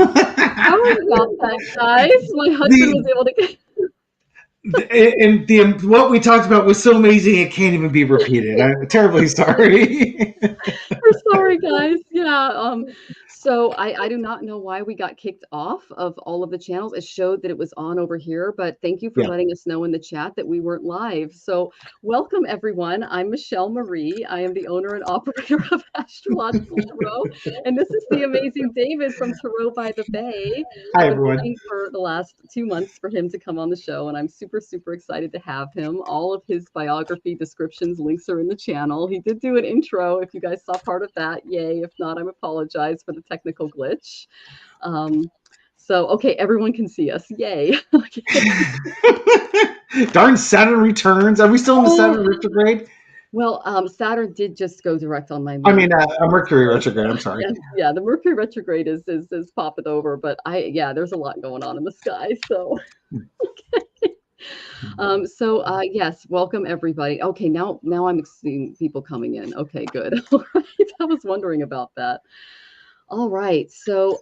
Sorry about that, guys. My husband was able to get. And what we talked about was so amazing it can't even be repeated. I'm terribly sorry. We're sorry, guys. Yeah. So I do not know why we got kicked off of all of the channels. It showed that it was on over here, but thank you for Yeah. letting us know in the chat that we weren't live. So welcome, everyone. I'm Michelle Marie. I am the owner and operator of Astrological Tarot, and this is the amazing David from Tarot by the Bay. Hi, I've been everyone. waiting for the last 2 months for him to come on the show, and I'm super, super excited to have him. All of his biography descriptions, links are in the channel. He did do an intro. If you guys saw part of that, yay. If not, I apologize for the technical glitch. So, okay, everyone can see us. Yay. Darn Saturn returns. Are we still in the Saturn retrograde? Well, Saturn did just go direct on my moon. I mean, a Mercury retrograde. I'm sorry. Yeah, the Mercury retrograde is popping over, but there's a lot going on in the sky. So, okay. Yes, welcome everybody. Okay, now I'm seeing people coming in. Okay, good. All right, I was wondering about that. All right, so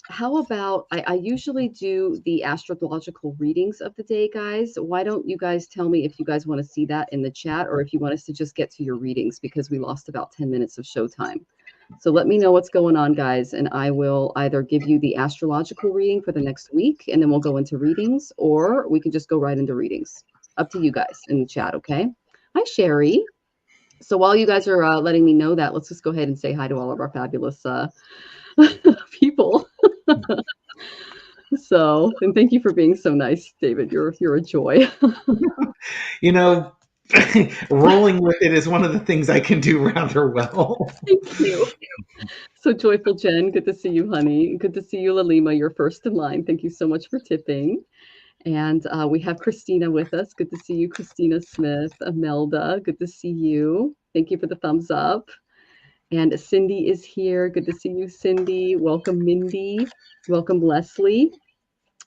how about I usually do the astrological readings of the day, guys. Why don't you guys tell me if you guys want to see that in the chat or if you want us to just get to your readings because we lost about 10 minutes of showtime. So let me know what's going on, guys, and I will either give you the astrological reading for the next week, and then we'll go into readings, or we can just go right into readings. Up to you guys in the chat, okay? Hi, Sherry. So while you guys are letting me know that, let's just go ahead and say hi to all of our fabulous people. So, and thank you for being so nice, David. You're a joy. You know, rolling with it is one of the things I can do rather well. Thank you. So joyful Jen, good to see you, honey. Good to see you, Lalima. You're first in line. Thank you so much for tipping. And we have Christina with us. Good to see you, Christina Smith. Imelda, good to see you. Thank you for the thumbs up. And Cindy is here. Good to see you, Cindy. Welcome, Mindy. Welcome, Leslie.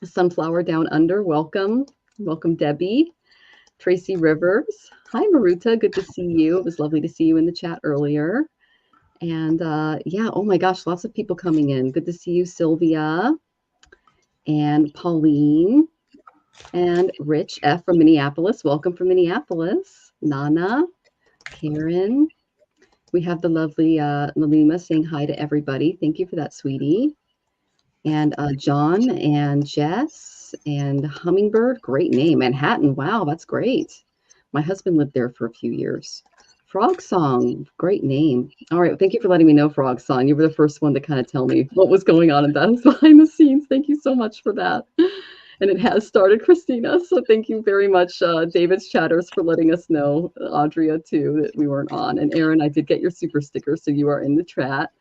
Sunflower Down Under, welcome. Welcome, Debbie. Tracy Rivers. Hi, Maruta. Good to see you. It was lovely to see you in the chat earlier. And oh my gosh, lots of people coming in. Good to see you, Sylvia. And Pauline. And Rich F from Minneapolis. Welcome from Minneapolis. Nana. Karen. We have the lovely Lalima saying hi to everybody. Thank you for that, sweetie. And John and Jess and Hummingbird. Great name. Manhattan. Wow, that's great. My husband lived there for a few years. Frog Song. Great name. All right. Thank you for letting me know, Frog Song. You were the first one to kind of tell me what was going on in that behind the scenes. Thank you so much for that. And it has started, Christina. So thank you very much, David's chatters, for letting us know. Audria, too, that we weren't on. And Aaron, I did get your super sticker, so you are in the chat.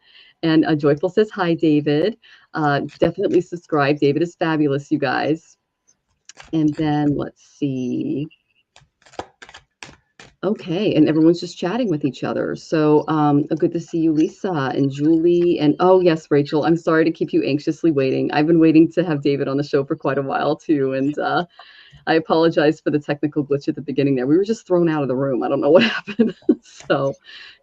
And Joyful says, hi, David. Definitely subscribe. David is fabulous, you guys. And then let's see. Okay, and everyone's just chatting with each other. So good to see you, Lisa and Julie. And oh, yes, Rachel, I'm sorry to keep you anxiously waiting. I've been waiting to have David on the show for quite a while, too. And I apologize for the technical glitch at the beginning there. We were just thrown out of the room. I don't know what happened. So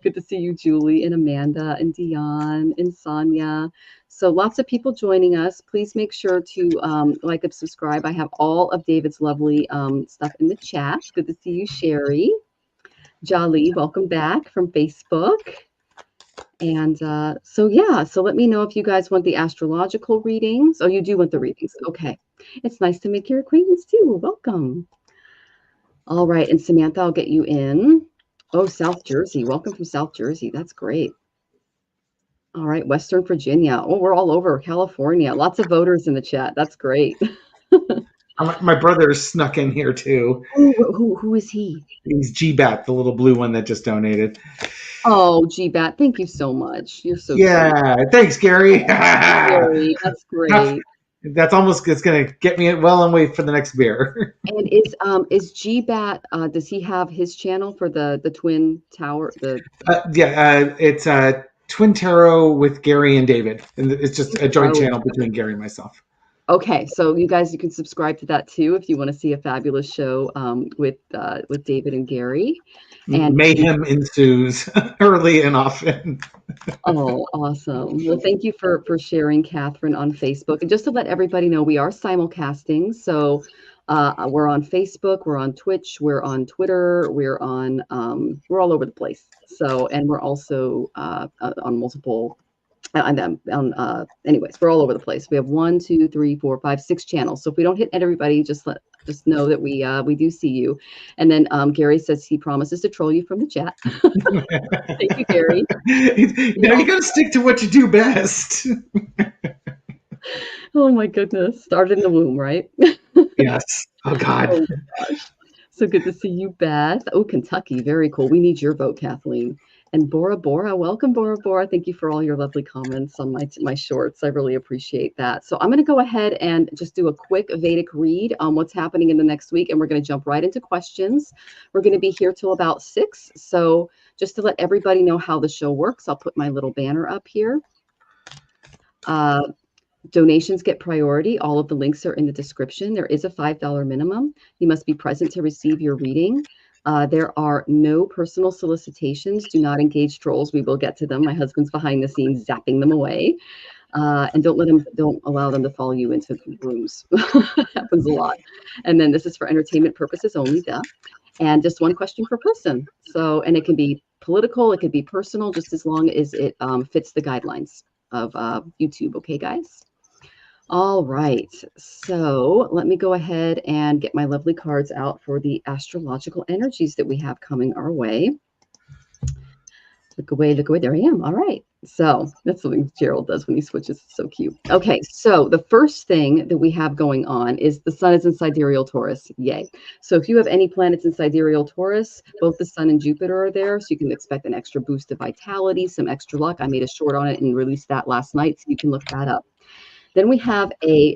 good to see you, Julie and Amanda and Dion and Sonia. So lots of people joining us. Please make sure to like and subscribe. I have all of David's lovely stuff in the chat. Good to see you, Sherry. Jolly, welcome back from Facebook. And so let me know if you guys want the astrological readings. Oh, you do want the readings. Okay. It's nice to make your acquaintance too. Welcome. All right. And Samantha, I'll get you in. Oh, South Jersey. Welcome from South Jersey. That's great. All right. Western Virginia. Oh, we're all over California. Lots of voters in the chat. That's great. My brother snuck in here too. Who is he? He's GBAT, the little blue one that just donated. Oh, GBAT, thank you so much. You're so sweet. Thanks, Gary. Gary, that's great. That's almost, it's going to get me well and wait for the next beer. And is GBAT, does he have his channel for the Twin Tower? It's Twin Tarot with Gary and David. And it's just a joint channel between Gary and myself. Okay, so you guys, you can subscribe to that too if you want to see a fabulous show with David and Gary. And Mayhem ensues early and often. oh, awesome. Well, thank you for sharing, Catherine, on Facebook. And just to let everybody know, we are simulcasting. So we're on Facebook, we're on Twitch, we're on Twitter, we're all over the place. So, and we're also on multiple anyways, we're all over the place. We have 1, 2, 3, 4, 5, 6 channels. So if we don't hit everybody, just know that we do see you. And then Gary says he promises to troll you from the chat. Thank you, Gary. Now you got to stick to what you do best. Oh my goodness. Started in the womb, right? Yes. Oh God. Oh my gosh. So good to see you, Beth. Oh, Kentucky. Very cool. We need your vote, Kathleen. And Bora Bora. Welcome, Bora Bora. Thank you for all your lovely comments on my shorts. I really appreciate that. So I'm going to go ahead and just do a quick Vedic read on what's happening in the next week. And we're going to jump right into questions. We're going to be here till about 6. So just to let everybody know how the show works, I'll put my little banner up here. Donations get priority. All of the links are in the description. There is a $5 minimum. You must be present to receive your reading. There are no personal solicitations. Do not engage trolls. We will get to them. My husband's behind the scenes zapping them away. And don't allow them to follow you into rooms. Happens a lot. And then this is for entertainment purposes only, and just one question per person. So, and it can be political, it could be personal, just as long as it fits the guidelines of YouTube. Okay, guys? All right, so let me go ahead and get my lovely cards out for the astrological energies that we have coming our way. Look away, there I am. All right, so that's something Gerald does when he switches. It's so cute. Okay, so the first thing that we have going on is the sun is in sidereal Taurus. Yay. So if you have any planets in sidereal Taurus, both the sun and Jupiter are there, so you can expect an extra boost of vitality, some extra luck. I made a short on it and released that last night, so you can look that up. Then we have a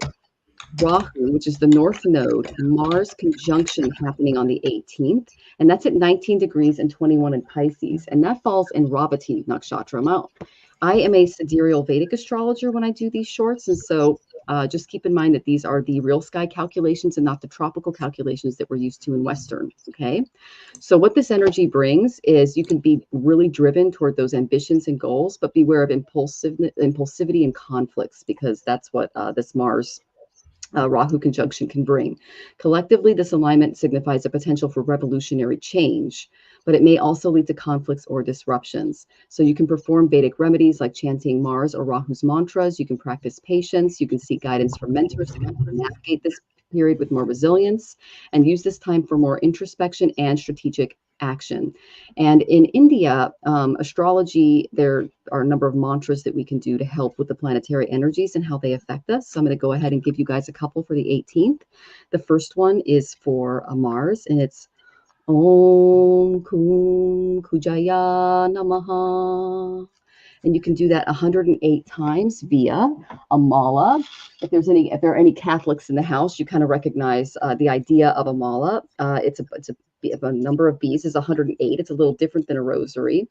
Rahu, which is the north node, Mars conjunction happening on the 18th, and that's at 19 degrees and 21 in Pisces, and that falls in Ravati Nakshatra. Now, I am a sidereal Vedic astrologer when I do these shorts, and so just keep in mind that these are the real sky calculations and not the tropical calculations that we're used to in Western, okay? So what this energy brings is you can be really driven toward those ambitions and goals, but beware of impulsivity and conflicts, because that's what this Mars Rahu conjunction can bring. Collectively, this alignment signifies a potential for revolutionary change, but it may also lead to conflicts or disruptions. So you can perform Vedic remedies like chanting Mars or Rahu's mantras. You can practice patience. You can seek guidance from mentors to help you navigate this period with more resilience, and use this time for more introspection and strategic action. And in India, astrology, there are a number of mantras that we can do to help with the planetary energies and how they affect us. So I'm going to go ahead and give you guys a couple for the 18th. The first one is for Mars, and it's Om Kum Kujaya Namaha. And you can do that 108 times via a mala. If there are any Catholics in the house, you kind of recognize the idea of a mala. It's a number of beads is 108. It's a little different than a rosary.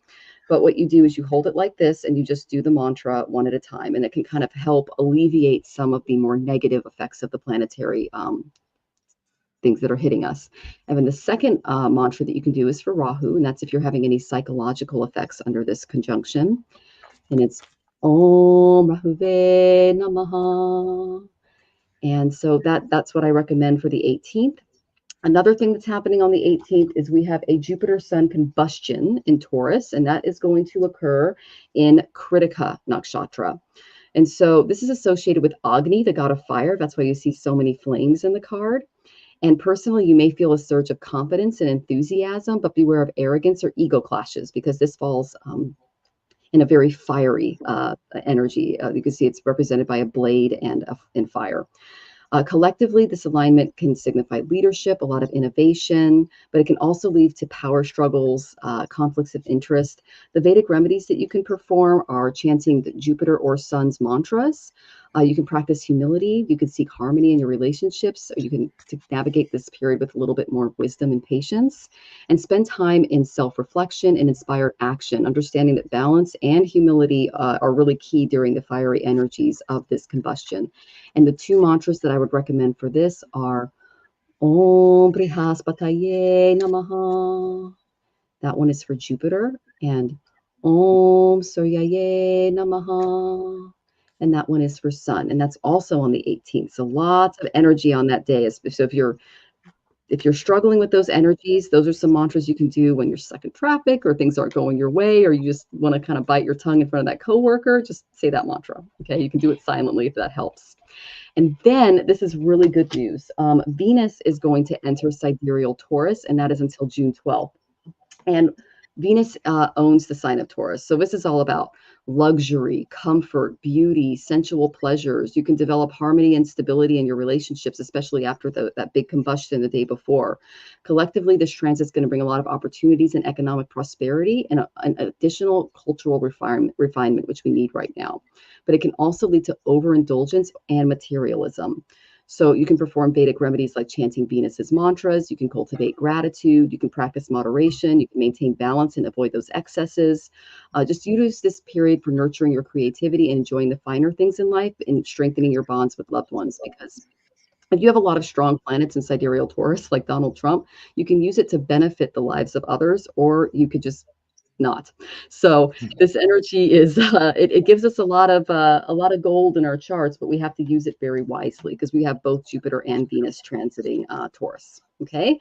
But what you do is you hold it like this and you just do the mantra one at a time. And it can kind of help alleviate some of the more negative effects of the planetary things that are hitting us. And then the second mantra that you can do is for Rahu. And that's if you're having any psychological effects under this conjunction. And it's Om Rahuve Namaha. And so that's what I recommend for the 18th. Another thing that's happening on the 18th is we have a Jupiter Sun combustion in Taurus, and that is going to occur in Kritika Nakshatra. And so this is associated with Agni, the god of fire. That's why you see so many flames in the card. And personally, you may feel a surge of confidence and enthusiasm, but beware of arrogance or ego clashes, because this falls in a very fiery energy. You can see it's represented by a blade and fire. Collectively, this alignment can signify leadership, a lot of innovation, but it can also lead to power struggles, conflicts of interest. The Vedic remedies that you can perform are chanting the Jupiter or Sun's mantras. You can practice humility. You can seek harmony in your relationships. So you can to navigate this period with a little bit more wisdom and patience, and spend time in self-reflection and inspired action, understanding that balance and humility are really key during the fiery energies of this combustion. And the two mantras that I would recommend for this are Om Brihaspataye Namaha. That one is for Jupiter. And Om Suryaye Namaha. And that one is for Sun. And that's also on the 18th. So lots of energy on that day. So if you're struggling with those energies, those are some mantras you can do when you're stuck in traffic or things aren't going your way, or you just want to kind of bite your tongue in front of that coworker. Just say that mantra. Okay. You can do it silently if that helps. And then this is really good news. Venus is going to enter sidereal Taurus, and that is until June 12th. And Venus owns the sign of Taurus. So this is all about luxury, comfort, beauty, sensual pleasures. You can develop harmony and stability in your relationships, especially after that big combustion the day before. Collectively, this transit is going to bring a lot of opportunities and economic prosperity and an additional cultural refinement, which we need right now. But it can also lead to overindulgence and materialism. So you can perform Vedic remedies like chanting Venus's mantras. You can cultivate gratitude. You can practice moderation. You can maintain balance and avoid those excesses. Just use this period for nurturing your creativity and enjoying the finer things in life and strengthening your bonds with loved ones. Because if you have a lot of strong planets in sidereal Taurus, like Donald Trump, you can use it to benefit the lives of others, or you could just not. So this energy is it gives us a lot of gold in our charts, but we have to use it very wisely because we have both Jupiter and Venus transiting Taurus. Okay,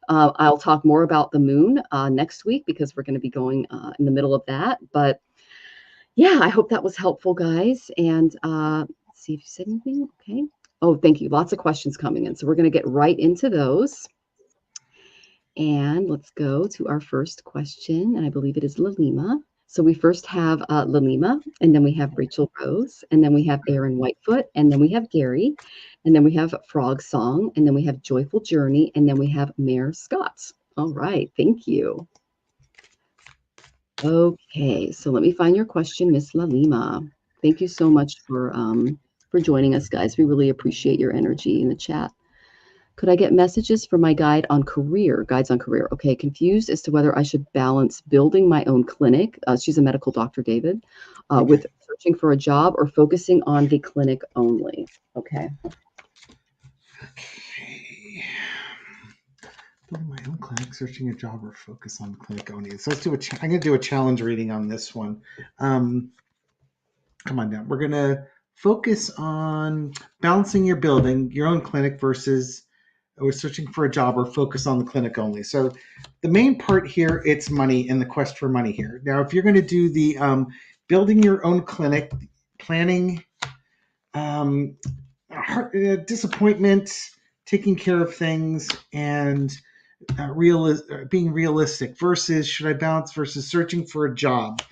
I'll talk more about the moon next week because we're going to be going in the middle of that. But yeah, I hope that was helpful, guys. And let's see if you said anything. Okay. Oh, thank you. Lots of questions coming in, so we're going to get right into those. And let's go to our first question, and I believe it is Lalima. So we first have Lalima, and then we have Rachel Rose, and then we have Aaron Whitefoot, and then we have Gary, and then we have Frog Song, and then we have Joyful Journey, and then we have Mayor Scott. All right, thank you. Okay, so let me find your question, Miss Lalima. Thank you so much for joining us, guys. We really appreciate your energy in the chat. Could I get messages for my guides on career? Okay, confused as to whether I should balance building my own clinic. She's a medical doctor, David, with searching for a job or focusing on the clinic only. Okay. Building my own clinic, searching a job, or focus on clinic only. So let's do I'm going to do a challenge reading on this one. Come on down. We're going to focus on balancing your building, your own clinic versus we're searching for a job or focus on the clinic only. So the main part here, it's money and the quest for money here. Now, if you're going to do the building your own clinic, planning, disappointment, taking care of things, and being realistic versus should I balance versus searching for a job.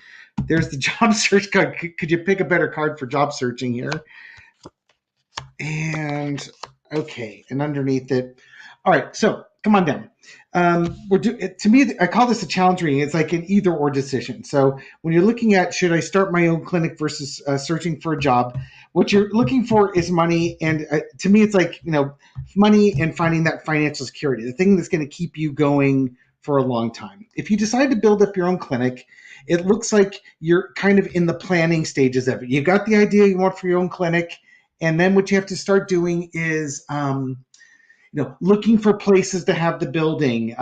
There's the job search card. Could you pick a better card for job searching here? And okay, and underneath it. All right, so come on down. To me, I call this a challenge reading. It's like an either or decision. So when you're looking at should I start my own clinic versus searching for a job, what you're looking for is money. And to me, it's like, money and finding that financial security, the thing that's going to keep you going for a long time. If you decide to build up your own clinic, it looks like you're kind of in the planning stages of it. You've got the idea you want for your own clinic. And then what you have to start doing is, looking for places to have the building.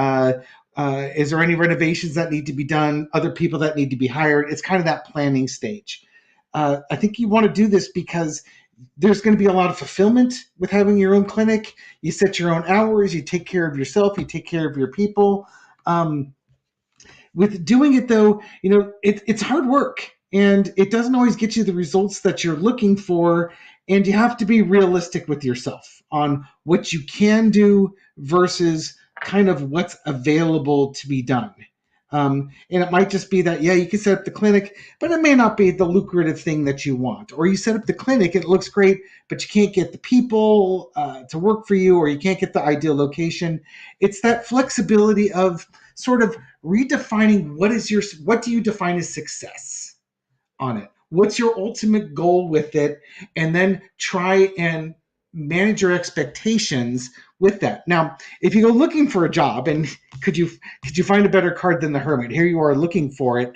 Is there any renovations that need to be done? Other people that need to be hired? It's kind of that planning stage. I think you want to do this because there's going to be a lot of fulfillment with having your own clinic. You set your own hours. You take care of yourself. You take care of your people. With doing it, though, it's hard work. And it doesn't always get you the results that you're looking for. And you have to be realistic with yourself on what you can do versus kind of what's available to be done. And it might just be that, you can set up the clinic, but it may not be the lucrative thing that you want. Or you set up the clinic, it looks great, but you can't get the people to work for you, or you can't get the ideal location. It's that flexibility of sort of redefining what do you define as success on it? What's your ultimate goal with it? And then try and manage your expectations with that. Now, if you go looking for a job, and could you find a better card than the Hermit? Here you are looking for it.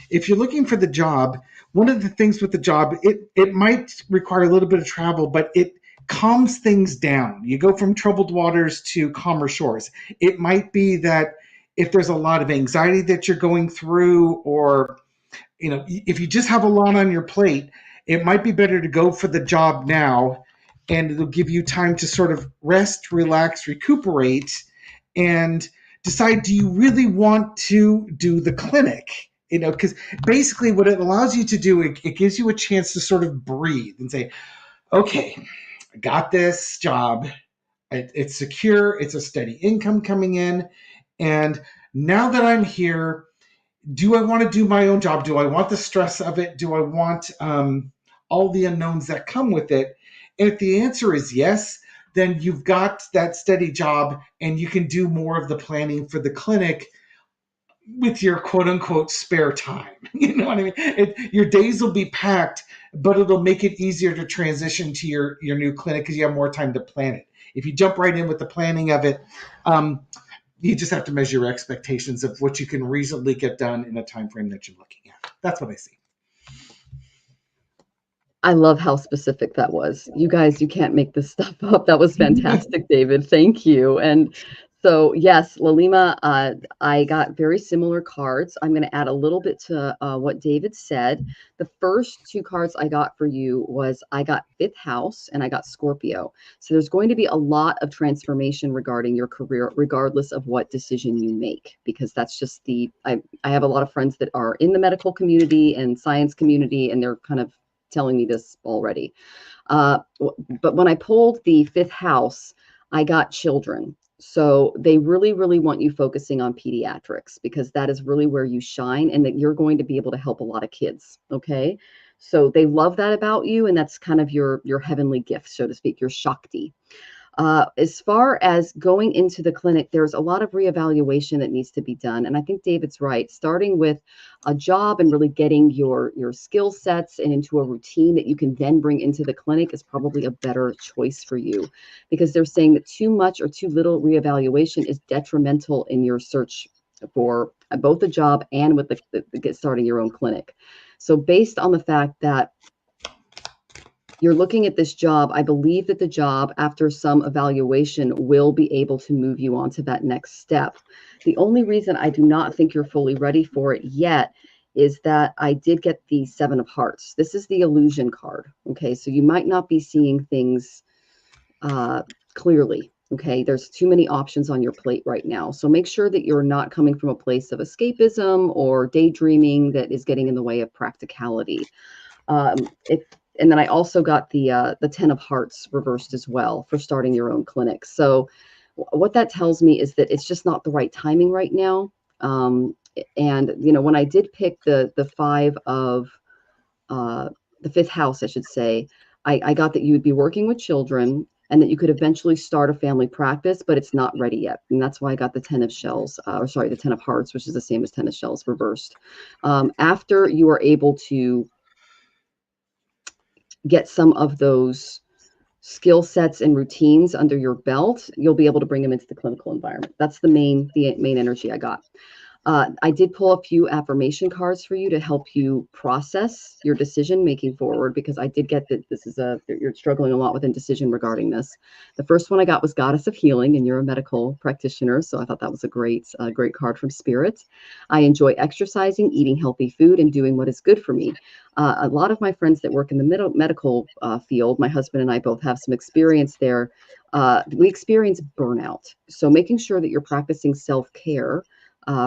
If you're looking for the job, one of the things with the job, it might require a little bit of travel, but it calms things down. You go from troubled waters to calmer shores. It might be that if there's a lot of anxiety that you're going through, or if you just have a lot on your plate, it might be better to go for the job now, and it'll give you time to sort of rest, relax, recuperate, and decide, do you really want to do the clinic? Because basically what it allows you to do, it gives you a chance to sort of breathe and say, okay, I got this job. It's secure. It's a steady income coming in. And now that I'm here, do I want to do my own job? Do I want the stress of it? Do I want all the unknowns that come with it? And if the answer is yes, then you've got that steady job and you can do more of the planning for the clinic with your quote unquote spare time. You know what I mean? Your days will be packed, but it'll make it easier to transition to your new clinic because you have more time to plan it. If you jump right in with the planning of it, you just have to measure your expectations of what you can reasonably get done in a time frame that you're looking at. That's what I see. I love how specific that was. You guys, you can't make this stuff up. That was fantastic, David. Thank you. And so, yes, Lalima, I got very similar cards. I'm going to add a little bit to what David said. The first two cards I got for you was I got fifth house and I got Scorpio. So there's going to be a lot of transformation regarding your career, regardless of what decision you make, because that's just I have a lot of friends that are in the medical community and science community, and they're kind of telling me this already. But when I pulled the fifth house, I got children. So they really, really want you focusing on pediatrics because that is really where you shine and that you're going to be able to help a lot of kids. Okay. So they love that about you. And that's kind of your heavenly gift, so to speak, your Shakti. As far as going into the clinic, there's a lot of reevaluation that needs to be done. And I think David's right. Starting with a job and really getting your skill sets and into a routine that you can then bring into the clinic is probably a better choice for you, because they're saying that too much or too little reevaluation is detrimental in your search for both a job and with the starting your own clinic. So based on the fact that you're looking at this job, I believe that the job, after some evaluation, will be able to move you on to that next step. The only reason I do not think you're fully ready for it yet is that I did get the Seven of Hearts. This is the illusion card. Okay, so you might not be seeing things clearly. Okay, there's too many options on your plate right now. So make sure that you're not coming from a place of escapism or daydreaming that is getting in the way of practicality. And then I also got the Ten of Hearts reversed as well for starting your own clinic. So what that tells me is that it's just not the right timing right now. And when I did pick the five of the fifth house, I should say, I got that you would be working with children and that you could eventually start a family practice, but it's not ready yet. And that's why I got the Ten of Shells, the Ten of Hearts, which is the same as Ten of Shells reversed. After you are able to get some of those skill sets and routines under your belt, you'll be able to bring them into the clinical environment. That's the main energy I got. I did pull a few affirmation cards for you to help you process your decision making forward, because I did get that you're struggling a lot with indecision regarding this. The first one I got was Goddess of Healing, and you're a medical practitioner, so I thought that was a great card from Spirit. I enjoy exercising, eating healthy food, and doing what is good for me. A lot of my friends that work in the medical field, my husband and I both have some experience there. We experience burnout. So making sure that you're practicing self-care,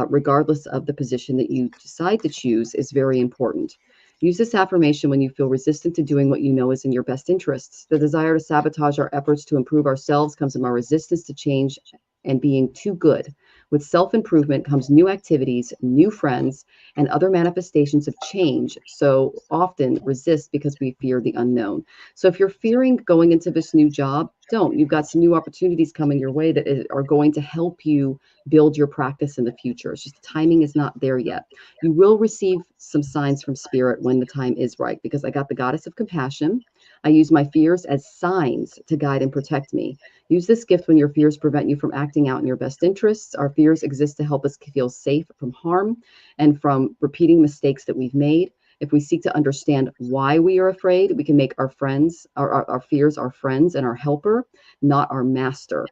regardless of the position that you decide to choose, is very important. Use this affirmation when you feel resistant to doing what you know is in your best interests. The desire to sabotage our efforts to improve ourselves comes from our resistance to change and being too good. With self-improvement comes new activities, new friends, and other manifestations of change. So often resist because we fear the unknown. So if you're fearing going into this new job, don't. You've got some new opportunities coming your way that are going to help you build your practice in the future. It's just the timing is not there yet. You will receive some signs from spirit when the time is right, because I got the goddess of compassion. I use my fears as signs to guide and protect me. Use this gift when your fears prevent you from acting out in your best interests. Our fears exist to help us feel safe from harm and from repeating mistakes that we've made. If we seek to understand why we are afraid, we can make our friends, our fears, our friends and our helper, not our master.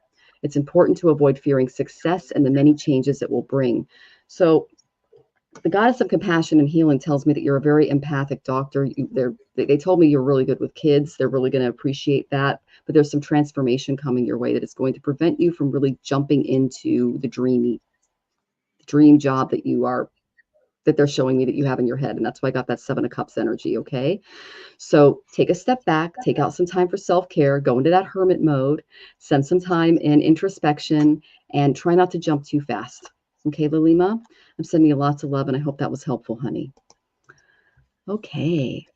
It's important to avoid fearing success and the many changes it will bring. So the goddess of compassion and healing tells me that you're a very empathic doctor. They told me you're really good with kids. They're really going to appreciate that. But there's some transformation coming your way that is going to prevent you from really jumping into the dream job that they're showing me that you have in your head. And that's why I got that 7 of Cups energy. Okay. So take a step back, take out some time for self-care, go into that hermit mode, spend some time in introspection, and try not to jump too fast. Okay, Lalima, I'm sending you lots of love, and I hope that was helpful, honey. Okay.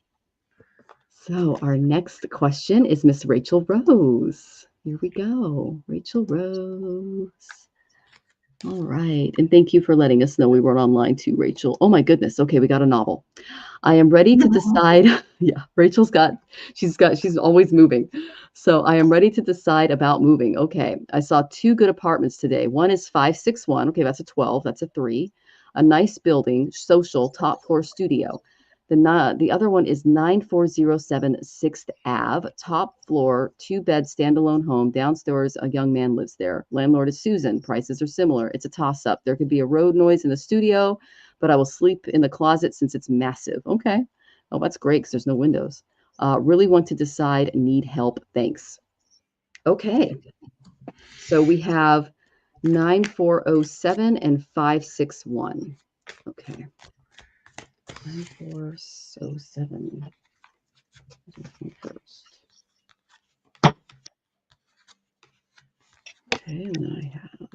So our next question is Miss Rachel Rose. Here we go. Rachel Rose. All right. And thank you for letting us know we weren't online too, Rachel. Oh my goodness. Okay, we got a novel. I am ready to decide. Yeah, she's always moving. So I am ready to decide about moving. Okay, I saw 2 good apartments today. One is 561. Okay, that's a 12. That's a 3. A nice building, social, top floor studio. The other one is 9407 6th Ave, top floor, 2-bed standalone home. Downstairs, a young man lives there. Landlord is Susan. Prices are similar. It's a toss up. There could be a road noise in the studio, but I will sleep in the closet since it's massive. Okay. Oh, that's great because there's no windows. Really want to decide, need help. Thanks. Okay. So we have 9407 and 561. Okay. 9407. First. Okay, and then I have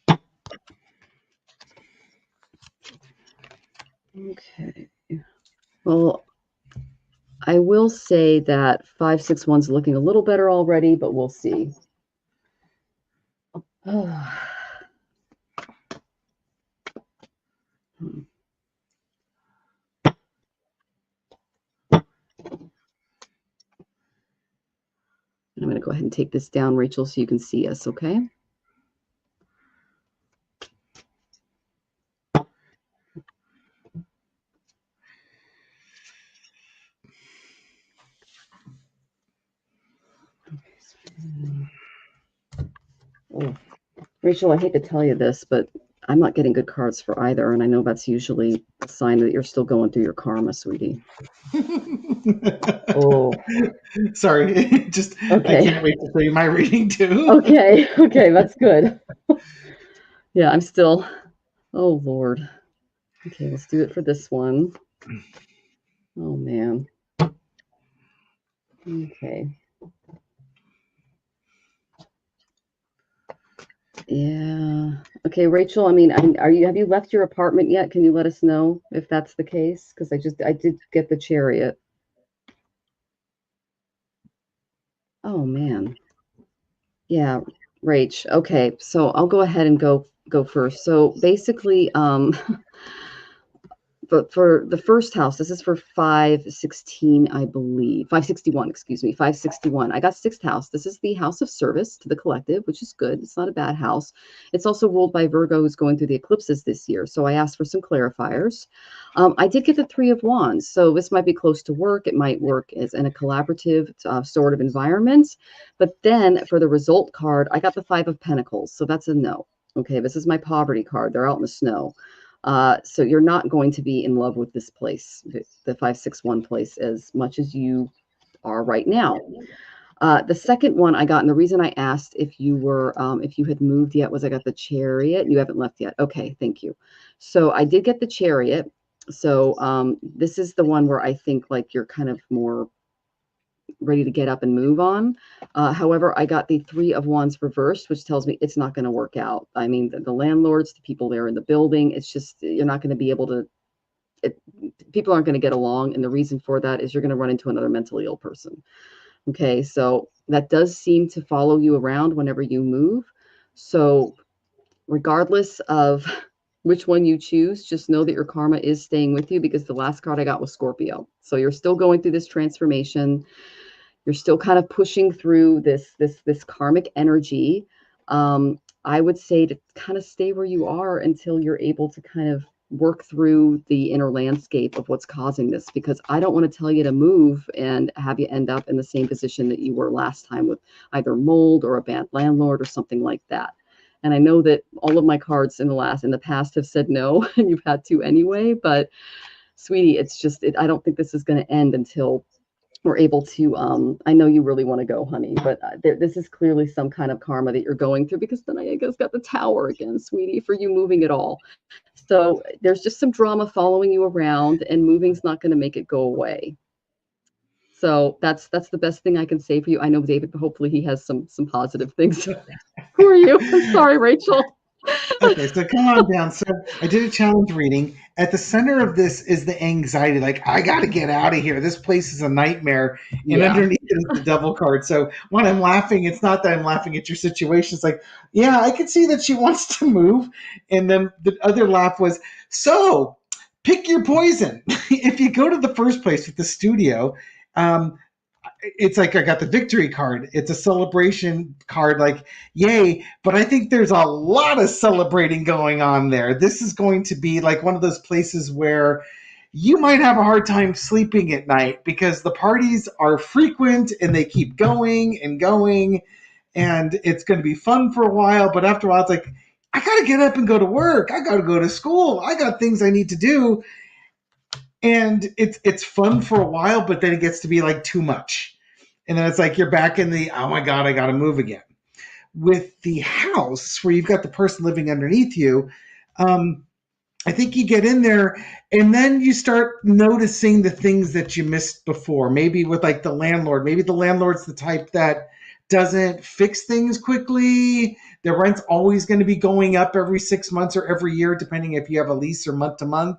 561. Okay. Well, I will say that 561's looking a little better already, but we'll see. Oh. I'm going to go ahead and take this down, Rachel, so you can see us, okay? Oh. Rachel, I hate to tell you this, but I'm not getting good cards for either, and I know that's usually a sign that you're still going through your karma, sweetie. Oh. Sorry, just okay. I can't wait to show you my reading too. Okay, that's good. Yeah, I'm still. Oh Lord. Okay, let's do it for this one. Oh man. Okay. Yeah. Okay, Rachel. I mean, have you left your apartment yet? Can you let us know if that's the case? Because I did get the Chariot. Oh man. Yeah, Rach. Okay, so I'll go ahead and go first. So basically, but for the first house, this is for 516, I believe. 561, excuse me, 561. I got 6th house. This is the house of service to the collective, which is good. It's not a bad house. It's also ruled by Virgo, who's going through the eclipses this year. So I asked for some clarifiers. I did get the 3 of Wands. So this might be close to work. It might work as in a collaborative sort of environment. But then for the result card, I got the 5 of Pentacles. So that's a no. Okay, this is my poverty card. They're out in the snow. So you're not going to be in love with this place, the 561 place, as much as you are right now. The second one I got, and the reason I asked if you had moved yet, was I got the Chariot. You haven't left yet. Okay, thank you. So I did get the Chariot. So this is the one where I think like you're kind of more ready to get up and move on. However, I got the Three of Wands reversed, which tells me it's not going to work out. I mean, the landlords, the people there in the building, it's just, you're not going to be able to, people aren't going to get along. And the reason for that is you're going to run into another mentally ill person. Okay, so that does seem to follow you around whenever you move. So regardless of which one you choose, just know that your karma is staying with you, because the last card I got was Scorpio. So you're still going through this transformation. You're still kind of pushing through this karmic energy. I would say to kind of stay where you are until you're able to kind of work through the inner landscape of what's causing this, because I don't want to tell you to move and have you end up in the same position that you were last time with either mold or a bad landlord or something like that. And I know that all of my cards in the past have said no, and you've had to anyway, but sweetie, it's just, I don't think this is going to end until we're able to, I know you really want to go, honey, but this is clearly some kind of karma that you're going through, because then I guess got the Tower again, sweetie, for you moving at all. So there's just some drama following you around, and moving's not going to make it go away. So that's the best thing I can say for you. I know David, hopefully he has some positive things for you. I'm sorry, Rachel. Okay, so come on down. So I did a challenge reading. At the center of this is the anxiety. Like, I got to get out of here. This place is a nightmare. And Yeah. underneath it is the devil card. So when I'm laughing, it's not that I'm laughing at your situation. It's like, yeah, I can see that she wants to move. And then the other laugh was, so pick your poison. If you go to the first place with the studio, it's like I got the victory card. It's a celebration card, like, yay. But I think there's a lot of celebrating going on there. This is going to be like one of those places where you might have a hard time sleeping at night, because the parties are frequent and they keep going and going. And it's going to be fun for a while. But after a while, it's like, I got to get up and go to work. I got to go to school. I got things I need to do. And it's fun for a while, but then it gets to be like too much. And then it's like you're back in the, oh my God, I got to move again. With the house where you've got the person living underneath you, I think you get in there and then you start noticing the things that you missed before. Maybe with like the landlord, maybe the landlord's the type that doesn't fix things quickly. The rent's always going to be going up every 6 months or every year, depending if you have a lease or month to month.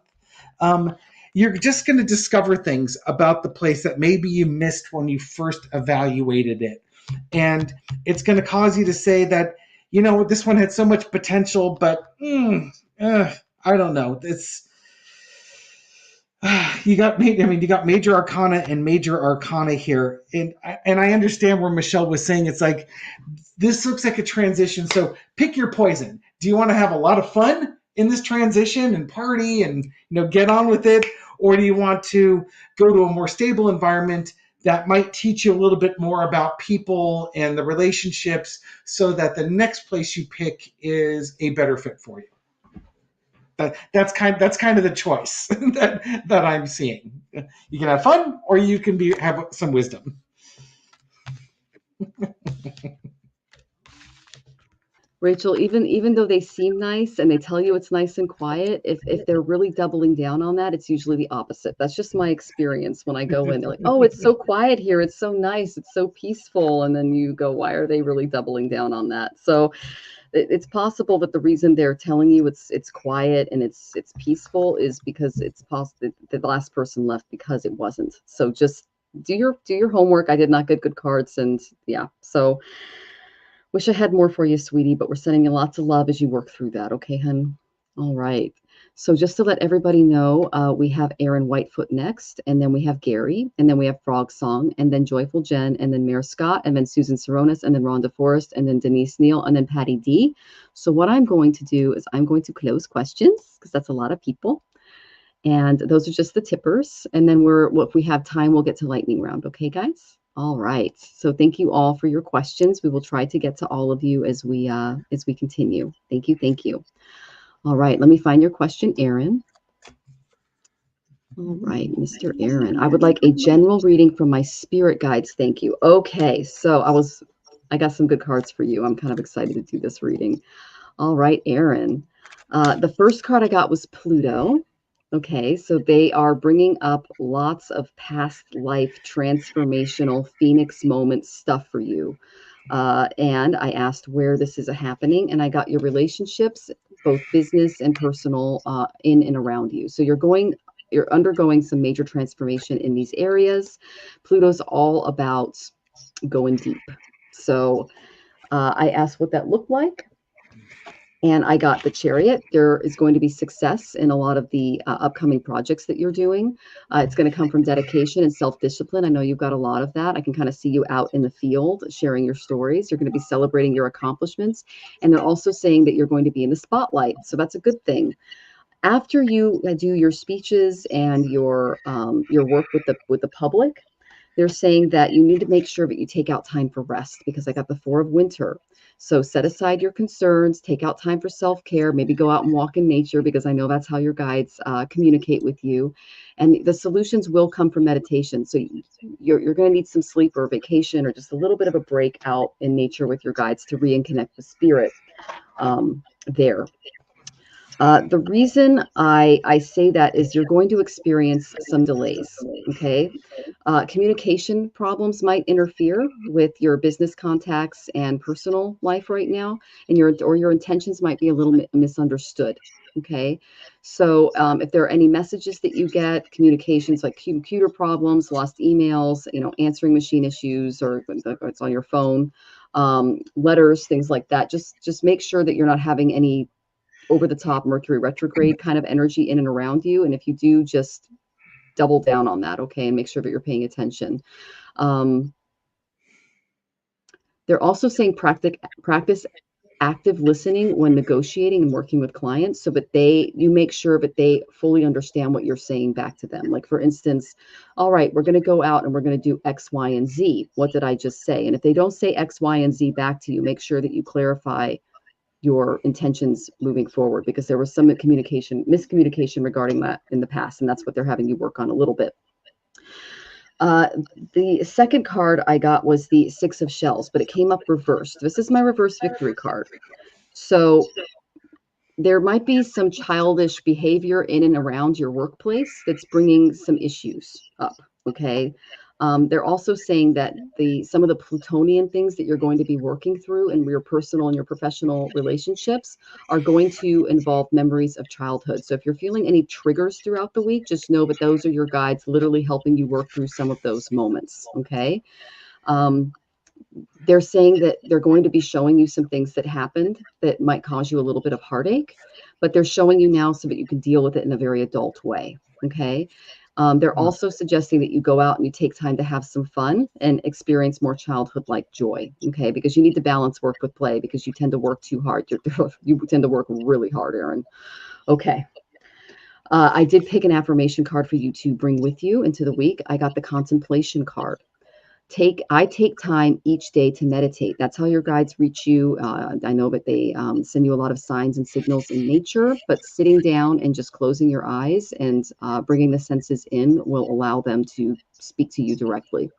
You're just going to discover things about the place that maybe you missed when you first evaluated it. And it's going to cause you to say that, you know, this one had so much potential, but I don't know. It's you got major arcana and major arcana here, and I understand where Michelle was saying it's like this looks like a transition. So pick your poison. Do you want to have a lot of fun in this transition and party and get on with it, or do you want to go to a more stable environment that might teach you a little bit more about people and the relationships, so that the next place you pick is a better fit for you? That's kind of the choice that I'm seeing. You can have fun, or you can have some wisdom. Rachel, even though they seem nice and they tell you it's nice and quiet, if they're really doubling down on that, it's usually the opposite. That's just my experience when I go in. They're like, oh, it's so quiet here. It's so nice. It's so peaceful. And then you go, why are they really doubling down on that? So it's possible that the reason they're telling you it's quiet and it's peaceful is because it's possible that the last person left because it wasn't. So just do your homework. I did not get good cards, and yeah. So wish I had more for you, sweetie, but we're sending you lots of love as you work through that. Okay, hun? All right. So just to let everybody know, we have Aaron Whitefoot next, and then we have Gary, and then we have Frog Song, and then Joyful Jen, and then Mayor Scott, and then Susan Saronis, and then Rhonda Forrest, and then Denise Neal, and then Patty D. So what I'm going to do is I'm going to close questions, because that's a lot of people. And those are just the tippers. And then if we have time, we'll get to lightning round. Okay, guys? All right. So thank you all for your questions. We will try to get to all of you as we continue. Thank you. Thank you. All right. Let me find your question, Aaron. All right, Mr. Aaron. I would like a general reading from my spirit guides. Thank you. Okay. So I got some good cards for you. I'm kind of excited to do this reading. All right, Aaron. The first card I got was Pluto. Okay, so they are bringing up lots of past life transformational phoenix moment stuff for you. And I asked where this is happening, and I got your relationships, both business and personal, in and around you. So you're undergoing some major transformation in these areas. Pluto's all about going deep. So I asked what that looked like. And I got the Chariot. There is going to be success in a lot of the upcoming projects that you're doing. It's going to come from dedication and self-discipline. I know you've got a lot of that. I can kind of see you out in the field sharing your stories. You're going to be celebrating your accomplishments. And they're also saying that you're going to be in the spotlight. So that's a good thing. After you do your speeches and your work with the public, they're saying that you need to make sure that you take out time for rest, because I got the Four of Winter. So set aside your concerns, take out time for self-care, maybe go out and walk in nature, because I know that's how your guides communicate with you. And the solutions will come from meditation. So you're going to need some sleep or vacation or just a little bit of a break out in nature with your guides to re-connect the spirit there. The reason I say that is you're going to experience some delays, okay? Communication problems might interfere with your business contacts and personal life right now, and your intentions might be a little misunderstood, okay? So if there are any messages that you get, communications like computer problems, lost emails, answering machine issues, or it's on your phone, letters, things like that, just make sure that you're not having any over the top Mercury retrograde kind of energy in and around you. And if you do, just double down on that, okay, and make sure that you're paying attention. They're also saying practice active listening when negotiating and working with clients, so that you make sure that they fully understand what you're saying back to them. Like, for instance, all right, we're going to go out and we're going to do X, Y, and Z. What did I just say? And if they don't say X, Y, and Z back to you, make sure that you clarify your intentions moving forward, because there was some miscommunication regarding that in the past, and that's what they're having you work on a little bit. The second card I got was the Six of Shells, but it came up reversed. This is my reverse victory card. So there might be some childish behavior in and around your workplace that's bringing some issues up, okay? They're also saying that some of the Plutonian things that you're going to be working through in your personal and your professional relationships are going to involve memories of childhood. So if you're feeling any triggers throughout the week, just know that those are your guides literally helping you work through some of those moments, okay? They're saying that they're going to be showing you some things that happened that might cause you a little bit of heartache, but they're showing you now so that you can deal with it in a very adult way, okay? They're also suggesting that you go out and you take time to have some fun and experience more childhood-like joy, okay? Because you need to balance work with play, because you tend to work too hard. You tend to work really hard, Erin. Okay. I did pick an affirmation card for you to bring with you into the week. I got the contemplation card. I take time each day to meditate. That's how your guides reach you. I know that they send you a lot of signs and signals in nature, but sitting down and just closing your eyes and bringing the senses in will allow them to speak to you directly.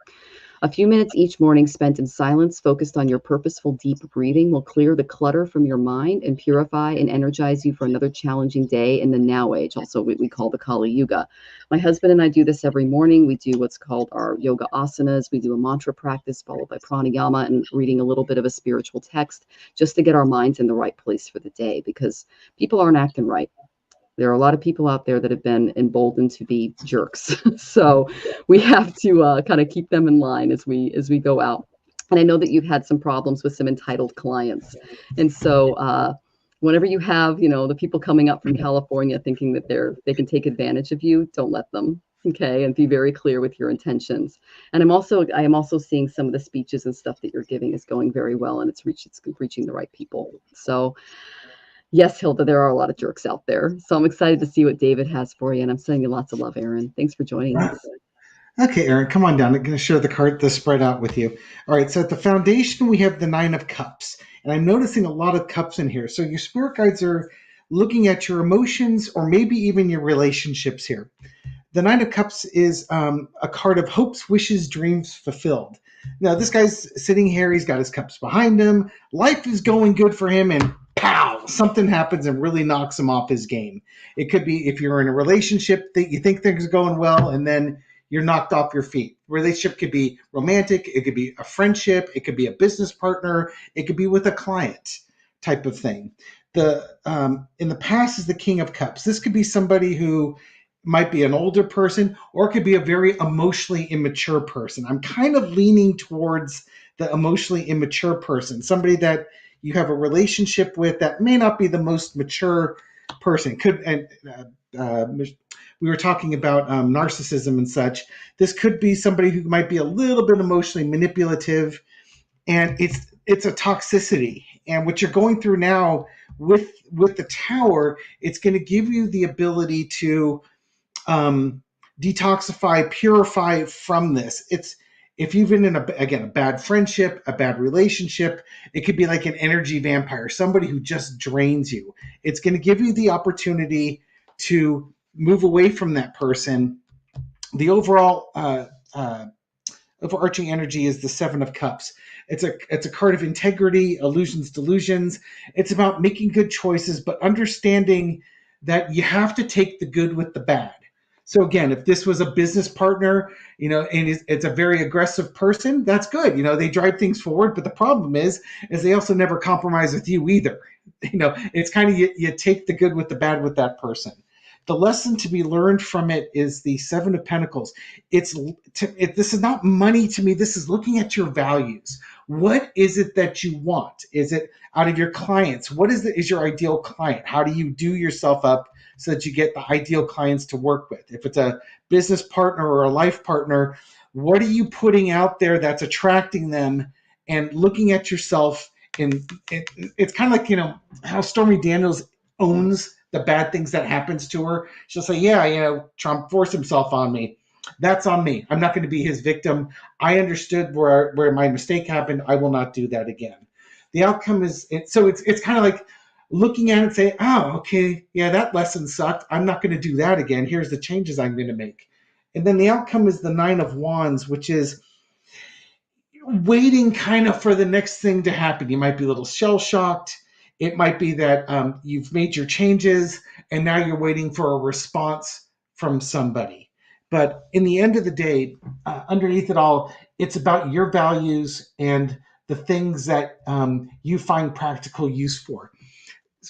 A few minutes each morning spent in silence, focused on your purposeful deep breathing, will clear the clutter from your mind and purify and energize you for another challenging day in the now age, also what we call the Kali Yuga. My husband and I do this every morning. We do what's called our yoga asanas. We do a mantra practice followed by pranayama and reading a little bit of a spiritual text, just to get our minds in the right place for the day, because people aren't acting right. There are a lot of people out there that have been emboldened to be jerks. So we have to kind of keep them in line as we go out. And I know that you've had some problems with some entitled clients. And so whenever you have, the people coming up from California thinking that they can take advantage of you, don't let them. Okay. And be very clear with your intentions. And I am also seeing some of the speeches and stuff that you're giving is going very well, and it's reaching the right people. So yes, Hilda, there are a lot of jerks out there. So I'm excited to see what David has for you. And I'm sending you lots of love, Erin. Thanks for joining us. Okay, Erin, come on down. I'm going to share the spread out with you. All right, so at the foundation, we have the Nine of Cups. And I'm noticing a lot of cups in here. So your spirit guides are looking at your emotions or maybe even your relationships here. The Nine of Cups is a card of hopes, wishes, dreams fulfilled. Now, this guy's sitting here. He's got his cups behind him. Life is going good for him, and pow, something happens and really knocks him off his game. It could be if you're in a relationship that you think things are going well and then you're knocked off your feet. Relationship could be romantic, it could be a friendship, it could be a business partner, it could be with a client type of thing. The in the past is the King of Cups. This could be somebody who might be an older person, or it could be a very emotionally immature person. I'm kind of leaning towards the emotionally immature person, somebody that you have a relationship with that may not be the most mature person. Could and we were talking about narcissism and such. This could be somebody who might be a little bit emotionally manipulative, and it's a toxicity. And what you're going through now with the Tower, it's going to give you the ability to detoxify, purify from this. It's if you've been in a bad friendship, a bad relationship, it could be like an energy vampire, somebody who just drains you. It's going to give you the opportunity to move away from that person. The overall overarching energy is the Seven of Cups. It's a card of integrity, illusions, delusions. It's about making good choices, but understanding that you have to take the good with the bad. So again, if this was a business partner, and it's a very aggressive person, that's good. They drive things forward, but the problem is they also never compromise with you either. It's kind of you take the good with the bad with that person. The lesson to be learned from it is the Seven of Pentacles. This is not money to me. This is looking at your values. What is it that you want? Is it out of your clients? What is your ideal client? How do you do yourself up so that you get the ideal clients to work with? If it's a business partner or a life partner, what are you putting out there that's attracting them? And looking at yourself, it's kind of like how Stormy Daniels owns the bad things that happens to her. She'll say, yeah, Trump forced himself on me. That's on me. I'm not going to be his victim. I understood where my mistake happened. I will not do that again. The outcome is it's kind of like looking at it and say, oh, okay, yeah, that lesson sucked. I'm not going to do that again. Here's the changes I'm going to make. And then the outcome is the Nine of Wands, which is waiting kind of for the next thing to happen. You might be a little shell shocked. It might be that you've made your changes and now you're waiting for a response from somebody. But in the end of the day, underneath it all, it's about your values and the things that you find practical use for.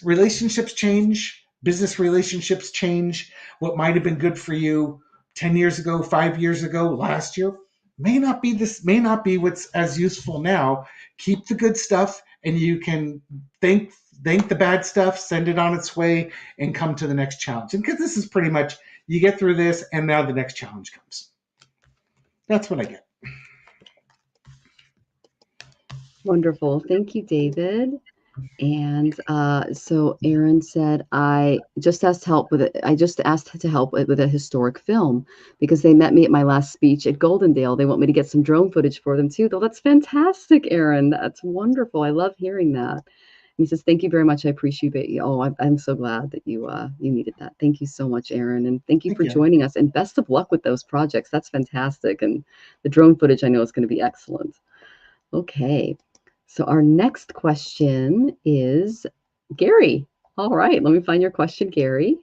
Relationships change, business relationships change. What might have been good for you 10 years ago, 5 years ago, last year may not be what's as useful now. Keep the good stuff and you can thank the bad stuff, send it on its way, and come to the next challenge. And because this is pretty much you get through this and now the next challenge comes. That's what I get. Wonderful. Thank you, David. And so Aaron said, I just asked to help with a historic film because they met me at my last speech at Goldendale. They want me to get some drone footage for them too. Though that's fantastic, Aaron. That's wonderful. I love hearing that. And he says, thank you very much. I appreciate it. Oh, I'm so glad that you needed that. Thank you so much, Aaron. And thank you for joining us. And best of luck with those projects. That's fantastic. And the drone footage, I know, is going to be excellent. Okay. So our next question is Gary. All right, let me find your question, Gary.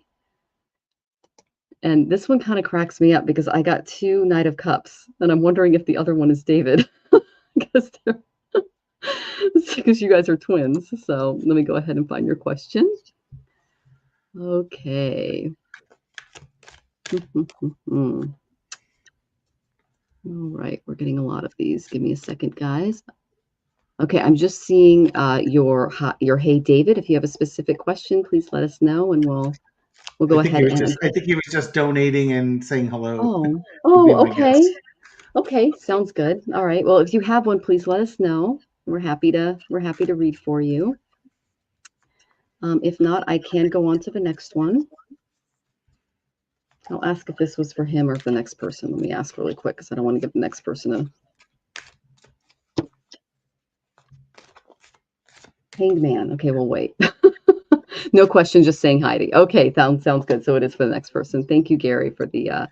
And this one kind of cracks me up because I got 2 Knight of Cups, and I'm wondering if the other one is David because you guys are twins. So let me go ahead and find your question. Okay. All right, we're getting a lot of these. Give me a second, guys. Okay, I'm just seeing your Hey David. If you have a specific question, please let us know, and we'll go ahead. I think he was just donating and saying hello. Okay. Okay, sounds good. All right. Well, if you have one, please let us know. We're happy to read for you. If not, I can go on to the next one. I'll ask if this was for him or the next person. Let me ask really quick because I don't want to give the next person a Hanged Man. Okay, we'll wait. No question, just saying hi. Okay, sounds good. So it is for the next person. Thank you, Gary, for the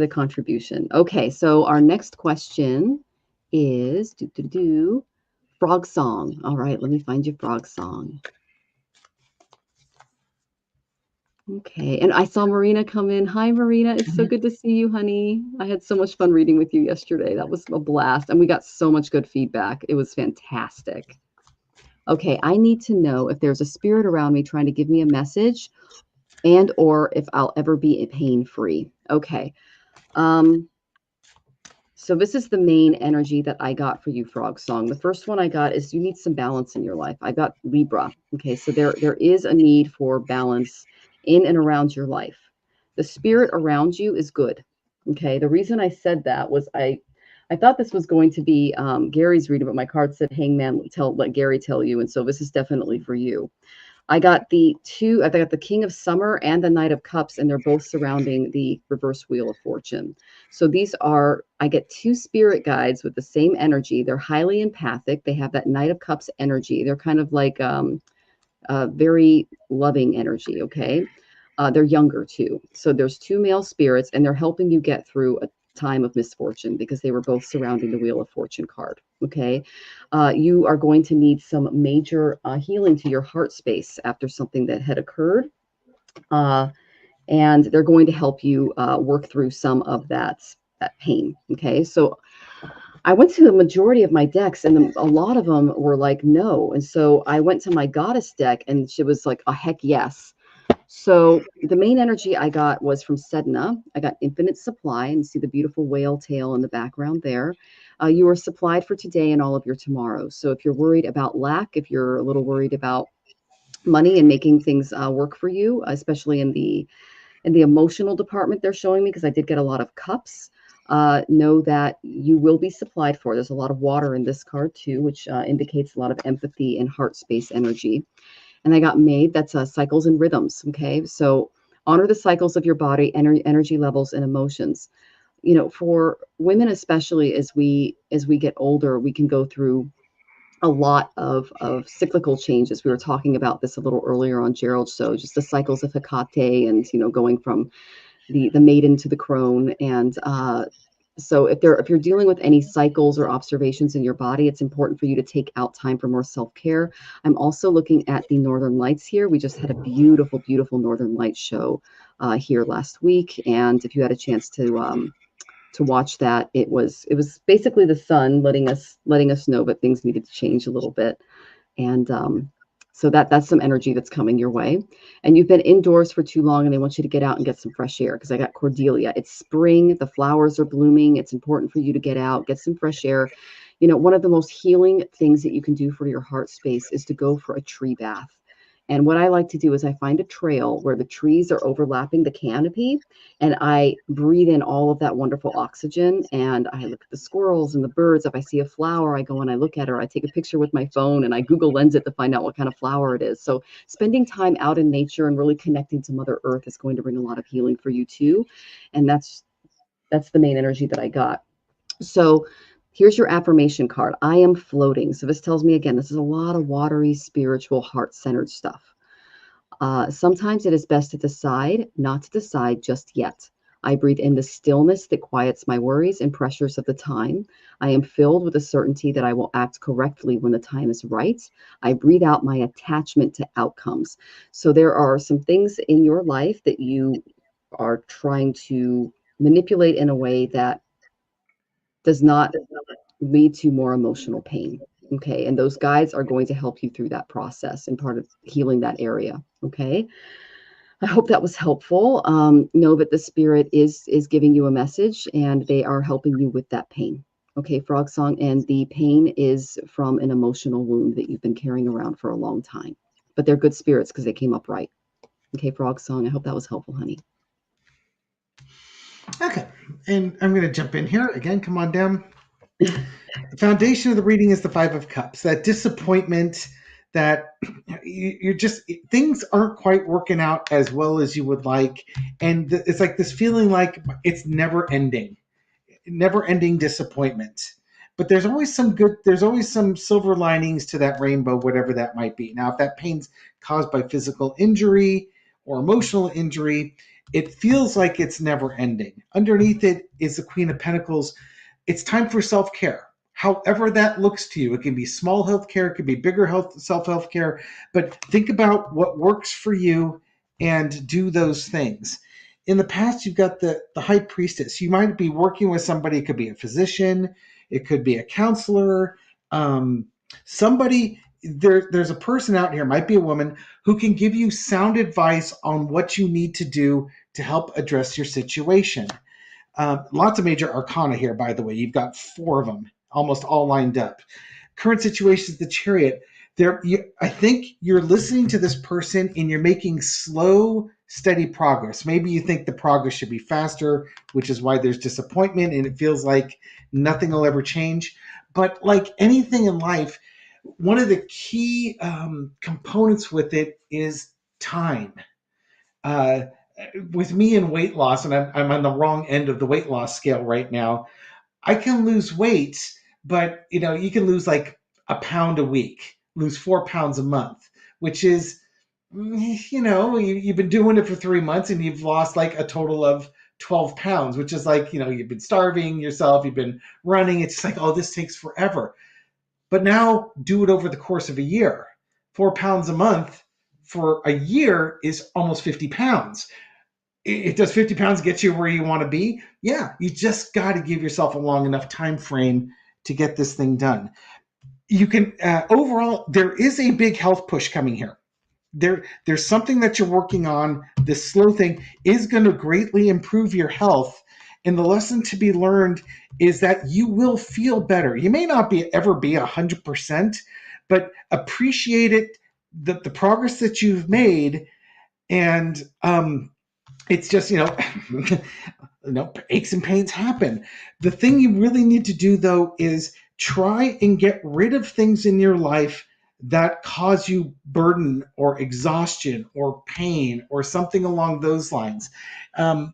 contribution. Okay, so our next question is frog song. All right, let me find your frog song. Okay. And I saw Marina come in. Hi, Marina. It's so good to see you, honey. I had so much fun reading with you yesterday. That was a blast. And we got so much good feedback. It was fantastic. Okay. I need to know if there's a spirit around me trying to give me a message and or if I'll ever be pain free. Okay. Um, So this is the main energy that I got for you, Frog Song. The first one I got is you need some balance in your life. I got Libra. Okay, so there is a need for balance in and around your life. The spirit around you is good. Okay, the reason I said that was I thought this was going to be Gary's reading, but my card said Hangman, let Gary tell you, and so this is definitely for you. I got I got the King of Summer and the Knight of Cups, and they're both surrounding the reverse Wheel of Fortune. So I get two spirit guides with the same energy. They're highly empathic. They have that Knight of Cups energy. They're kind of like very loving energy. Okay. They're younger too. So there's two male spirits, and they're helping you get through a time of misfortune because they were both surrounding the Wheel of Fortune card. Okay. You are going to need some major healing to your heart space after something that had occurred. Uh, and they're going to help you work through some of that pain. Okay. So I went to the majority of my decks, and a lot of them were like no. And so I went to my goddess deck, and she was like a heck yes. So the main energy I got was from Sedna. I got infinite supply, and see the beautiful whale tail in the background there. You are supplied for today and all of your tomorrows. So if you're worried about lack, if you're a little worried about money and making things work for you, especially in the emotional department, they're showing me because I did get a lot of cups. Know that you will be supplied for. There's a lot of water in this card too, which indicates a lot of empathy and heart space energy. And I got made. That's cycles and rhythms. Okay, so honor the cycles of your body, energy levels, and emotions. You know, for women especially, as we get older, we can go through a lot of cyclical changes. We were talking about this a little earlier on Gerald. So just the cycles of Hecate, and going from the maiden to the crone. And so if you're dealing with any cycles or observations in your body, it's important for you to take out time for more self-care. I'm also looking at the Northern Lights here. We just had a beautiful, beautiful Northern Lights show here last week. And if you had a chance to watch that, it was basically the sun letting us know that things needed to change a little bit. And so that's some energy that's coming your way. And you've been indoors for too long, and they want you to get out and get some fresh air, because I got Cordelia. It's spring, the flowers are blooming. It's important for you to get out, get some fresh air. One of the most healing things that you can do for your heart space is to go for a tree bath. And what I like to do is I find a trail where the trees are overlapping the canopy, and I breathe in all of that wonderful oxygen, and I look at the squirrels and the birds. If I see a flower, I go and I look at her. I take a picture with my phone, and I Google Lens it to find out what kind of flower it is. So spending time out in nature and really connecting to Mother Earth is going to bring a lot of healing for you too. And that's the main energy that I got. So here's your affirmation card. I am floating. So this tells me, again, this is a lot of watery, spiritual, heart-centered stuff. Sometimes it is best to decide not to decide just yet. I breathe in the stillness that quiets my worries and pressures of the time. I am filled with the certainty that I will act correctly when the time is right. I breathe out my attachment to outcomes. So there are some things in your life that you are trying to manipulate in a way that does not lead to more emotional pain. Okay. And those guides are going to help you through that process and part of healing that area. Okay. I hope that was helpful. Know that the spirit is giving you a message, and they are helping you with that pain. Okay, Frog Song. And the pain is from an emotional wound that you've been carrying around for a long time. But they're good spirits because they came up right. Okay, Frog Song. I hope that was helpful, honey. Okay, and I'm going to jump in here again. Come on down. The foundation of the reading is the Five of Cups. That disappointment that you're just, things aren't quite working out as well as you would like, and it's like this feeling like it's never ending disappointment. But there's always some good, there's always some silver linings to that rainbow, whatever that might be. Now, if that pain's caused by physical injury or emotional injury, it feels like it's never ending. Underneath it is the Queen of Pentacles. It's time for self-care. However that looks to you. It can be small health care, it could be bigger self-health care, but think about what works for you and do those things. In the past, you've got the high priestess. You might be working with somebody. It could be a physician, it could be a counselor, somebody. There's a person out here, might be a woman, who can give you sound advice on what you need to do to help address your situation. Lots of major arcana here, by the way. You've got 4 of them, almost all lined up. Current situation is the chariot. I think you're listening to this person and you're making slow, steady progress. Maybe you think the progress should be faster, which is why there's disappointment and it feels like nothing will ever change. But like anything in life, one of the key components with it is time. Uh, with me in weight loss, and I'm on the wrong end of the weight loss scale right now, I can lose weight, but you can lose like a pound a week, lose 4 pounds a month, which is, you've been doing it for 3 months and you've lost like a total of 12 pounds, which is like, you've been starving yourself, you've been running. It's just like, oh, this takes forever. But now do it over the course of a year. 4 pounds a month for a year is almost 50 pounds. It does 50 pounds get you where you want to be? Yeah, you just got to give yourself a long enough time frame to get this thing done. You can overall, there is a big health push coming here. There's something that you're working on. This slow thing is going to greatly improve your health. And the lesson to be learned is that you will feel better. You may not ever be 100%, but appreciate it, the progress that you've made. And it's just, aches and pains happen. The thing you really need to do, though, is try and get rid of things in your life that cause you burden or exhaustion or pain or something along those lines. For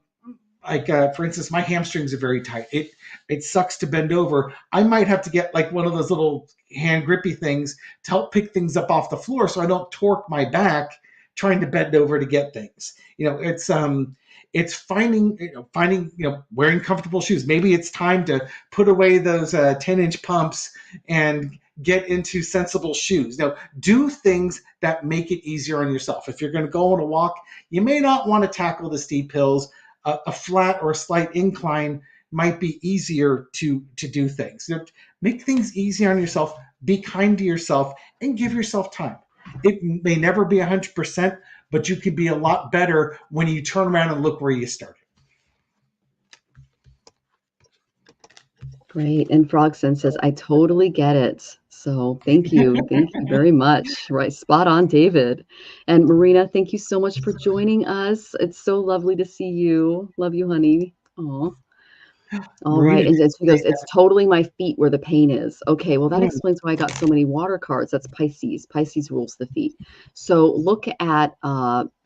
instance, my hamstrings are very tight. It sucks to bend over. I might have to get like one of those little hand grippy things to help pick things up off the floor so I don't torque my back trying to bend over to get things. It's finding wearing comfortable shoes. Maybe it's time to put away those 10-inch pumps and get into sensible shoes. Now, do things that make it easier on yourself. If you're going to go on a walk, you may not want to tackle the steep hills. A flat or a slight incline might be easier to do things. Make things easy on yourself. Be kind to yourself and give yourself time. It may never be 100%, but you can be a lot better when you turn around and look where you started. Great. And Frogson says, I totally get it. So thank you. Thank you very much. Right. Spot on, David. And Marina, thank you so much for joining us. It's so lovely to see you. Love you, honey. Aw. All right. And she goes, it's totally my feet where the pain is. Okay. Well, that explains why I got so many water cards. That's Pisces. Pisces rules the feet. So look at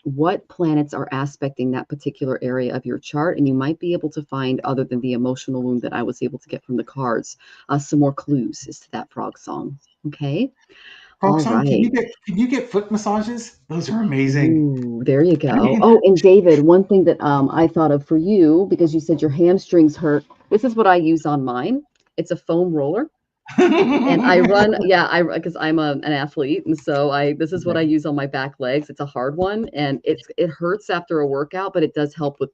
what planets are aspecting that particular area of your chart. And you might be able to find, other than the emotional wound that I was able to get from the cards, some more clues as to that frog song. Okay. Frog song, right. Can you get foot massages? Those are amazing. Ooh, there you go. Oh, and David, one thing that I thought of for you, because you said your hamstrings hurt. This is what I use on mine. It's a foam roller. And I run, because I'm an athlete, and so this is what I use on my back legs. It's a hard one, and it hurts after a workout, but it does help with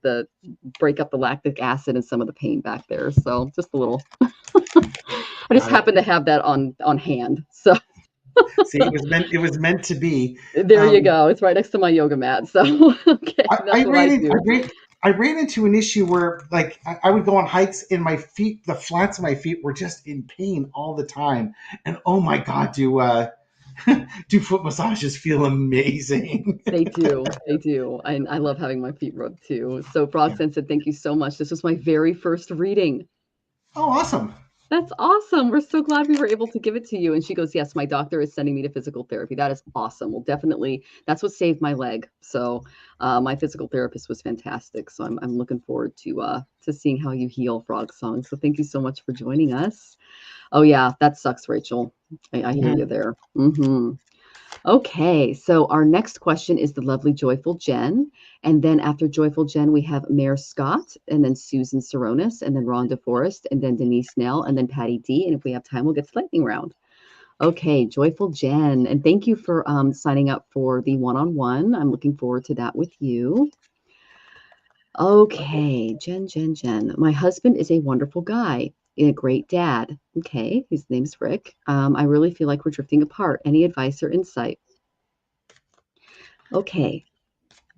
break up the lactic acid and some of the pain back there. So just a little. I just happen to have that on hand. So. See, it was meant to be. There you go. It's right next to my yoga mat. So okay, I ran into an issue where, like, I would go on hikes and my feet, the flats of my feet, were just in pain all the time. And oh my God, do foot massages feel amazing? They do. I love having my feet rubbed too. So Frogson said, thank you so much. This was my very first reading. Oh, awesome. That's awesome. We're so glad we were able to give it to you. And she goes, yes, my doctor is sending me to physical therapy. That is awesome. Well, definitely, that's what saved my leg. So my physical therapist was fantastic. So I'm looking forward to seeing how you heal, Frog Song. So thank you so much for joining us. Oh, yeah, that sucks, Rachel. I hear you there. Mm-hmm. Okay, so our next question is the lovely Joyful Jen. And then after Joyful Jen, we have Mare Scott, and then Susan Saronis, and then Rhonda Forrest, and then Denise Nell, and then Patty D. And if we have time, we'll get to lightning round. Okay, Joyful Jen. And thank you for signing up for the one-on-one. I'm looking forward to that with you. Okay, Jen. My husband is a wonderful guy, a great dad. Okay, his name's Rick. I really feel like we're drifting apart. Any advice or insight? Okay.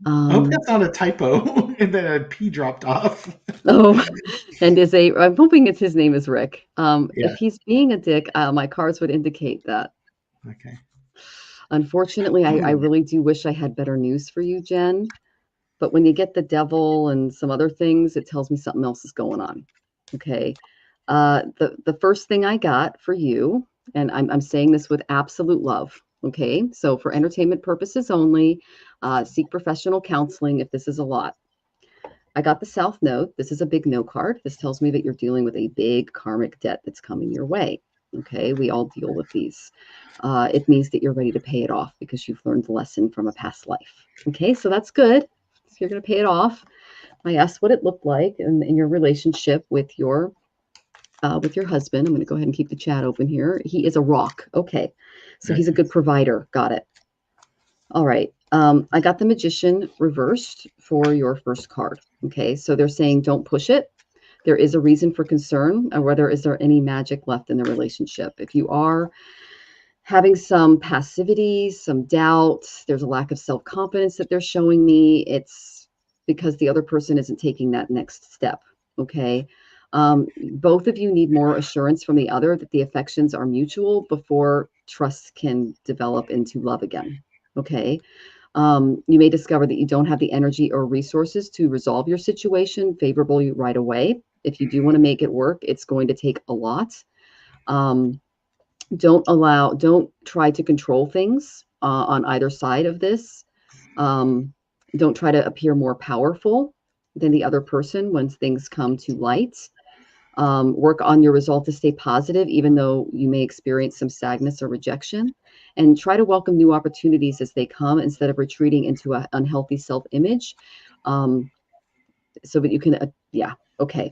I hope Um, that's not a typo and then a P dropped off. oh, and I'm hoping it's his name is Rick. If Yeah. he's being a dick, my cards would indicate that. Okay. Unfortunately, I really do wish I had better news for you, Jen. But when you get the devil and some other things, it tells me something else is going on. Okay. The first thing I got for you, and I'm saying this with absolute love. Okay. So for entertainment purposes only, seek professional counseling if this is a lot. I got the South Node. This is a big no card. This tells me that you're dealing with a big karmic debt that's coming your way. Okay. We all deal with these. It means that you're ready to pay it off because you've learned the lesson from a past life. Okay. So that's good. So you're going to pay it off. I asked what it looked like in your relationship with your husband. I'm going to go ahead and keep the chat open here. He is a rock. Okay. So he's a good provider. Got it. All right. I got the magician reversed for your first card. Okay. So they're saying don't push it. There is a reason for concern, or whether is there any magic left in the relationship. If you are having some passivity, some doubt, there's a lack of self-confidence that they're showing me, it's because the other person isn't taking that next step. Okay. Both of you need more assurance from the other that the affections are mutual before trust can develop into love again. Okay. You may discover that you don't have the energy or resources to resolve your situation favorably right away. If you do want to make it work, it's going to take a lot. Um, don't try to control things on either side of this. Um, don't try to appear more powerful than the other person when things come to light. Work on your resolve to stay positive, even though you may experience some sadness or rejection. And try to welcome new opportunities as they come instead of retreating into an unhealthy self image. So that you can, yeah, okay.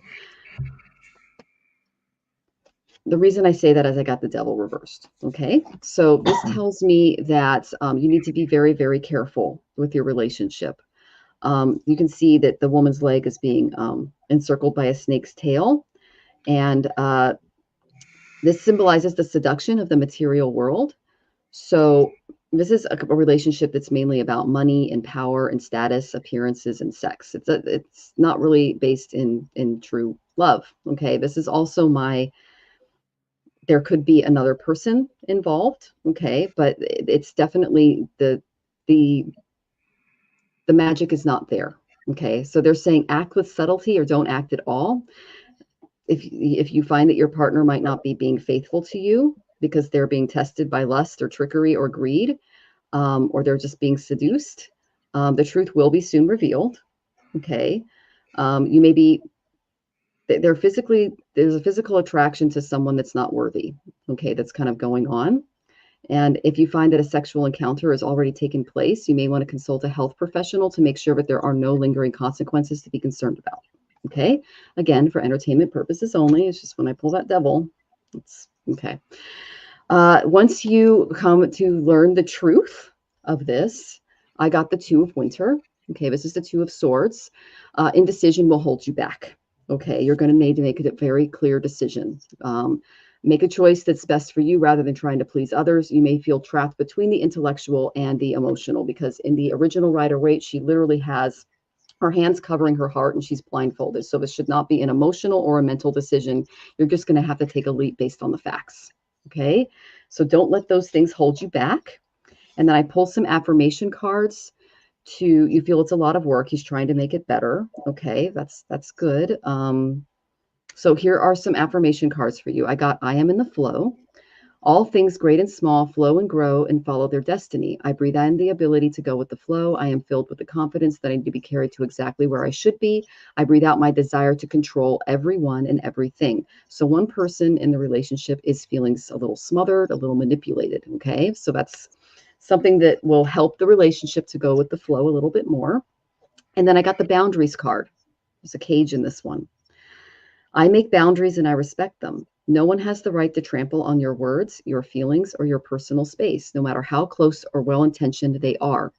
The reason I say that is I got the devil reversed. Okay. So this tells me that you need to be very, very careful with your relationship. You can see that the woman's leg is being encircled by a snake's tail. And this symbolizes the seduction of the material world. So this is a relationship that's mainly about money and power and status, appearances and sex. It's not really based in true love. Okay. This is also there could be another person involved. Okay. But it's definitely the magic is not there. Okay. So they're saying act with subtlety or don't act at all. If you find that your partner might not be being faithful to you because they're being tested by lust or trickery or greed, or they're just being seduced, the truth will be soon revealed. Okay. You may be, there's a physical attraction to someone that's not worthy. Okay. That's kind of going on. And if you find that a sexual encounter has already taken place, you may want to consult a health professional to make sure that there are no lingering consequences to be concerned about. Okay. Again, for entertainment purposes only. It's just when I pull that devil, it's okay. Once you come to learn the truth of this, I got the Two of Winter. Okay, this is the Two of Swords. Indecision will hold you back. Okay, you're going to need to make a very clear decision. Make a choice that's best for you rather than trying to please others. You may feel trapped between the intellectual and the emotional because in the original Rider-Waite, she literally has her hands covering her heart and she's blindfolded. So this should not be an emotional or a mental decision. You're just going to have to take a leap based on the facts. Okay. So don't let those things hold you back. And then I pull some affirmation cards you feel it's a lot of work. He's trying to make it better. Okay. That's good. So here are some affirmation cards for you. I got, I am in the flow. All things great and small flow and grow and follow their destiny. I breathe in the ability to go with the flow. I am filled with the confidence that I need to be carried to exactly where I should be. I breathe out my desire to control everyone and everything. So one person in the relationship is feeling a little smothered, a little manipulated. Okay. So that's something that will help the relationship to go with the flow a little bit more. And then I got the boundaries card. There's a cage in this one. I make boundaries and I respect them. No one has the right to trample on your words, your feelings, or your personal space, no matter how close or well intentioned they are.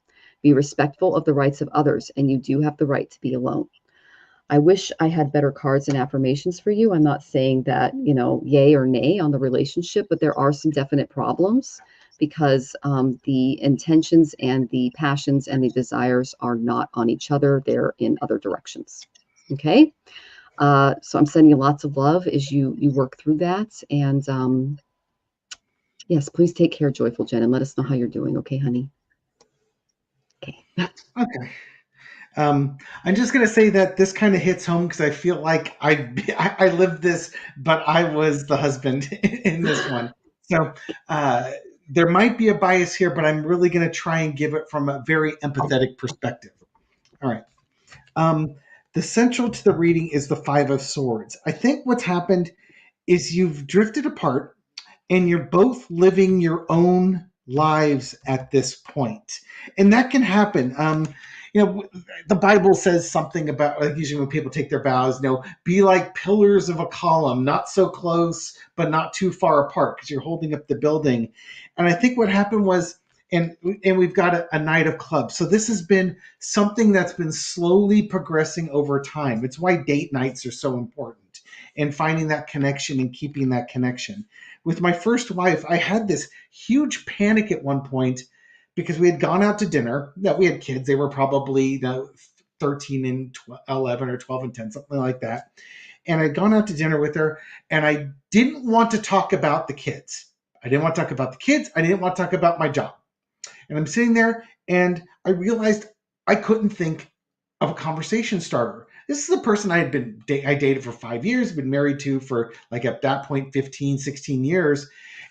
Be respectful of the rights of others, and you do have the right to be alone. I wish I had better cards and affirmations for you. I'm not saying that, yay or nay on the relationship, but there are some definite problems because the intentions and the passions and the desires are not on each other. They're in other directions. Okay. So I'm sending you lots of love as you work through that. And yes, please take care, Joyful Jen, and let us know how you're doing. Okay, honey. Okay. Okay. I'm just going to say that this kind of hits home because I feel like I lived this, but I was the husband in this one. So uh, there might be a bias here, but I'm really going to try and give it from a very empathetic perspective. All right. Um, the central to the reading is the Five of Swords. I think what's happened is you've drifted apart and you're both living your own lives at this point, and that can happen. The Bible says something about, like, usually when people take their vows, be like pillars of a column, not so close but not too far apart, because you're holding up the building. And I think what happened was, and we've got a Knight of Clubs, so this has been something that's been slowly progressing over time. It's why date nights are so important, and finding that connection and keeping that connection. With my first wife, I had this huge panic at one point because we had gone out to dinner. No, we had kids. They were probably 13 and 11 or 12 and 10, something like that. And I'd gone out to dinner with her, and I didn't want to talk about the kids. I didn't want to talk about the kids. I didn't want to talk about my job. And I'm sitting there, and I realized I couldn't think of a conversation starter. This is a person I dated for 5 years, been married to for, like, at that point, 15, 16 years.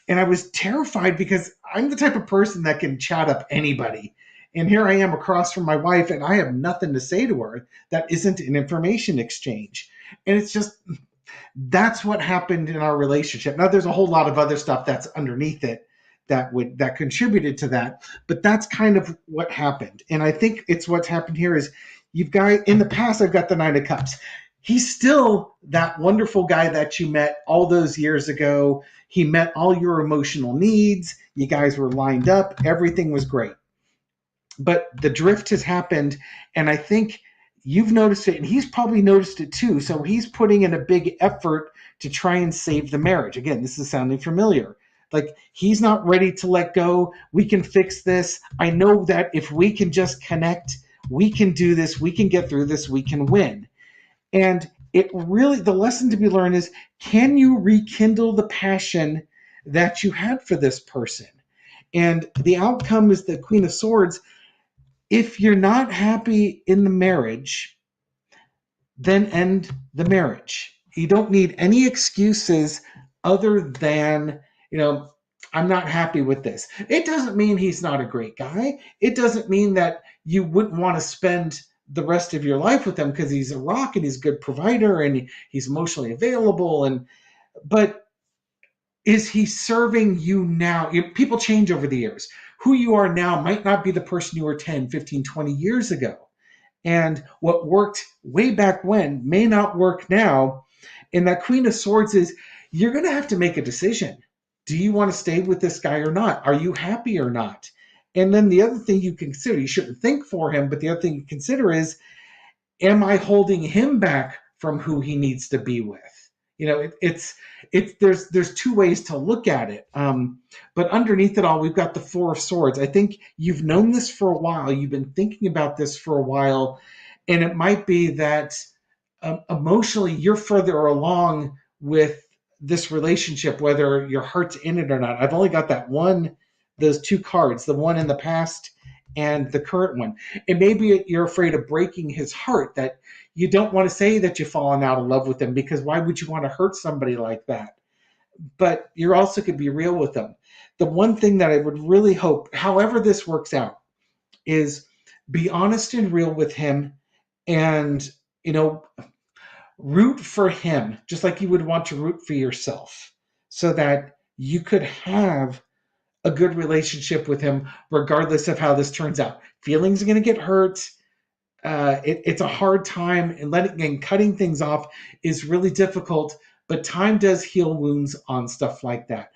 And I was terrified because I'm the type of person that can chat up anybody. And here I am across from my wife, and I have nothing to say to her that isn't an information exchange. And it's just, that's what happened in our relationship. Now there's a whole lot of other stuff that's underneath it that contributed to that, but that's kind of what happened. And I think it's what's happened here is, you've got, in the past, I've got the Nine of Cups. He's still that wonderful guy that you met all those years ago. He met all your emotional needs. You guys were lined up. Everything was great. But the drift has happened, and I think you've noticed it, and he's probably noticed it too. So he's putting in a big effort to try and save the marriage. Again, this is sounding familiar. Like, he's not ready to let go. We can fix this. I know that if we can just connect, we can do this. We can get through this. We can win. And it really, the lesson to be learned is, can you rekindle the passion that you had for this person? And the outcome is the Queen of Swords. If you're not happy in the marriage, then end the marriage. You don't need any excuses other than, I'm not happy with this. It doesn't mean he's not a great guy. It doesn't mean that you wouldn't want to spend the rest of your life with him because he's a rock and he's a good provider and he's emotionally available. But is he serving you now? People change over the years. Who you are now might not be the person you were 10, 15, 20 years ago. And what worked way back when may not work now. And that Queen of Swords is, you're going to have to make a decision. Do you want to stay with this guy or not? Are you happy or not? And then the other thing you consider, you shouldn't think for him, but the other thing you consider is, am I holding him back from who he needs to be with? There's two ways to look at it. But underneath it all, we've got the Four of Swords. I think you've known this for a while. You've been thinking about this for a while, and it might be that emotionally you're further along with this relationship, whether your heart's in it or not. I've only got those two cards, the one in the past and the current one. And maybe you're afraid of breaking his heart, that you don't want to say that you've fallen out of love with him, because why would you want to hurt somebody like that? But you also could be real with them. The one thing that I would really hope, however this works out, is be honest and real with him, and, root for him just like you would want to root for yourself, so that you could have a good relationship with him regardless of how this turns out. Feelings are going to get hurt. it's a hard time, and letting and cutting things off is really difficult. But time does heal wounds on stuff like that.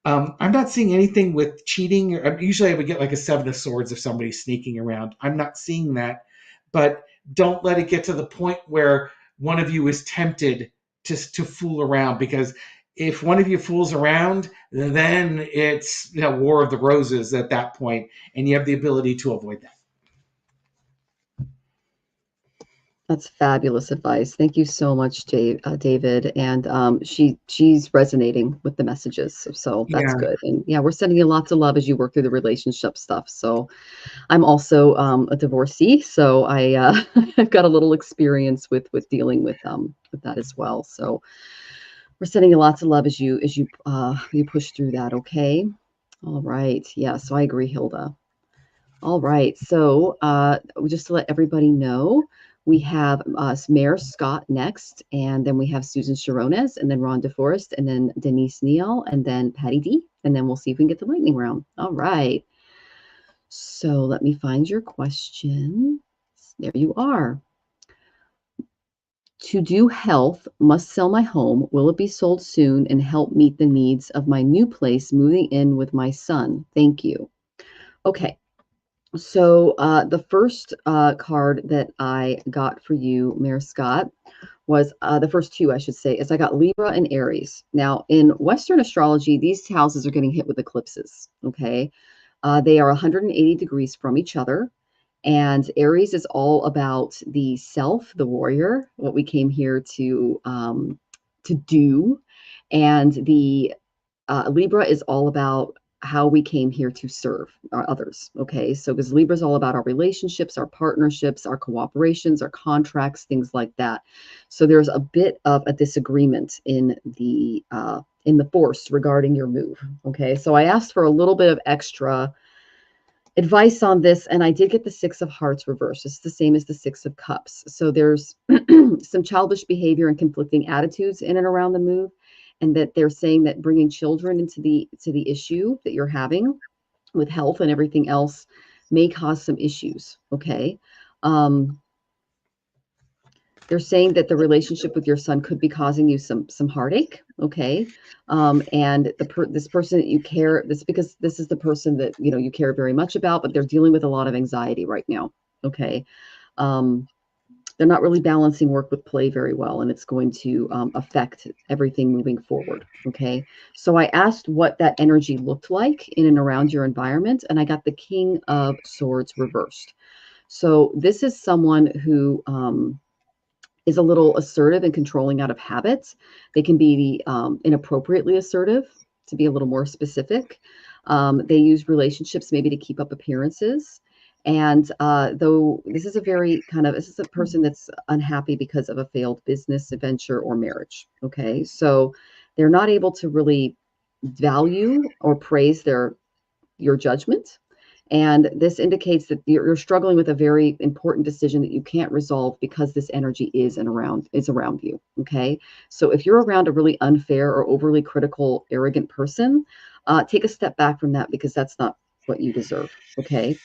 I'm not seeing anything with cheating. Usually, I would get like a 7 of Swords if somebody's sneaking around. I'm not seeing that, but don't let it get to the point where one of you is tempted to fool around, because if one of you fools around, then it's, War of the Roses at that point, and you have the ability to avoid that. That's fabulous advice. Thank you so much, David. And she's resonating with the messages, so that's Yeah, good. And yeah, we're sending you lots of love as you work through the relationship stuff. So I'm also a divorcee, so I've got a little experience with dealing with that as well. So we're sending you lots of love as you push through that. Okay. All right. Yeah. So I agree, Hilda. All right. So just to let everybody know, we have Mayor Scott next, and then we have Susan Sharones, and then Ron DeForest, and then Denise Neal, and then Patty D. And then we'll see if we can get the lightning round. All right. So let me find your question. There you are. To do health, must sell my home. Will it be sold soon and help meet the needs of my new place moving in with my son? Thank you. Okay. So the first card that I got for you, Mayor Scott, was the first two, I should say, is I got Libra and Aries. Now, in Western astrology, these houses are getting hit with eclipses. Okay. They are 180 degrees from each other. And Aries is all about the self, the warrior, what we came here to do. And the Libra is all about how we came here to serve our others. Okay. So, because Libra is all about our relationships, our partnerships, our cooperations, our contracts, things like that. So, there's a bit of a disagreement in the force regarding your move. Okay. So, I asked for a little bit of extra advice on this, and I did get the Six of Hearts reversed. It's the same as the Six of Cups. So there's some childish behavior and conflicting attitudes in and around the move, and that they're saying that bringing children into the issue that you're having with health and everything else may cause some issues. Okay. Um, they're saying that the relationship with your son could be causing you some heartache. Okay. And this person that you care, this because this is the person that you care very much about, but they're dealing with a lot of anxiety right now. Okay. um, they're not really balancing work with play very well, and it's going to affect everything moving forward. Okay. So I asked what that energy looked like in and around your environment, and I got the King of Swords reversed. So this is someone who is a little assertive and controlling out of habits. They can be inappropriately assertive, to be a little more specific. They use relationships maybe to keep up appearances. And though this is a person that's unhappy because of a failed business venture or marriage. Okay. So they're not able to really value or praise your judgment. And this indicates that you're struggling with a very important decision that you can't resolve because this energy is around you. Okay. So if you're around a really unfair or overly critical, arrogant person, take a step back from that, because that's not what you deserve. Okay.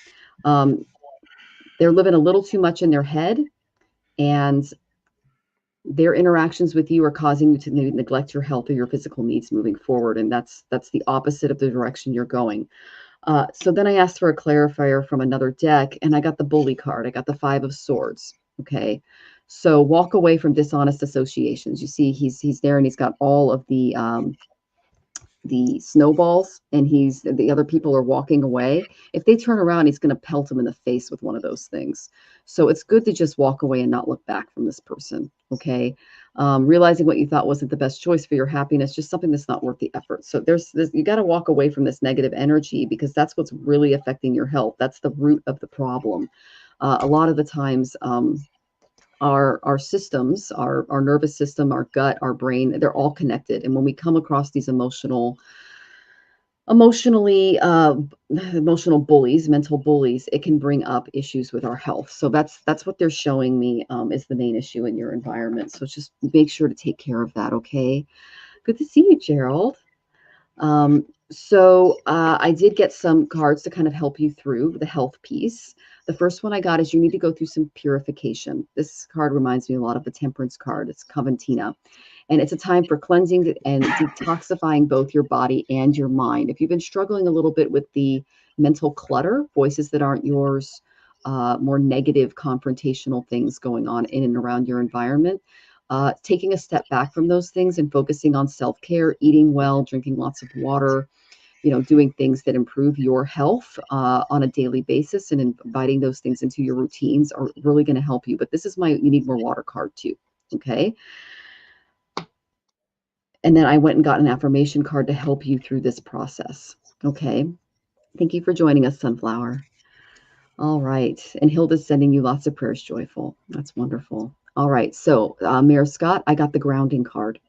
Um, they're living a little too much in their head, and their interactions with you are causing you to maybe neglect your health or your physical needs moving forward. And that's the opposite of the direction you're going. So then I asked for a clarifier from another deck, and I got the bully card. I got the Five of Swords. Okay. So walk away from dishonest associations. You see, he's there, and he's got all of the snowballs, and the other people are walking away. If they turn around, he's going to pelt them in the face with one of those things. So it's good to just walk away and not look back from this person. Okay. Realizing what you thought wasn't the best choice for your happiness, just something that's not worth the effort. So there's this, you got to walk away from this negative energy, because that's what's really affecting your health. That's the root of the problem. A lot of the times, our systems, our nervous system, our gut, our brain, they're all connected. And when we come across these emotionally emotional bullies, mental bullies, it can bring up issues with our health. So that's what they're showing me is the main issue in your environment. So just make sure to take care of that. Okay. Good to see you, Gerald. So I did get some cards to kind of help you through the health piece. The first one I got is you need to go through some purification. This card reminds me a lot of the Temperance card. It's Coventina. And it's a time for cleansing and detoxifying both your body and your mind. If you've been struggling a little bit with the mental clutter, voices that aren't yours, more negative confrontational things going on in and around your environment, taking a step back from those things and focusing on self-care, eating well, drinking lots of water, doing things that improve your health on a daily basis and inviting those things into your routines are really going to help you. But this is my you need more water card too. Okay. And then I went and got an affirmation card to help you through this process. Okay. Thank you for joining us, Sunflower. All right. And Hilda's sending you lots of prayers, Joyful. That's wonderful. All right. So, Mayor Scott, I got the grounding card.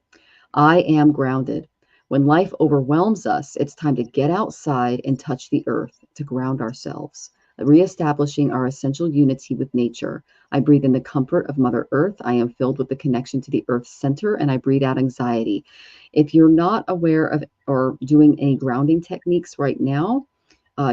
I am grounded. When life overwhelms us, it's time to get outside and touch the earth to ground ourselves, reestablishing our essential unity with nature. I breathe in the comfort of Mother Earth. I am filled with the connection to the Earth's center, and I breathe out anxiety. If you're not aware of or doing any grounding techniques right now,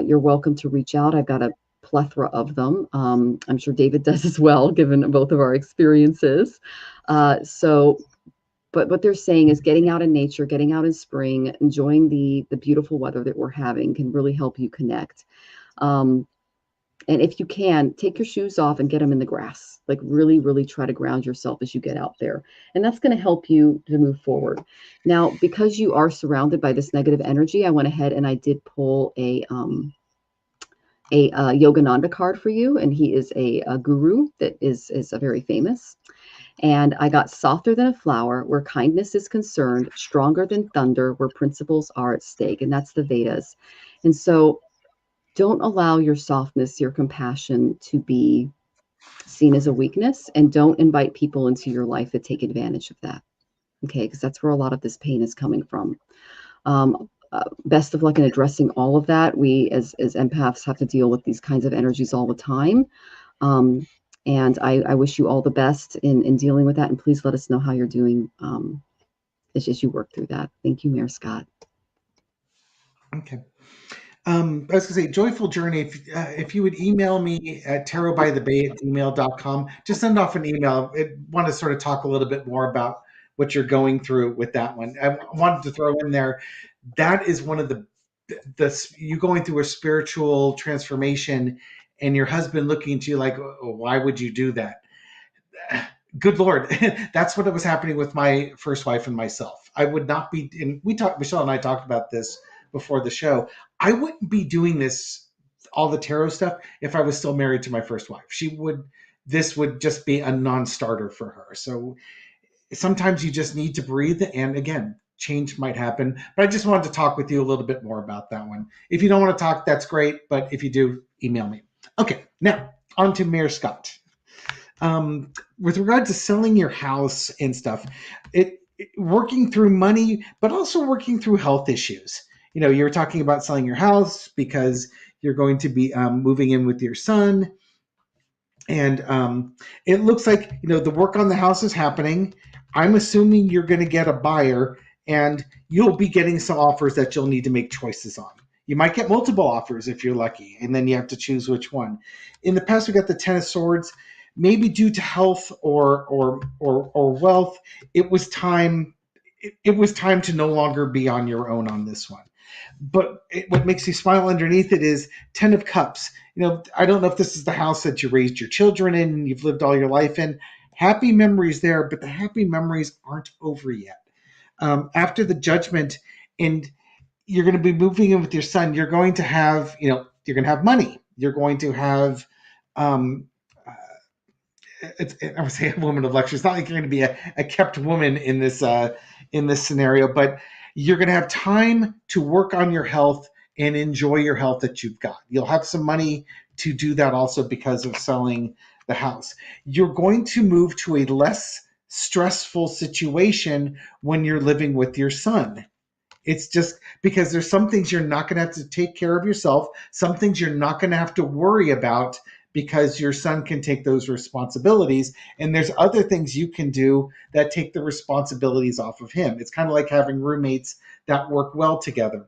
you're welcome to reach out. I've got a plethora of them. I'm sure David does as well, given both of our experiences. But what they're saying is getting out in nature, getting out in spring, enjoying the beautiful weather that we're having can really help you connect. And if you can, take your shoes off and get them in the grass. Like really, really try to ground yourself as you get out there. And that's going to help you to move forward. Now, because you are surrounded by this negative energy, I went ahead and I did pull a Yogananda card for you. And he is a guru that is a very famous. And I got softer than a flower, where kindness is concerned, stronger than thunder, where principles are at stake. And that's the Vedas. And so don't allow your softness, your compassion to be seen as a weakness, and don't invite people into your life that take advantage of that. Okay, because that's where a lot of this pain is coming from. Best of luck in addressing all of that. We as empaths have to deal with these kinds of energies all the time. And I wish you all the best in dealing with that. And please let us know how you're doing as you work through that. Thank you, Mayor Scott. Okay. I was going to say, joyful journey. If you would email me at tarotbythebay@gmail.com, just send off an email. I want to sort of talk a little bit more about what you're going through with that one. I wanted to throw in there, that is one of the you going through a spiritual transformation and your husband looking at you like, oh, why would you do that? Good Lord. That's what was happening with my first wife and myself. I would not be, and Michelle and I talked about this before the show. I wouldn't be doing all the tarot stuff if I was still married to my first wife. This would just be a non-starter for her. So sometimes you just need to breathe. And again, change might happen. But I just wanted to talk with you a little bit more about that one. If you don't want to talk, that's great. But if you do, email me. Okay, now on to Mayor Scott. With regard to selling your house and stuff, working through money, but also working through health issues. You're talking about selling your house because you're going to be moving in with your son. And it looks like, the work on the house is happening. I'm assuming you're going to get a buyer, and you'll be getting some offers that you'll need to make choices on. You might get multiple offers if you're lucky, and then you have to choose which one. In the past, we got the Ten of Swords. Maybe due to health or wealth, it was time. It was time to no longer be on your own on this one. But what makes you smile underneath it is Ten of Cups. I don't know if this is the house that you raised your children in and you've lived all your life in. Happy memories there, but the happy memories aren't over yet. After the judgment, and you're going to be moving in with your son, you're going to have, you're going to have money. You're going to have, I would say a woman of luxury. It's not like you're going to be a kept woman in this scenario, but you're going to have time to work on your health and enjoy your health that you've got. You'll have some money to do that also because of selling the house. You're going to move to a less stressful situation when you're living with your son. It's just because there's some things you're not going to have to take care of yourself, some things you're not going to have to worry about because your son can take those responsibilities. And there's other things you can do that take the responsibilities off of him. It's kind of like having roommates that work well together.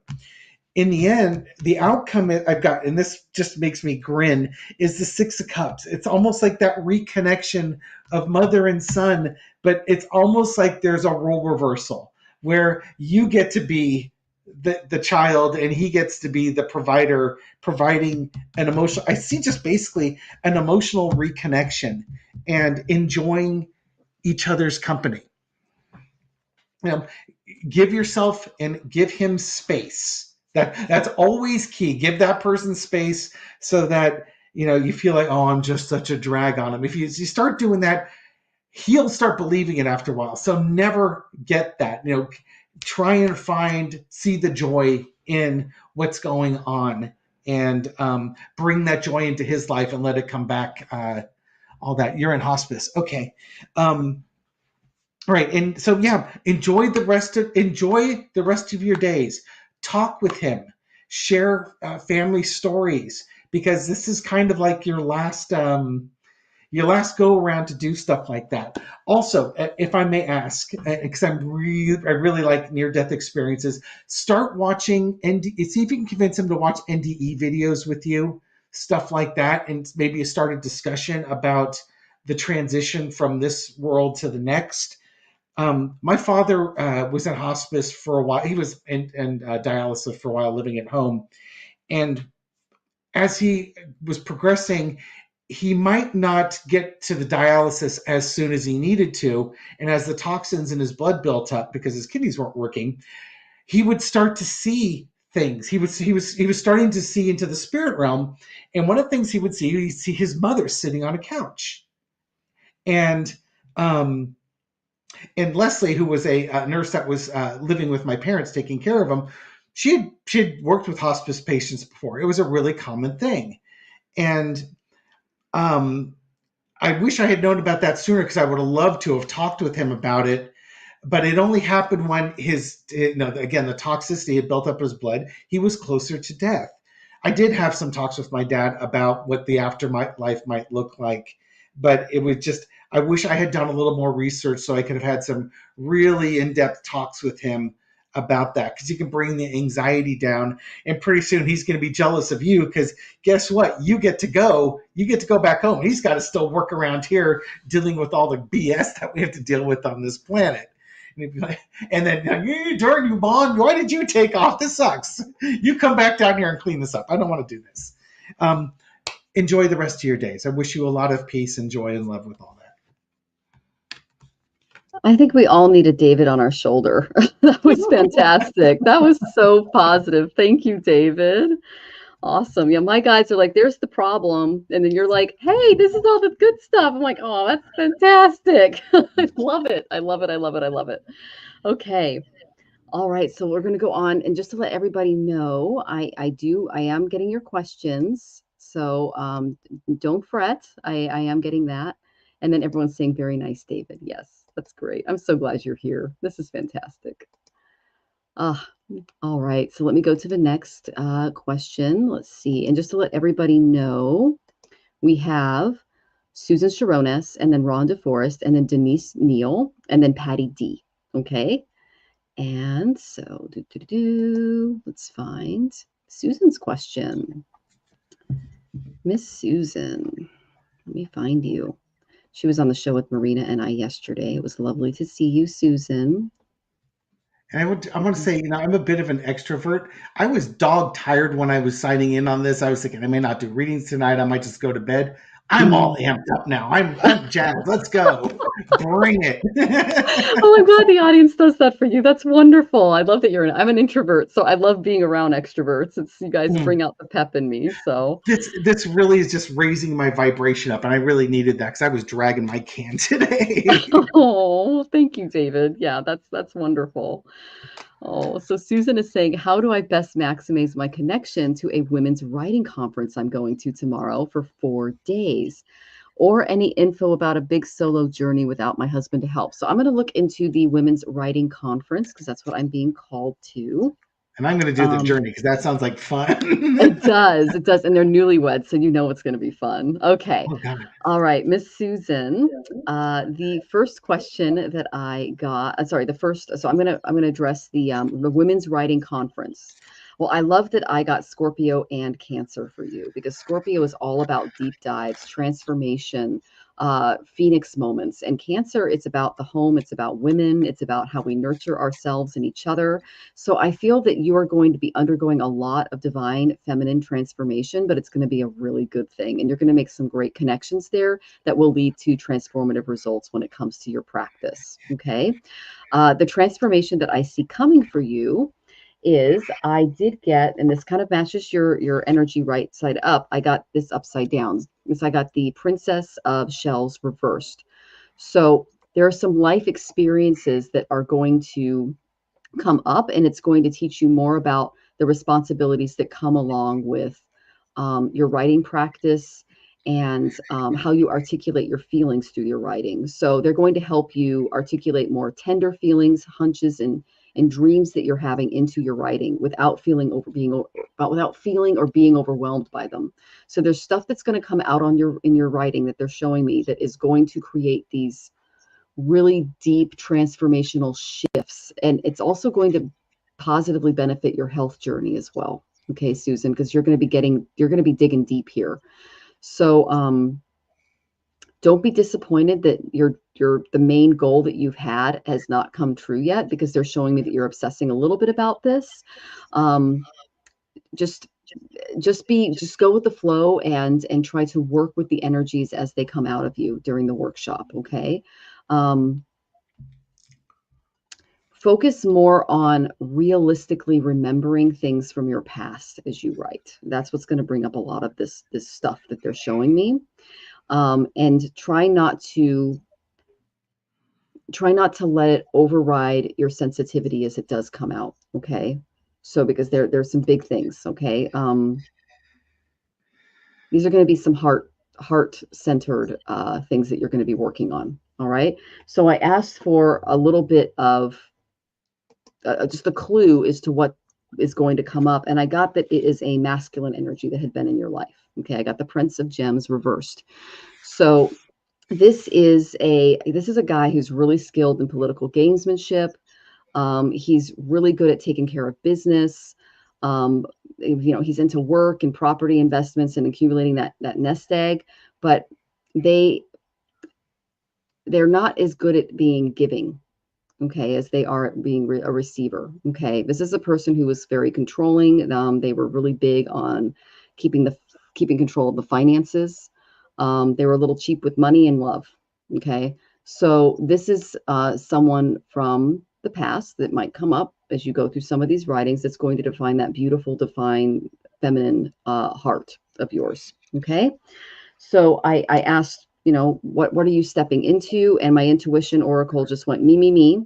in the end, the outcome I've got, and this just makes me grin, is the Six of Cups. It's almost like that reconnection of mother and son, but it's almost like there's a role reversal where you get to be the child and he gets to be the provider, providing an emotional, I see just basically an emotional reconnection and enjoying each other's company. You know, give yourself and give him space. That's always key. Give that person space so that you feel like, oh, I'm just such a drag on him. If you start doing that, he'll start believing it after a while. So never get that. Try and see the joy in what's going on, and bring that joy into his life and let it come back. All that. You're in hospice, okay. Right. And so, yeah, enjoy the rest of your days. Talk with him, share family stories, because this is kind of like your last go around to do stuff like that. Also, if I may ask, because I really like near death experiences, start watching see if you can convince him to watch NDE videos with you, stuff like that, and maybe start a discussion about the transition from this world to the next. My father was in hospice for a while. He was in dialysis for a while, living at home. And as he was progressing, he might not get to the dialysis as soon as he needed to. And as the toxins in his blood built up because his kidneys weren't working, he would start to see things. He was starting to see into the spirit realm. And one of the things he'd see his mother sitting on a couch. And Leslie, who was a nurse that was living with my parents, taking care of them, she had worked with hospice patients before. It was a really common thing, and I wish I had known about that sooner, because I would have loved to have talked with him about it. But it only happened when again, the toxicity had built up his blood. He was closer to death. I did have some talks with my dad about what the afterlife might look like, but it was just, I wish I had done a little more research so I could have had some really in-depth talks with him about that, because you can bring the anxiety down, and pretty soon he's going to be jealous of you, because guess what? You get to go back home. He's got to still work around here dealing with all the BS that we have to deal with on this planet. And he'd be like, and then, Jordan, you Bond, why did you take off? This sucks. You come back down here and clean this up. I don't want to do this. Enjoy the rest of your days. I wish you a lot of peace and joy and love with all that. I think we all need a David on our shoulder. That was fantastic. That was so positive. Thank you, David. Awesome. Yeah, my guys are like, there's the problem. And then you're like, hey, this is all the good stuff. I'm like, oh, that's fantastic. I love it. I love it. I love it. I love it. Okay. All right. So we're going to go on. And just to let everybody know, I am getting your questions. So don't fret. I am getting that. And then everyone's saying, very nice, David. Yes, that's great. I'm so glad you're here. This is fantastic. All right. So let me go to the next question. Let's see. And just to let everybody know, we have Susan Sharones, and then Rhonda Forrest, and then Denise Neal, and then Patty D. Okay. And so let's find Susan's question. Miss Susan, let me find you. She was on the show with Marina and I yesterday. It was lovely to see you, Susan. And I want to say, I'm a bit of an extrovert. I was dog tired when I was signing in on this. I was thinking I may not do readings tonight. I might just go to bed. I'm all amped up now. I'm jazzed. Let's go. Bring it. Oh, I'm glad the audience does that for you. That's wonderful. I love that I'm an introvert, so I love being around extroverts. It's you guys bring out the pep in me. So this really is just raising my vibration up, and I really needed that because I was dragging my can today. Oh, thank you, David. Yeah, that's wonderful. Oh, so Susan is saying, how do I best maximize my connection to a women's writing conference I'm going to tomorrow for 4 days? Or any info about a big solo journey without my husband to help. So I'm going to look into the women's writing conference because that's what I'm being called to. And I'm going to do the journey because that sounds like fun. It does. It does. And they're newlyweds, so you know it's going to be fun. Okay. Oh, God. All right, Miss Susan. The first question that I got, so I'm going to address the women's writing conference. Well, I love that I got Scorpio and Cancer for you, because Scorpio is all about deep dives, transformation, phoenix moments. And Cancer, it's about the home, it's about women, it's about how we nurture ourselves and each other. So I feel that you are going to be undergoing a lot of divine feminine transformation, but it's going to be a really good thing. And you're going to make some great connections there that will lead to transformative results when it comes to your practice. Okay. The transformation that I see coming for you is, I did get, and this kind of matches your energy right side up. I got this upside down. This, I got the Princess of Shells reversed. So there are some life experiences that are going to come up, and it's going to teach you more about the responsibilities that come along with your writing practice, and how you articulate your feelings through your writing. So they're going to help you articulate more tender feelings, hunches, and dreams that you're having into your writing without feeling without feeling or being overwhelmed by them. So there's stuff that's going to come out on in your writing that they're showing me that is going to create these really deep transformational shifts. And it's also going to positively benefit your health journey as well. Okay, Susan, because you're going to be digging deep here. So don't be disappointed that the main goal that you've had has not come true yet, because they're showing me that you're obsessing a little bit about this. Um, just just go with the flow, and try to work with the energies as they come out of you during the workshop. Okay. Um, Focus more on realistically remembering things from your past as you write. That's what's going to bring up a lot of this stuff that they're showing me. And try not to let it override your sensitivity as it does come out. Okay. So, because there's some big things. Okay. These are going to be some heart centered things that you're going to be working on. All right. So I asked for a little bit of just a clue as to what is going to come up. And I got that it is a masculine energy that had been in your life. Okay. I got the Prince of Gems reversed. So this is a guy who's really skilled in political gamesmanship. He's really good at taking care of business. He's into work and property investments and accumulating that nest egg, but they're not as good at being giving, okay, as they are at being a receiver. Okay, this is a person who was very controlling. They were really big on keeping control of the finances. They were a little cheap with money and love. Okay, so this is someone from the past that might come up as you go through some of these writings. That's going to define that beautiful, divine, feminine heart of yours. Okay, so I asked, what are you stepping into? And my intuition oracle just went me, me, me.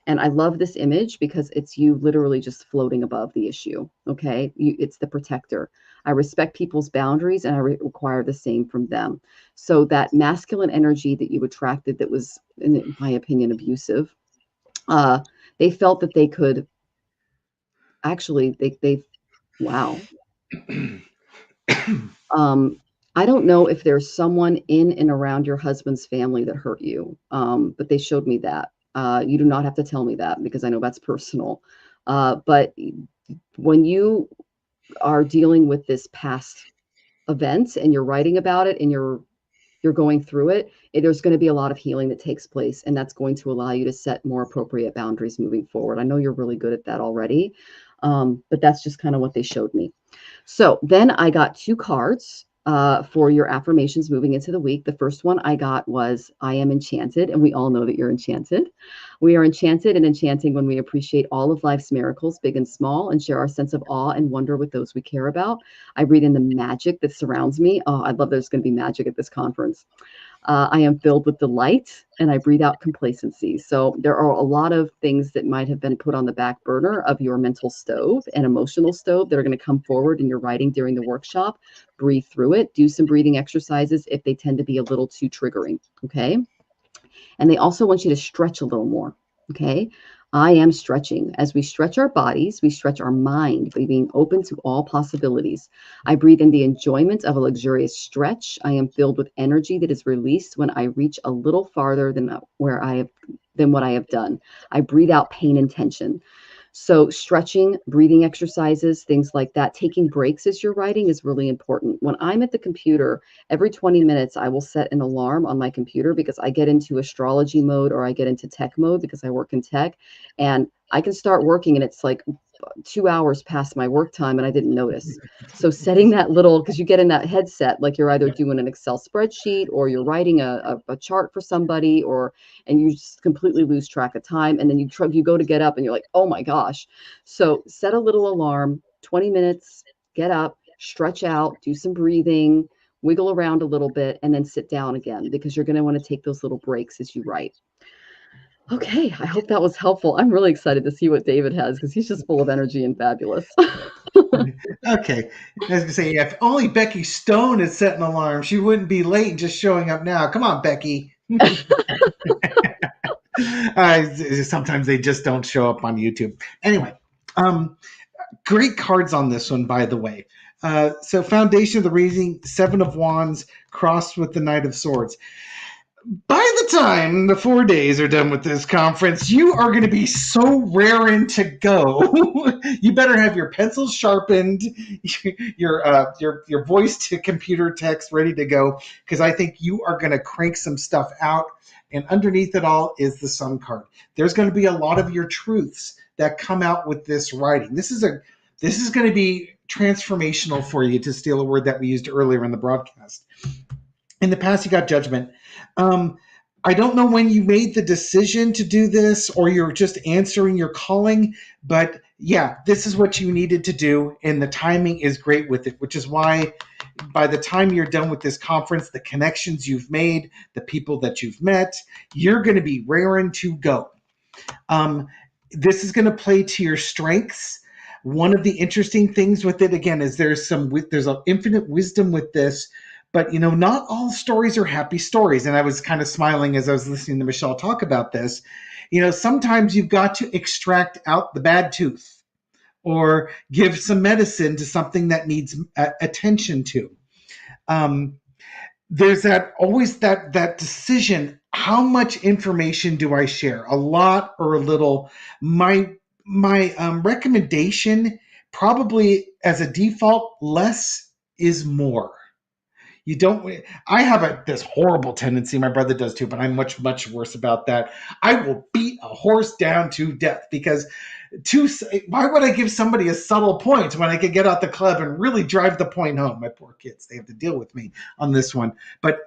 And I love this image because it's you literally just floating above the issue. Okay. It's the protector. I respect people's boundaries, and I require the same from them. So that masculine energy that you attracted, that was, in my opinion, abusive, they felt that they could actually, wow. I don't know if there's someone in and around your husband's family that hurt you, but they showed me that. You do not have to tell me that, because I know that's personal. But when you are dealing with this past event and you're writing about it and you're going through it, there's going to be a lot of healing that takes place, and that's going to allow you to set more appropriate boundaries moving forward. I know you're really good at that already, but that's just kind of what they showed me. So then I got 2 cards for your affirmations moving into the week. The first one I got was, I am enchanted. And we all know that you're enchanted. We are enchanted and enchanting when we appreciate all of life's miracles, big and small, and share our sense of awe and wonder with those we care about. I breathe in the magic that surrounds me. Oh, I love there's going to be magic at this conference. I am filled with delight, and I breathe out complacency. So there are a lot of things that might have been put on the back burner of your mental stove and emotional stove that are going to come forward in your writing during the workshop. Breathe through it. Do some breathing exercises if they tend to be a little too triggering. Okay. And they also want you to stretch a little more. Okay. I am stretching. As we stretch our bodies, we stretch our mind by being open to all possibilities. I breathe in the enjoyment of a luxurious stretch. I am filled with energy that is released when I reach a little farther than what I have done. I breathe out pain and tension. So stretching, breathing exercises, things like that, taking breaks as you're writing is really important. When I'm at the computer, every 20 minutes, I will set an alarm on my computer because I get into astrology mode or I get into tech mode because I work in tech, and I can start working and it's like 2 hours past my work time and I didn't notice. So setting that little, because you get in that headset, like you're either doing an Excel spreadsheet or you're writing a chart for somebody, or and you just completely lose track of time. And then you go to get up and you're like, oh my gosh. So set a little alarm, 20 minutes, get up, stretch out, do some breathing, wiggle around a little bit, and then sit down again because you're going to want to take those little breaks as you write. Okay, I hope that was helpful. I'm really excited to see what David has because he's just full of energy and fabulous. Okay. I was gonna say, yeah, if only Becky Stone had set an alarm, she wouldn't be late and just showing up now. Come on, Becky. Sometimes they just don't show up on YouTube. Anyway, um, great cards on this one, by the way. So, Foundation of the Reading, Seven of Wands crossed with the Knight of Swords. By the time the 4 days are done with this conference, you are going to be so raring to go. You better have your pencils sharpened, your voice to computer text ready to go, because I think you are going to crank some stuff out. And underneath it all is the Sun card. There's going to be a lot of your truths that come out with this writing. This is going to be transformational for you, to steal a word that we used earlier in the broadcast. In the past, you got Judgment. I don't know when you made the decision to do this or you're just answering your calling, but yeah, this is what you needed to do, and the timing is great with it, which is why by the time you're done with this conference, the connections you've made, the people that you've met, you're going to be raring to go. This is going to play to your strengths. One of the interesting things with it, again, is there's an infinite wisdom with this. But, not all stories are happy stories. And I was kind of smiling as I was listening to Michelle talk about this. Sometimes you've got to extract out the bad tooth or give some medicine to something that needs attention to. There's always that decision. How much information do I share? A lot or a little? My recommendation, probably as a default, less is more. You don't. I have this horrible tendency. My brother does too, but I'm much, much worse about that. I will beat a horse down to death because why would I give somebody a subtle point when I could get out the club and really drive the point home? My poor kids, they have to deal with me on this one. But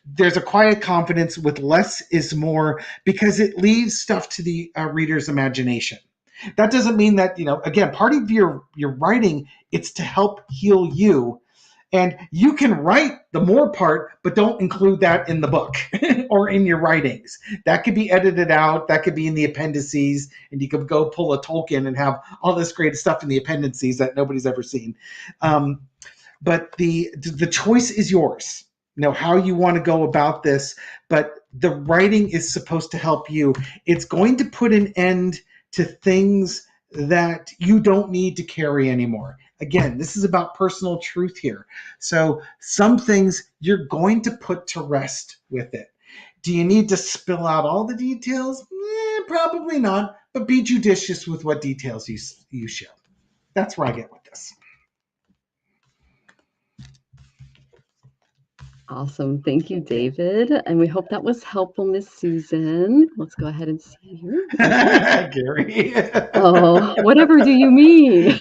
there's a quiet confidence with less is more because it leaves stuff to the reader's imagination. That doesn't mean that, again, part of your writing, it's to help heal you. And you can write the more part, but don't include that in the book or in your writings. That could be edited out. That could be in the appendices. And you could go pull a Tolkien and have all this great stuff in the appendices that nobody's ever seen. But the choice is yours. How you want to go about this. But the writing is supposed to help you. It's going to put an end to things that you don't need to carry anymore. Again, this is about personal truth here. So some things you're going to put to rest with it. Do you need to spill out all the details? Probably not, but be judicious with what details you share. That's where I get with this. Awesome. Thank you, David. And we hope that was helpful, Miss Susan. Let's go ahead and see here. Gary. Oh, whatever do you mean?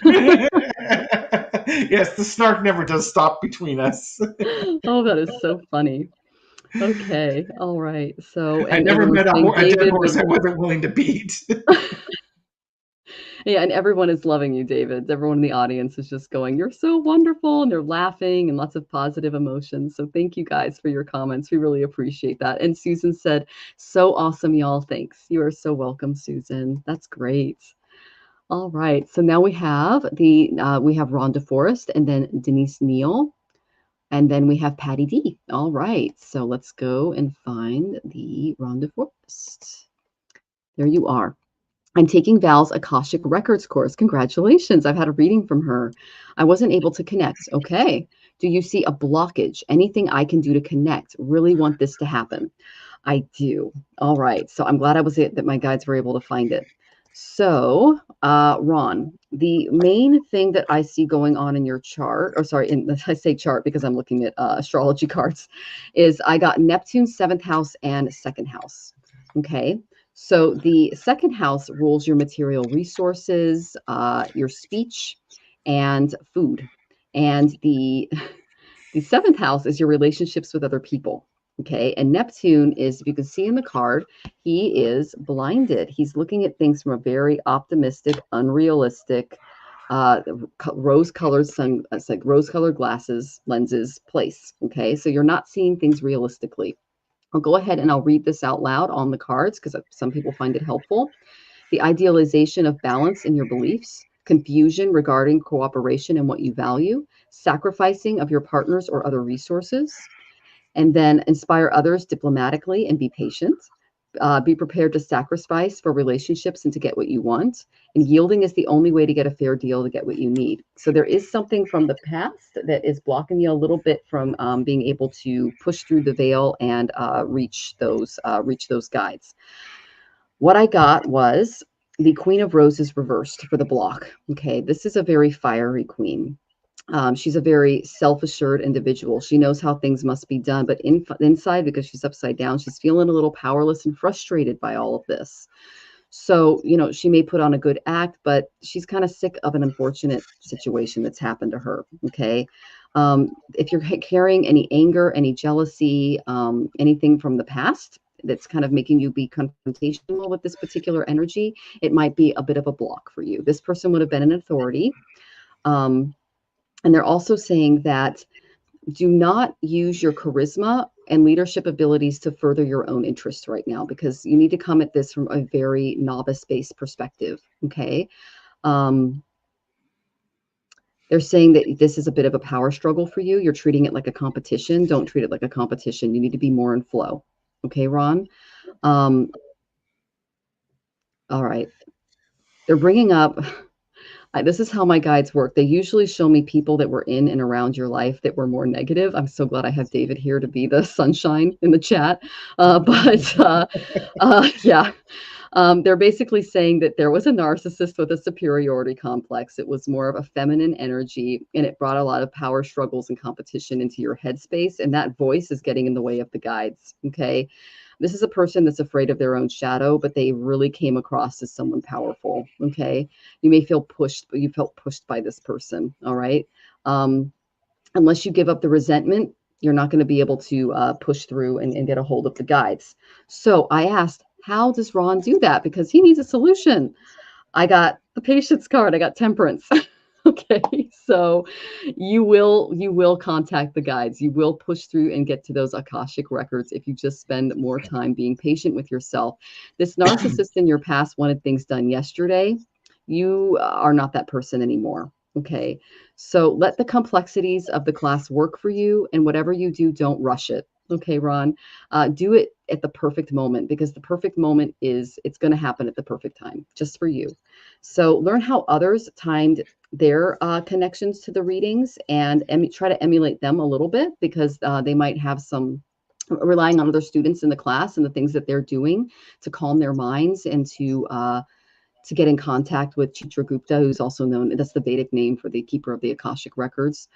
Yes, the snark never does stop between us. Oh, that is so funny. Okay. All right. So, I never met a dead horse I wasn't willing to beat. Yeah, and everyone is loving you, David. Everyone in the audience is just going, "You're so wonderful," and they're laughing and lots of positive emotions. So thank you guys for your comments. We really appreciate that. And Susan said, "So awesome, y'all. Thanks. You are so welcome, Susan. That's great." All right. So now we have Rhonda Forrest and then Denise Neal. And then we have Patty D. All right. So let's go and find the Rhonda Forrest. There you are. I'm taking Val's Akashic Records course. Congratulations. I've had a reading from her. I wasn't able to connect. Okay. Do you see a blockage? Anything I can do to connect? Really want this to happen. I do. All right. So I'm glad that my guides were able to find it. So Ron, the main thing that I see going on in your chart, or sorry, I say chart because I'm looking at astrology cards, is I got Neptune, seventh house and second house. Okay. So the second house rules your material resources, your speech, and food. And the seventh house is your relationships with other people. Okay. And Neptune is, if you can see in the card, he is blinded. He's looking at things from a very optimistic, unrealistic, rose-colored sun. It's like rose-colored glasses, lenses, place. Okay. So you're not seeing things realistically. I'll go ahead and I'll read this out loud on the cards because some people find it helpful. The idealization of balance in your beliefs, confusion regarding cooperation and what you value, sacrificing of your partners or other resources, and then inspire others diplomatically and be patient. Be prepared to sacrifice for relationships and to get what you want. And yielding is the only way to get a fair deal to get what you need. So there is something from the past that is blocking you a little bit from being able to push through the veil and reach those guides. What I got was the Queen of Roses reversed for the block. Okay, this is a very fiery queen. She's a very self-assured individual. She knows how things must be done, but inside, because she's upside down, she's feeling a little powerless and frustrated by all of this. So, she may put on a good act, but she's kind of sick of an unfortunate situation that's happened to her. Okay. If you're carrying any anger, any jealousy, anything from the past that's kind of making you be confrontational with this particular energy, it might be a bit of a block for you. This person would have been an authority. And they're also saying that do not use your charisma and leadership abilities to further your own interests right now, because you need to come at this from a very novice-based perspective. Okay. They're saying that this is a bit of a power struggle for you. You're treating it like a competition. Don't treat it like a competition. You need to be more in flow. Okay, Ron? All right. They're bringing up, this is how my guides work. They usually show me people that were in and around your life that were more negative. I'm so glad I have David here to be the sunshine in the chat. Yeah. They're basically saying that there was a narcissist with a superiority complex. It was more of a feminine energy, and it brought a lot of power struggles and competition into your headspace. And that voice is getting in the way of the guides. Okay. This is a person that's afraid of their own shadow, but they really came across as someone powerful. Okay. You may feel pushed, but you felt pushed by this person. All right. Unless you give up the resentment, you're not going to be able to push through and get a hold of the guides. So I asked, how does Ron do that? Because he needs a solution. I got the patience card. I got temperance. Okay. So you will contact the guides. You will push through and get to those Akashic records if you just spend more time being patient with yourself. This narcissist in your past wanted things done yesterday. You are not that person anymore. Okay. So let the complexities of the class work for you, and whatever you do, don't rush it. Okay, Ron, do it at the perfect moment, because the perfect moment it's going to happen at the perfect time just for you. So learn how others timed their connections to the readings, and try to emulate them a little bit, because they might have some relying on other students in the class and the things that they're doing to calm their minds and to get in contact with Chitragupta, who's also known, that's the Vedic name for the keeper of the Akashic records.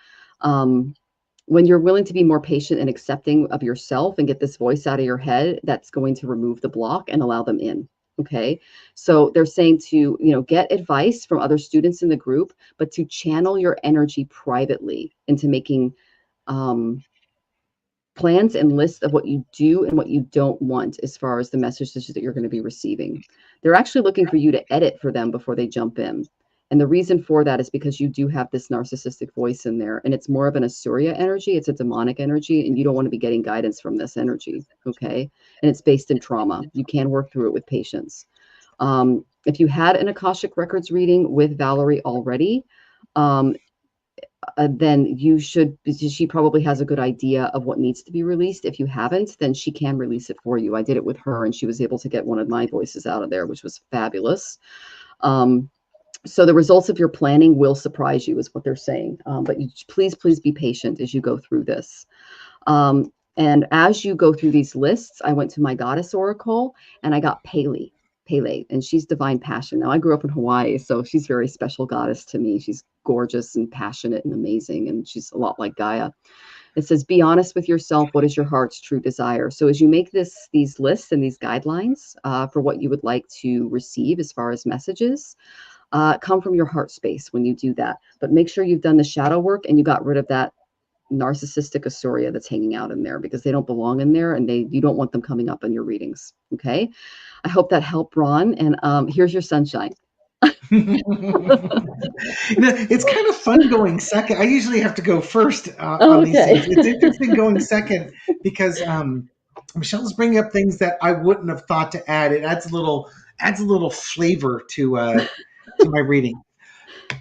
When you're willing to be more patient and accepting of yourself and get this voice out of your head, that's going to remove the block and allow them in. Okay. So they're saying to, get advice from other students in the group, but to channel your energy privately into making plans and lists of what you do and what you don't want as far as the messages that you're going to be receiving. They're actually looking for you to edit for them before they jump in. And the reason for that is because you do have this narcissistic voice in there, and it's more of an Asura energy. It's a demonic energy, and you don't want to be getting guidance from this energy. Okay. And it's based in trauma. You can work through it with patience. If you had an Akashic Records reading with Valerie already, then she probably has a good idea of what needs to be released. If you haven't, then she can release it for you. I did it with her, and she was able to get one of my voices out of there, which was fabulous. So the results of your planning will surprise you, is what they're saying. But please be patient as you go through this. And as you go through these lists, I went to my goddess oracle and I got Pele. Pele, and she's divine passion. Now, I grew up in Hawaii, so she's a very special goddess to me. She's gorgeous and passionate and amazing, and she's a lot like Gaia. It says, be honest with yourself. What is your heart's true desire? So as you make these lists and these guidelines for what you would like to receive as far as messages, come from your heart space when you do that. But make sure you've done the shadow work and you got rid of that narcissistic Asuria that's hanging out in there, because they don't belong in there, and you don't want them coming up in your readings. Okay. I hope that helped, Ron. And here's your sunshine. It's kind of fun going second. I usually have to go first on these Okay. things. It's interesting going second because Michelle's bringing up things that I wouldn't have thought to add. It adds a little flavor to my reading.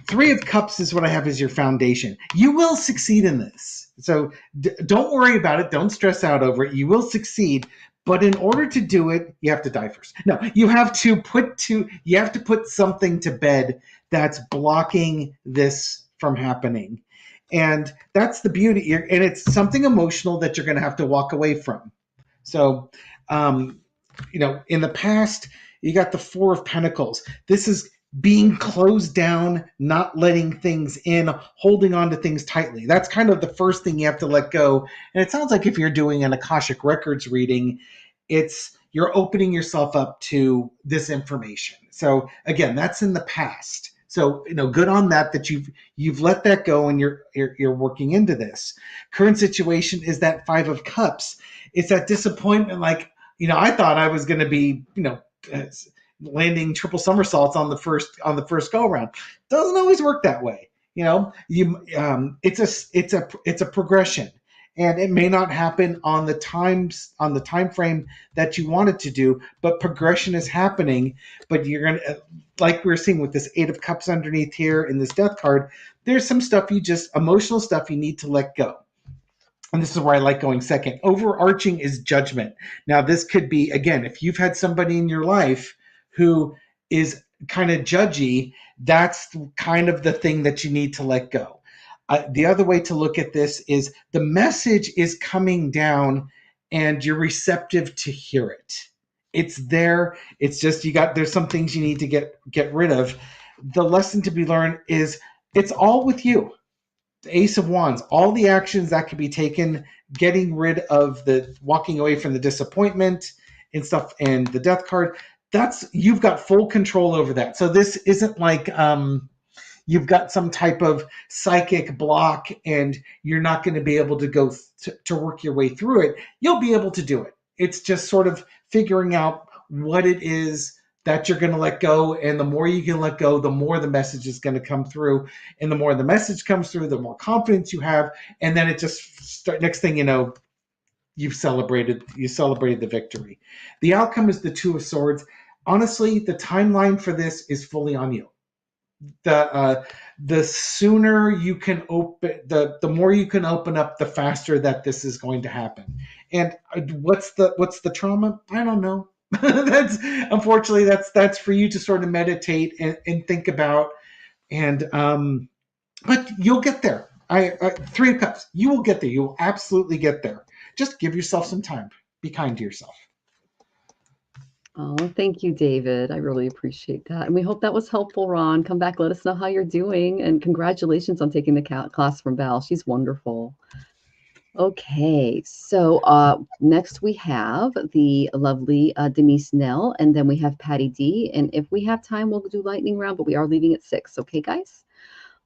Three of Cups is what I have as your foundation. You will succeed in this. So don't worry about it. Don't stress out over it. You will succeed. But in order to do it, you have to die first. No, you have to put something to bed that's blocking this from happening. And that's the beauty. And it's something emotional that you're going to have to walk away from. So, in the past, you got the Four of Pentacles. This is being closed down, not letting things in, holding on to things tightly. That's kind of the first thing you have to let go. And it sounds like if you're doing an Akashic Records reading, you're opening yourself up to this information. So again, that's in the past. So good on that you've let that go and you're working into this. Current situation is that Five of Cups. It's that disappointment. Like I thought I was going to be landing triple somersaults on the first go around. Doesn't always work that way. It's a progression, and it may not happen on the time frame that you want it to do, but progression is happening. But you're gonna, like we're seeing with this Eight of Cups underneath here in this Death card, there's some stuff emotional stuff you need to let go. And this is where I like going second. Overarching is judgment. Now, this could be, again, if you've had somebody in your life who is kind of judgy, that's kind of the thing that you need to let go. The other way to look at this is the message is coming down and you're receptive to hear it. It's there. It's just there's some things you need to get rid of. The lesson to be learned is it's all with you. The Ace of Wands, all the actions that can be taken, getting rid of walking away from the disappointment and stuff, and the Death card, you've got full control over that. So this isn't like you've got some type of psychic block and you're not going to be able to go to work your way through it. You'll be able to do it. It's just sort of figuring out what it is that you're going to let go. And the more you can let go, the more the message is going to come through. And the more the message comes through, the more confidence you have. And then it just next thing you know, you celebrated the victory. The outcome is the Two of Swords. Honestly, the timeline for this is fully on you. The sooner you can open, the more you can open up, the faster that this is going to happen. And what's the trauma? I don't know. Unfortunately that's for you to sort of meditate and think about. And but you'll get there. Three of Cups, you will get there. You will absolutely get there. Just give yourself some time. Be kind to yourself. Oh, thank you, David. I really appreciate that. And we hope that was helpful, Ron. Come back, let us know how you're doing. And congratulations on taking the class from Val. She's wonderful. Okay, so next we have the lovely Denise Nell, and then we have Patty D. And if we have time, we'll do lightning round, but we are leaving at 6. Okay, guys?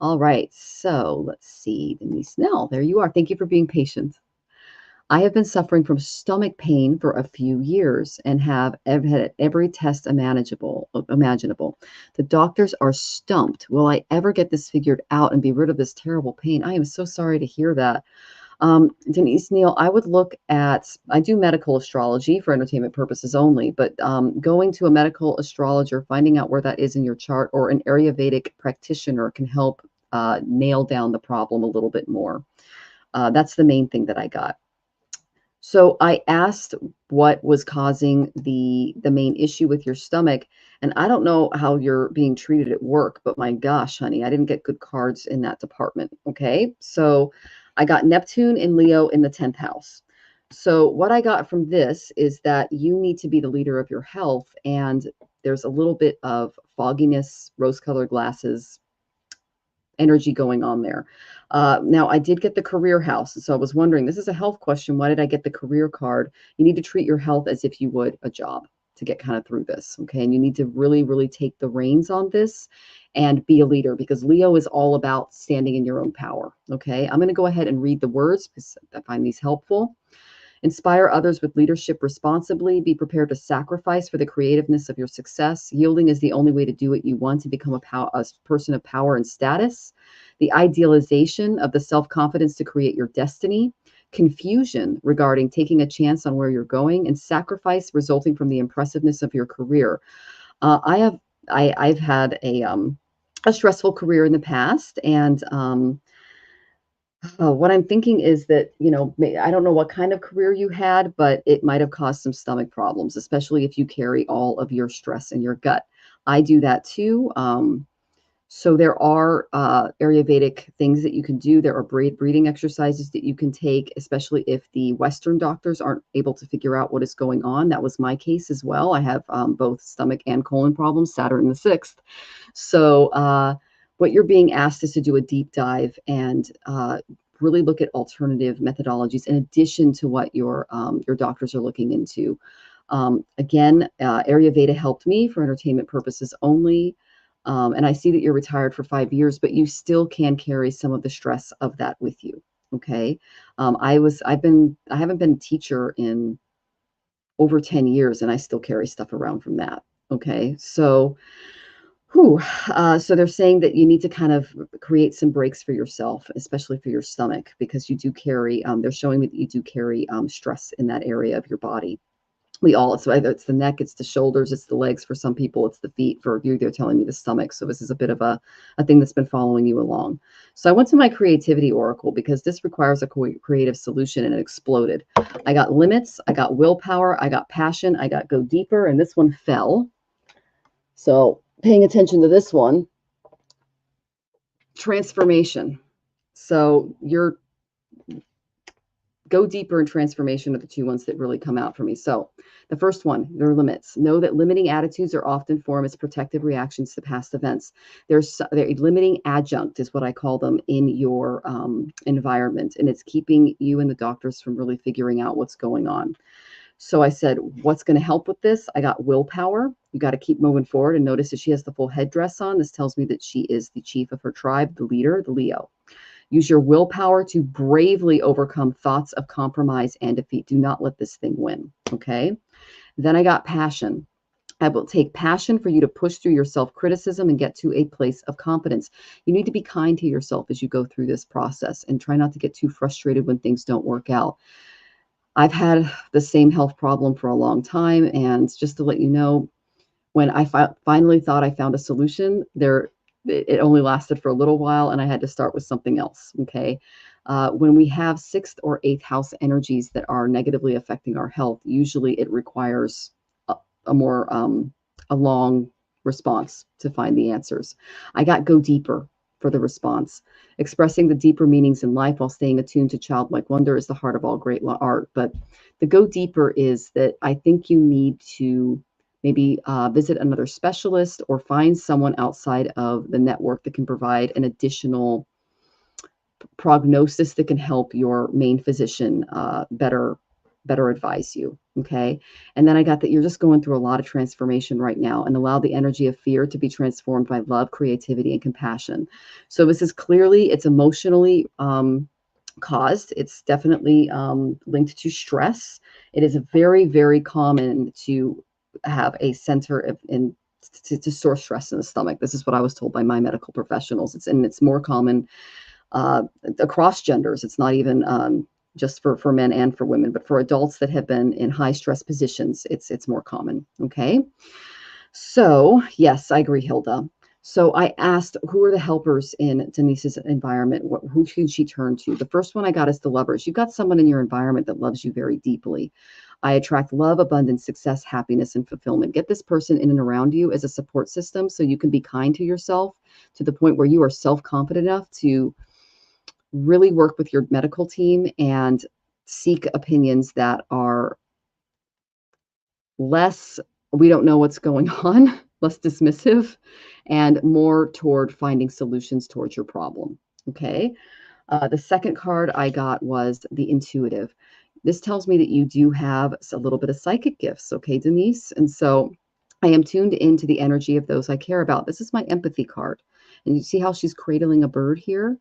All right, so let's see. Denise Nell, there you are. Thank you for being patient. I have been suffering from stomach pain for a few years and have had every test imaginable. The doctors are stumped. Will I ever get this figured out and be rid of this terrible pain? I am so sorry to hear that. Denise Neal, I do medical astrology for entertainment purposes only, but going to a medical astrologer, finding out where that is in your chart, or an area Vedic practitioner can help nail down the problem a little bit more. That's the main thing that I got. So I asked what was causing the main issue with your stomach, and I don't know how you're being treated at work, but my gosh, honey, I didn't get good cards in that department. Okay, so I got Neptune and Leo in the 10th house. So what I got from this is that you need to be the leader of your health, and there's a little bit of fogginess, rose-colored glasses, energy going on there. Now, I did get the career house. So I was wondering, this is a health question. Why did I get the career card? You need to treat your health as if you would a job to get kind of through this. Okay. And you need to really, really take the reins on this and be a leader, because Leo is all about standing in your own power. Okay. I'm going to go ahead and read the words because I find these helpful. Inspire others with leadership responsibly. Be prepared to sacrifice for the creativeness of your success. Yielding is the only way to do what you want, to become a person of power and status. The idealization of the self-confidence to create your destiny. Confusion regarding taking a chance on where you're going, and sacrifice resulting from the impressiveness of your career. I've had a stressful career in the past, and what I'm thinking is that, I don't know what kind of career you had, but it might have caused some stomach problems, especially if you carry all of your stress in your gut. I do that too. So there are Ayurvedic things that you can do. There are breathing exercises that you can take, especially if the Western doctors aren't able to figure out what is going on. That was my case as well. I have both stomach and colon problems, Saturn in the sixth. So what you're being asked is to do a deep dive and really look at alternative methodologies in addition to what your doctors are looking into. Again, Ayurveda helped me for entertainment purposes only. And I see that you're retired for 5 years, but you still can carry some of the stress of that with you. Okay. I haven't been a teacher in over 10 years, and I still carry stuff around from that. Okay. So, so they're saying that you need to kind of create some breaks for yourself, especially for your stomach, because you do carry, they're showing me that you do carry stress in that area of your body. It's either it's the neck, it's the shoulders, it's the legs. For some people, it's the feet. For you, they're telling me the stomach. So this is a bit of a thing that's been following you along. So I went to my creativity oracle because this requires a creative solution, and it exploded. I got limits, I got willpower, I got passion, I got go deeper, and this one fell. So paying attention to this one, transformation. So you're go deeper and transformation are the two ones that really come out for me. So the first one, their limits. Know that limiting attitudes are often formed as protective reactions to past events. They're limiting adjunct is what I call them in your environment. And it's keeping you and the doctors from really figuring out what's going on. So I said, what's going to help with this? I got willpower. You got to keep moving forward. And notice that she has the full headdress on. This tells me that she is the chief of her tribe, the leader, the Leo. Use your willpower to bravely overcome thoughts of compromise and defeat. Do not let this thing win. Okay. Then I got passion. I will take passion for you to push through your self-criticism and get to a place of confidence. You need to be kind to yourself as you go through this process, and try not to get too frustrated when things don't work out. I've had the same health problem for a long time. And just to let you know, when I finally thought I found a solution, it only lasted for a little while, and I had to start with something else. Okay. When we have sixth or eighth house energies that are negatively affecting our health, usually it requires a more a long response to find the answers. I got go deeper for the response. Expressing the deeper meanings in life while staying attuned to childlike wonder is the heart of all great art. But the go deeper is that I think you need to maybe visit another specialist or find someone outside of the network that can provide an additional prognosis that can help your main physician better advise you. Okay. And then I got that you're just going through a lot of transformation right now, and allow the energy of fear to be transformed by love, creativity, and compassion. So this is clearly, it's emotionally caused. It's definitely linked to stress. It is very, very common to have a center to store stress in the stomach. This is what I was told by my medical professionals. It's more common across genders. It's not even just for men and for women, but for adults that have been in high stress positions, it's more common. Okay. So yes, I agree, Hilda. So I asked, who are the helpers in Denise's environment? Who should she turn to? The first one I got is the lovers. You've got someone in your environment that loves you very deeply. I attract love, abundance, success, happiness, and fulfillment. Get this person in and around you as a support system so you can be kind to yourself to the point where you are self-confident enough to really work with your medical team and seek opinions that are less we don't know what's going on, less dismissive, and more toward finding solutions towards your problem. Okay. The second card I got was the intuitive. This tells me that you do have a little bit of psychic gifts. Okay, Denise. And so I am tuned into the energy of those I care about. This is my empathy card. And you see how she's cradling a bird here?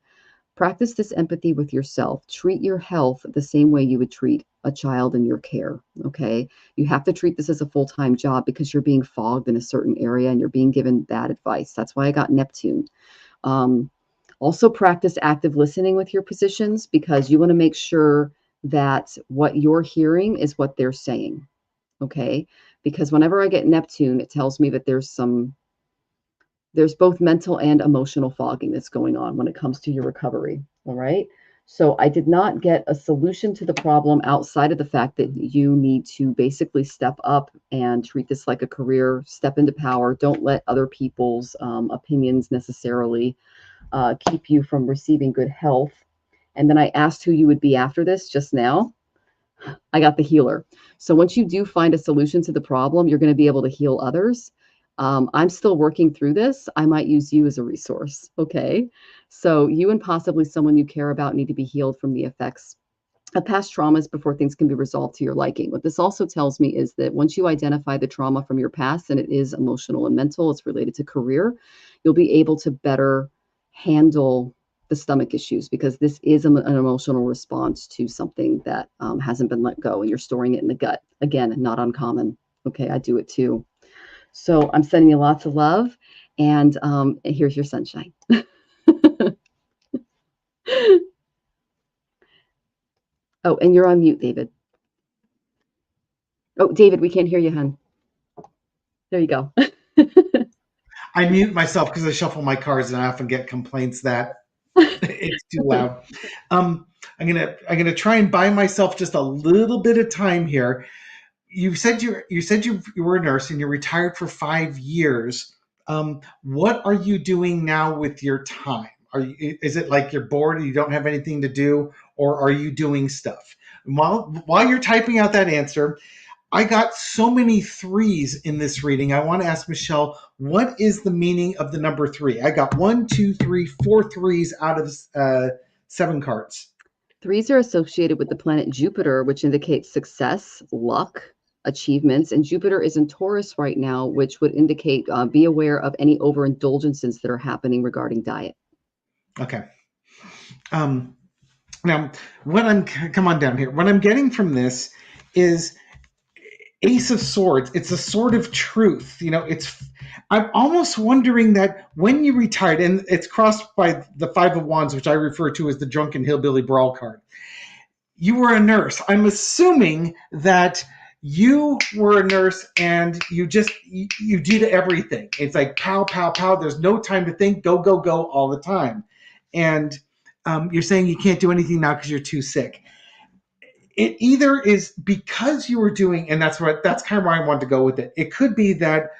Practice this empathy with yourself. Treat your health the same way you would treat a child in your care. Okay. You have to treat this as a full-time job because you're being fogged in a certain area and you're being given bad advice. That's why I got Neptune. Um, Also practice active listening with your positions because you want to make sure that what you're hearing is what they're saying. Okay. Because whenever I get Neptune, it tells me that there's both mental and emotional fogging that's going on when it comes to your recovery. All right. So I did not get a solution to the problem outside of the fact that you need to basically step up and treat this like a career, step into power. Don't let other people's opinions necessarily keep you from receiving good health. And then I asked who you would be after this just now. I got the healer. So once you do find a solution to the problem, you're going to be able to heal others. I'm still working through this. I might use you as a resource. Okay. So you and possibly someone you care about need to be healed from the effects of past traumas before things can be resolved to your liking. What this also tells me is that once you identify the trauma from your past, and it is emotional and mental, it's related to career, you'll be able to better handle the stomach issues because this is an emotional response to something that hasn't been let go and you're storing it in the gut. Again, not uncommon. Okay, I do it too. So I'm sending you lots of love, and here's your sunshine. Oh, and you're on mute, David. Oh, David, we can't hear you, hun. There you go. I mute myself because I shuffle my cards and I often get complaints that it's too loud. I'm gonna try and buy myself just a little bit of time here. You were a nurse and you retired for 5 years. What are you doing now with your time? Is it like you're bored and you don't have anything to do, or are you doing stuff? While you're typing out that answer, I got so many threes in this reading. I want to ask Michelle, what is the meaning of the number three? I got 4 threes out of 7 cards. Threes are associated with the planet Jupiter, which indicates success, luck, achievements. And Jupiter is in Taurus right now, which would indicate be aware of any overindulgences that are happening regarding diet. Okay. Now, come on down here. What I'm getting from this is Ace of Swords. It's a sword of truth. I'm almost wondering that when you retired, and it's crossed by the Five of Wands, which I refer to as the drunken hillbilly brawl card. You were a nurse. I'm assuming that you were a nurse and you did everything. It's like pow, pow, pow. There's no time to think. Go, go, go all the time. And you're saying you can't do anything now because you're too sick. It either is because you were doing, and that's kind of where I wanted to go with it. It could be that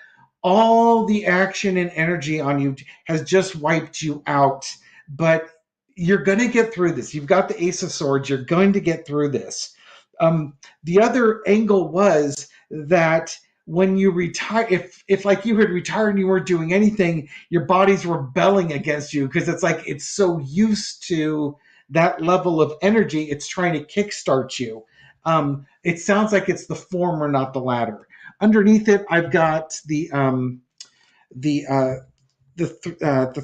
all the action and energy on you has just wiped you out, but you're going to get through this. You've got the Ace of Swords. You're going to get through this. The other angle was that when you retire, if like you had retired and you weren't doing anything, your body's rebelling against you because it's like it's so used to that level of energy, it's trying to kickstart you. It sounds like it's the former, not the latter. Underneath it, I've got the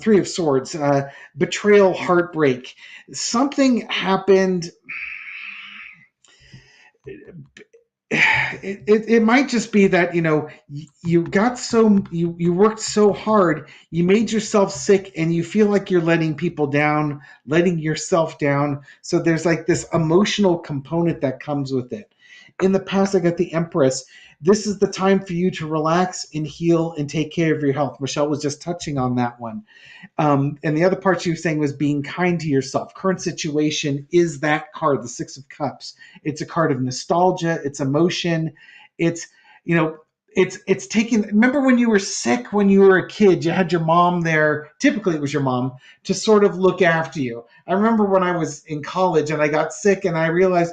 Three of Swords, betrayal, heartbreak. Something happened. It might just be that you worked so hard, you made yourself sick, and you feel like you're letting people down, letting yourself down. So there's like this emotional component that comes with it. In the past, I got the Empress. This is the time for you to relax and heal and take care of your health. Michelle was just touching on that one. And the other part she was saying was being kind to yourself. Current situation is that card, the Six of Cups. It's a card of nostalgia. It's emotion. It's, it's taking, remember when you were sick, when you were a kid, you had your mom there. Typically it was your mom to sort of look after you. I remember when I was in college and I got sick and I realized,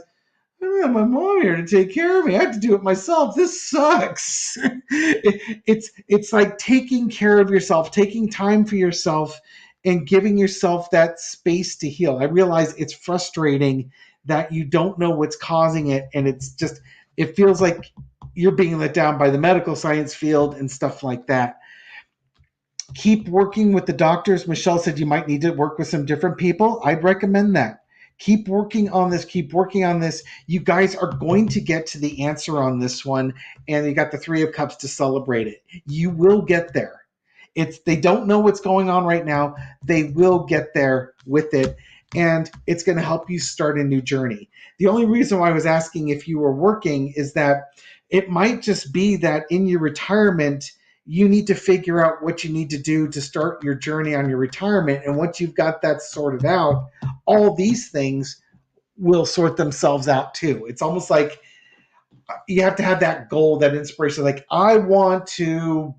I don't have my mom here to take care of me. I have to do it myself. This sucks. It's like taking care of yourself, taking time for yourself, and giving yourself that space to heal. I realize it's frustrating that you don't know what's causing it, and it feels like you're being let down by the medical science field and stuff like that. Keep working with the doctors. Michelle said you might need to work with some different people. I'd recommend that. Keep working on this. Keep working on this. You guys are going to get to the answer on this one, and you got the Three of Cups to celebrate it. You will get there. They don't know what's going on right now. They will get there with it, and it's going to help you start a new journey. The only reason why I was asking if you were working is that it might just be that in your retirement, you need to figure out what you need to do to start your journey on your retirement. And once you've got that sorted out, all these things will sort themselves out too. It's almost like you have to have that goal, that inspiration. Like, I want to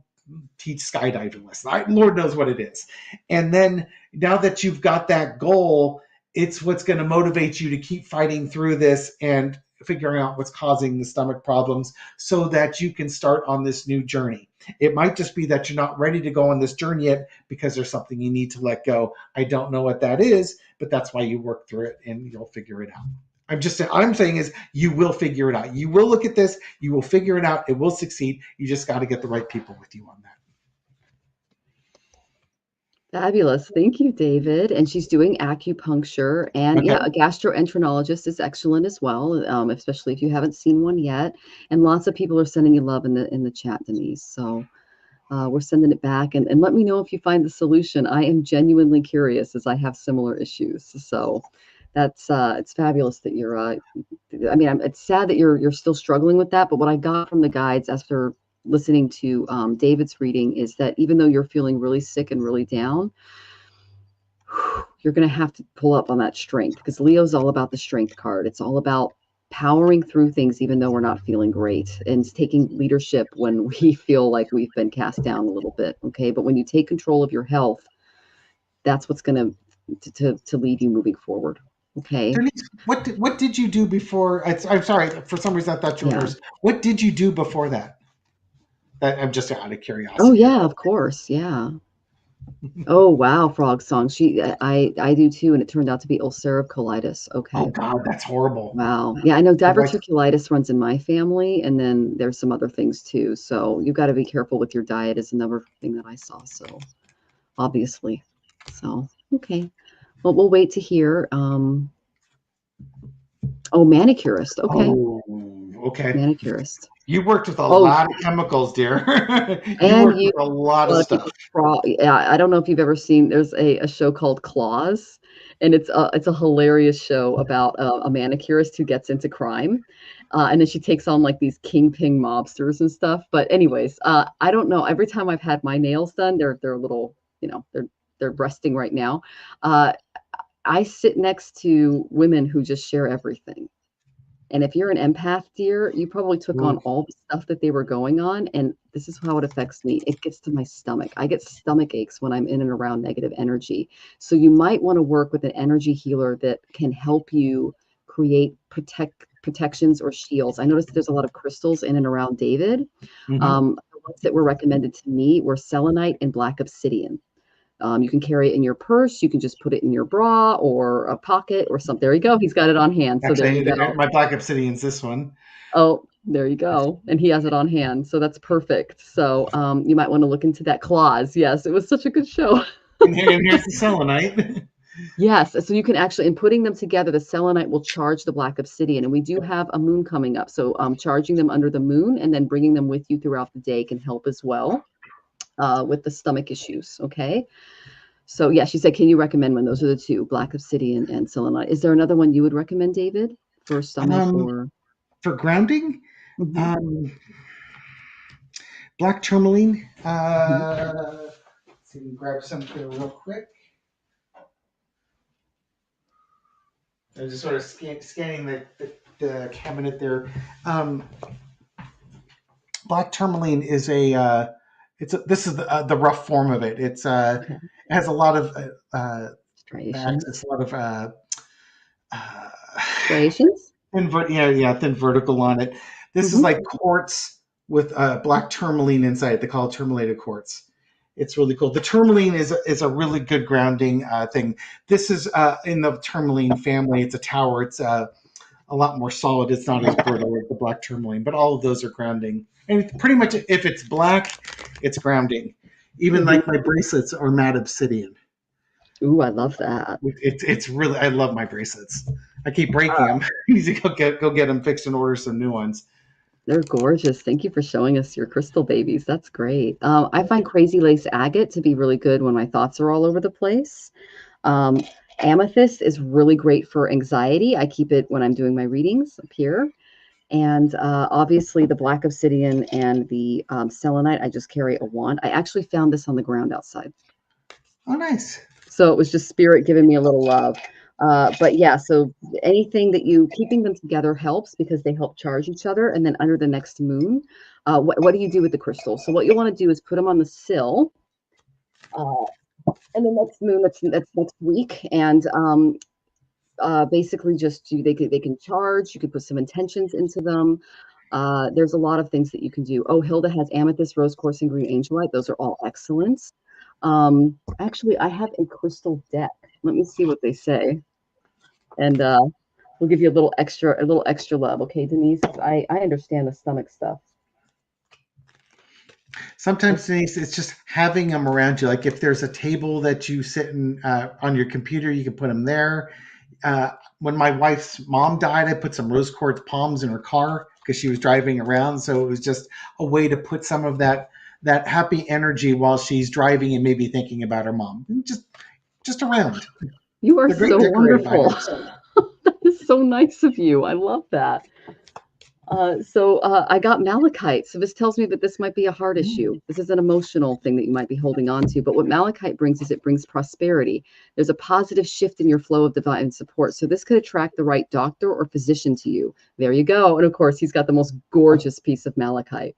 teach skydiving lessons. Lord knows what it is. And then now that you've got that goal, it's what's going to motivate you to keep fighting through this and figuring out what's causing the stomach problems so that you can start on this new journey. It might just be that you're not ready to go on this journey yet because there's something you need to let go. I don't know what that is, but that's why you work through it and you'll figure it out. I'm saying is you will figure it out. You will look at this, you will figure it out, it will succeed. You just got to get the right people with you on that. Fabulous. Thank you, David. And she's doing acupuncture. And Okay. yeah, a gastroenterologist is excellent as well, especially if you haven't seen one yet. And lots of people are sending you love in the chat, Denise. So we're sending it back. And let me know if you find the solution. I am genuinely curious, as I have similar issues. So that's it's fabulous that you're it's sad that you're still struggling with that. But what I got from the guides after listening to David's reading is that even though you're feeling really sick and really down, you're going to have to pull up on that strength, because Leo's all about the strength card. It's all about powering through things even though we're not feeling great, and taking leadership when we feel like we've been cast down a little bit. Okay, but when you take control of your health, that's what's going to lead you moving forward. Okay. Denise, what did you do before? I'm sorry, for some reason I thought you were a Yeah. nurse. What did you do before that? I'm just out of Oh curiosity. yeah, of course. Yeah. Oh wow, frog song. I do too, and it turned out to be ulcerative colitis. Oh Okay. God, that's horrible. Wow. Yeah, I know My wife, diverticulitis runs in my family, and then there's some other things too. So you got to be careful with your diet is another thing that I saw. So obviously. So okay. Well, we'll wait to hear. Oh, manicurist. Okay. oh, okay. Manicurist. You worked with a Oh, lot of chemicals, dear. You and worked you with a lot a of lot of stuff. people yeah, I don't know if you've ever seen, there's a show called Claws, and it's a hilarious show about a manicurist who gets into crime, and then she takes on like these kingpin mobsters and stuff. But anyways, I don't know. Every time I've had my nails done, they're a little, they're resting right now. Uh, I sit next to women who just share everything. And if you're an empath, dear, you probably took on Ooh. all the stuff that they were going on. And this is how it affects me. It gets to my stomach. I get stomach aches when I'm in and around negative energy. So you might want to work with an energy healer that can help you create protections or shields. I noticed that there's a lot of crystals in and around David. Mm-hmm. The ones that were recommended to me were selenite and black obsidian. You can carry it in your purse. You can just put it in your bra or a pocket or something. There you go. He's got it on hand. So there you Actually, go. my Black Obsidian's this one. Oh, there you go. And he has it on hand. So that's perfect. So you might want to look into that clause. Yes, it was such a good show. And here's the selenite. Yes. So you can actually, in putting them together, the selenite will charge the black obsidian. And we do have a moon coming up. So charging them under the moon and then bringing them with you throughout the day can help as well with the stomach issues. Okay. So yeah, she said, can you recommend one? Those are the two, black obsidian and selenite. Is there another one you would recommend, David, for stomach Um, or? for grounding, Mhm, um, black tourmaline. mhm. Let's see, grab something real quick. I'm just sort of scanning the cabinet there. Um, black tourmaline is this is the rough form of it. Okay. It has a lot of Striations. a lot of uh, Striations? thin vertical on it. This is Hmm. like quartz with black tourmaline inside. They call it tourmalated quartz. It's really cool. The tourmaline is a really good grounding thing. This is in the tourmaline family. It's a tower. It's a lot more solid. It's not as brittle as the black tourmaline, but all of those are grounding. And pretty much, if it's black, it's grounding. Even Hmm. like my bracelets are matte obsidian. Ooh, I love that. It's really, I love my bracelets. I keep breaking them. I need to go get them fixed and order some new ones. They're gorgeous. Thank you for showing us your crystal babies. That's great. I find crazy lace agate to be really good when my thoughts are all over the place. Um, Amethyst is really great for anxiety. I keep it when I'm doing my readings up here. And obviously, the black obsidian and the selenite, I just carry a wand. I actually found this on the ground outside. Oh, nice. So it was just spirit giving me a little love. But yeah, so anything that you keeping them together helps because they help charge each other. And then under the next moon, what do you do with the crystals? So what you want to do is put them on the sill. Uh, and the next moon, that's next week, and basically just they can charge. You could put some intentions into them. There's a lot of things that you can do. Oh, Hilda has amethyst, rose quartz, and green angelite. Those are all excellent. Actually, I have a crystal deck. Let me see what they say, and we'll give you a little extra love. Okay, Denise, I understand the stomach stuff. Sometimes Denise, it's just having them around you. Like if there's a table that you sit in on your computer, you can put them there. When my wife's mom died, I put some rose quartz palms in her car because she was driving around. So it was just a way to put some of that happy energy while she's driving and maybe thinking about her mom. Just around. You are They're great so decorative wonderful. items. That is so nice of you. I love that. I got malachite. So this tells me that this might be a heart Mm. issue. This is an emotional thing that you might be holding on to. But what malachite brings is it brings prosperity. There's a positive shift in your flow of divine support. So this could attract the right doctor or physician to you. There you go. And of course, he's got the most gorgeous piece of malachite.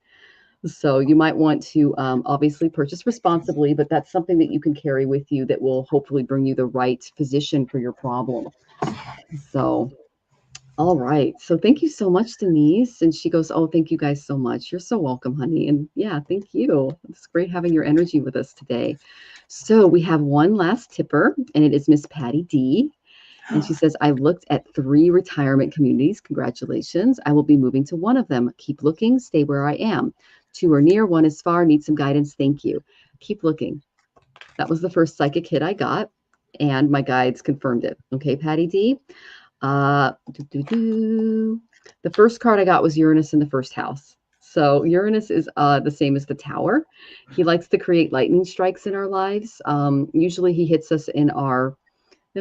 So you might want to obviously purchase responsibly, but that's something that you can carry with you that will hopefully bring you the right physician for your problem. So all right. So thank you so much, Denise. And she goes, oh, thank you guys so much. You're so welcome, honey. And yeah, thank you. It's great having your energy with us today. So we have one last tipper, and it is Miss Patty D. And she says, I looked at 3 retirement communities. Congratulations. I will be moving to one of them. Keep looking, stay where I am. 2 are near, 1 is far, need some guidance. Thank you. Keep looking. That was the first psychic hit I got, and my guides confirmed it. Okay, Patty D. Uh, doo, doo, doo. The first card I got was Uranus in the first house. So Uranus is the same as the tower. He likes to create lightning strikes in our lives. Usually he hits us in our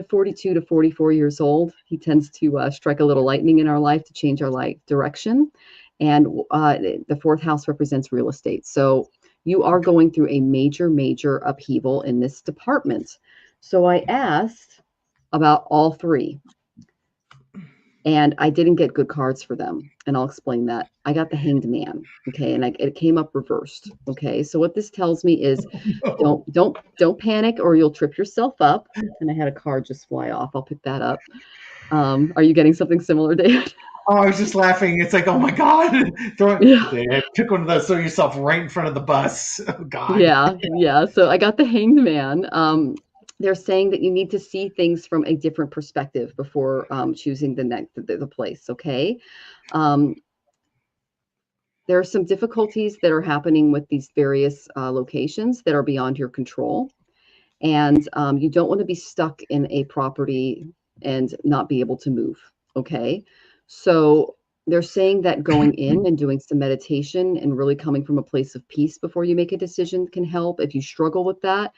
42 to 44 years old. He tends to strike a little lightning in our life to change our life direction. And the 4th house represents real estate. So you are going through a major, major upheaval in this department. So I asked about all 3 and I didn't get good cards for them. And I'll explain that. I got the Hanged Man, okay, and it came up reversed, okay. So what this tells me is, Oh. don't panic, or you'll trip yourself up. And I had a card just fly off. I'll pick that up. Are you getting something similar, David? Oh, I was just laughing. It's like, oh my god, Yeah, pick one of those, throw yourself right in front of the bus. Oh god. yeah. So I got the Hanged Man. They're saying that you need to see things from a different perspective before choosing the place. Okay. Um, there are some difficulties that are happening with these various locations that are beyond your control. And you don't want to be stuck in a property and not be able to move. Okay. So they're saying that going in and doing some meditation and really coming from a place of peace before you make a decision can help. If you struggle with that,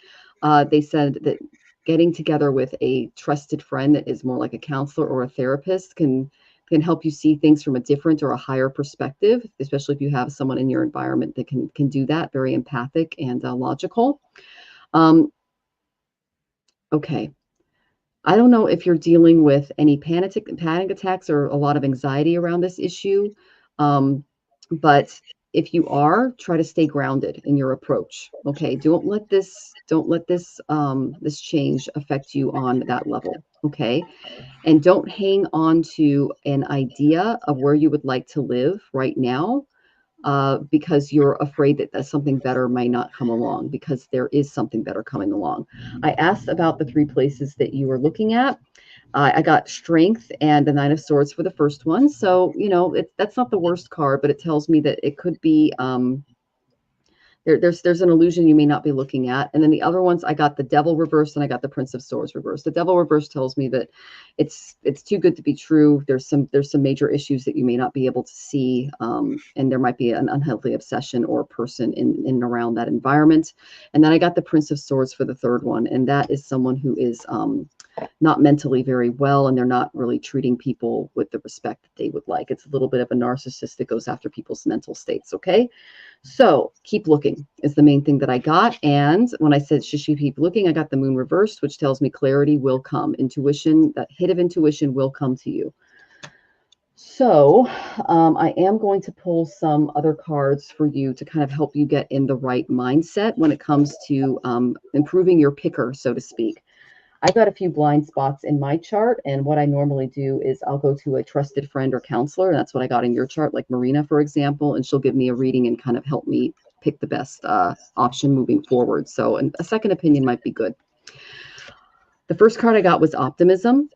they said that getting together with a trusted friend that is more like a counselor or a therapist can help you see things from a different or a higher perspective, especially if you have someone in your environment that can do that, very empathic and logical. Um, okay. I don't know if you're dealing with any panic attacks or a lot of anxiety around this issue, but if you are, try to stay grounded in your approach. Okay. Don't let this change affect you on that level. Okay. And don't hang on to an idea of where you would like to live right now, because you're afraid that something better may not come along, because there is something better coming along. I asked about the three places that you were looking at. I got strength and the Nine of Swords for the first one. So, that's not the worst card, but it tells me that it could be there's an illusion you may not be looking at. And then the other ones, I got the Devil reversed and I got the Prince of Swords reversed. The Devil reversed tells me that it's too good to be true. There's some major issues that you may not be able to see, and there might be an unhealthy obsession or person in and around that environment. And then I got the Prince of Swords for the third one, and that is someone who is not mentally very well, and they're not really treating people with the respect that they would like. It's a little bit of a narcissist that goes after people's mental states. Okay. So keep looking is the main thing that I got. And when I said, should she keep looking, I got the moon reversed, which tells me clarity will come. Intuition, that hit of intuition will come to you. So I am going to pull some other cards for you to kind of help you get in the right mindset when it comes to improving your picker, so to speak. I've got a few blind spots in my chart, and what I normally do is I'll go to a trusted friend or counselor, and that's what I got in your chart, like Marina, for example, and she'll give me a reading and kind of help me pick the best option moving forward. So a second opinion might be good. The first card I got was optimism.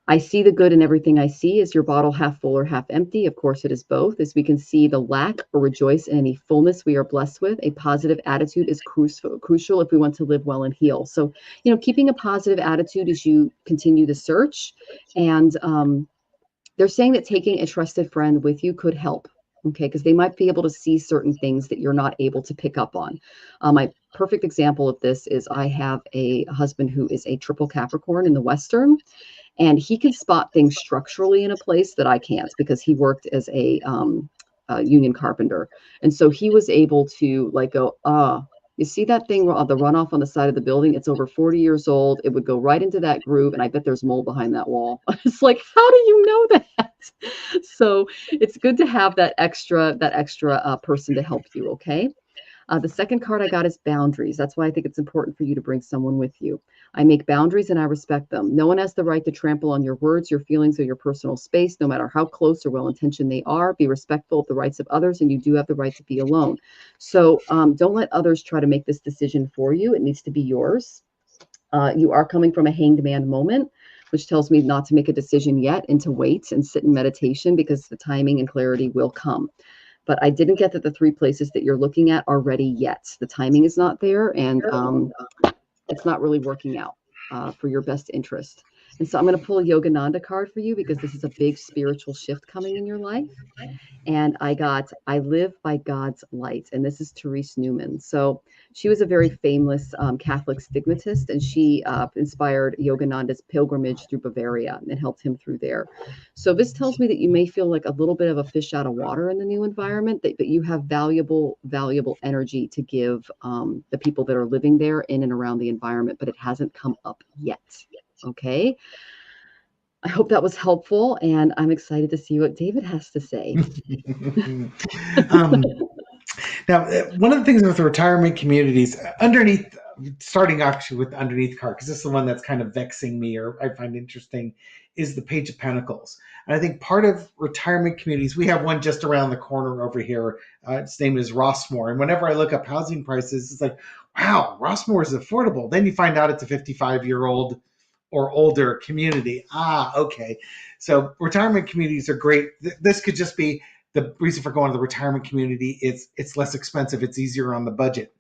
I see the good in everything I see. Is your bottle half full or half empty? Of course, it is both. As we can see the lack or rejoice in any fullness we are blessed with. A positive attitude is crucial if we want to live well and heal. So, keeping a positive attitude as you continue the search. And they're saying that taking a trusted friend with you could help. Okay, because they might be able to see certain things that you're not able to pick up on. My perfect example of this is I have a husband who is a triple Capricorn in the Western, and he can spot things structurally in a place that I can't, because he worked as a union carpenter. And so he was able to go, you see that thing, the runoff on the side of the building? It's over 40 years old. It would go right into that groove, and I bet there's mold behind that wall. It's like, how do you know that? So it's good to have that extra person to help you, okay? The second card I got is boundaries. That's why I think it's important for you to bring someone with you. I make boundaries and I respect them. No one has the right to trample on your words, your feelings, or your personal space, no matter how close or well-intentioned they are. Be respectful of the rights of others, and you do have the right to be alone. So don't let others try to make this decision for you. It needs to be yours. You are coming from a hanged man moment, which tells me not to make a decision yet and to wait and sit in meditation, because the timing and clarity will come. But I didn't get that the three places that you're looking at are ready yet. The timing is not there, and it's not really working out for your best interest. And so I'm going to pull a Yogananda card for you, because this is a big spiritual shift coming in your life. And I got I Live by God's Light. And this is Therese Newman. So she was a very famous Catholic stigmatist, and she inspired Yogananda's pilgrimage through Bavaria and helped him through there. So this tells me that you may feel like a little bit of a fish out of water in the new environment, but you have valuable energy to give the people that are living there in and around the environment, but it hasn't come up yet. Okay. I hope that was helpful, and I'm excited to see what David has to say. um, Now, one of the things with the retirement communities, underneath, starting actually with underneath card, because this is the one that's kind of vexing me or I find interesting, is the Page of Pentacles. And I think part of retirement communities, we have one just around the corner over here. Its name is Rossmore. And whenever I look up housing prices, it's like, wow, Rossmore is affordable. Then you find out it's a 55-year-old or older community. Okay. So retirement communities are great. This could just be the reason for going to the retirement community. It's less expensive. It's easier on the budget.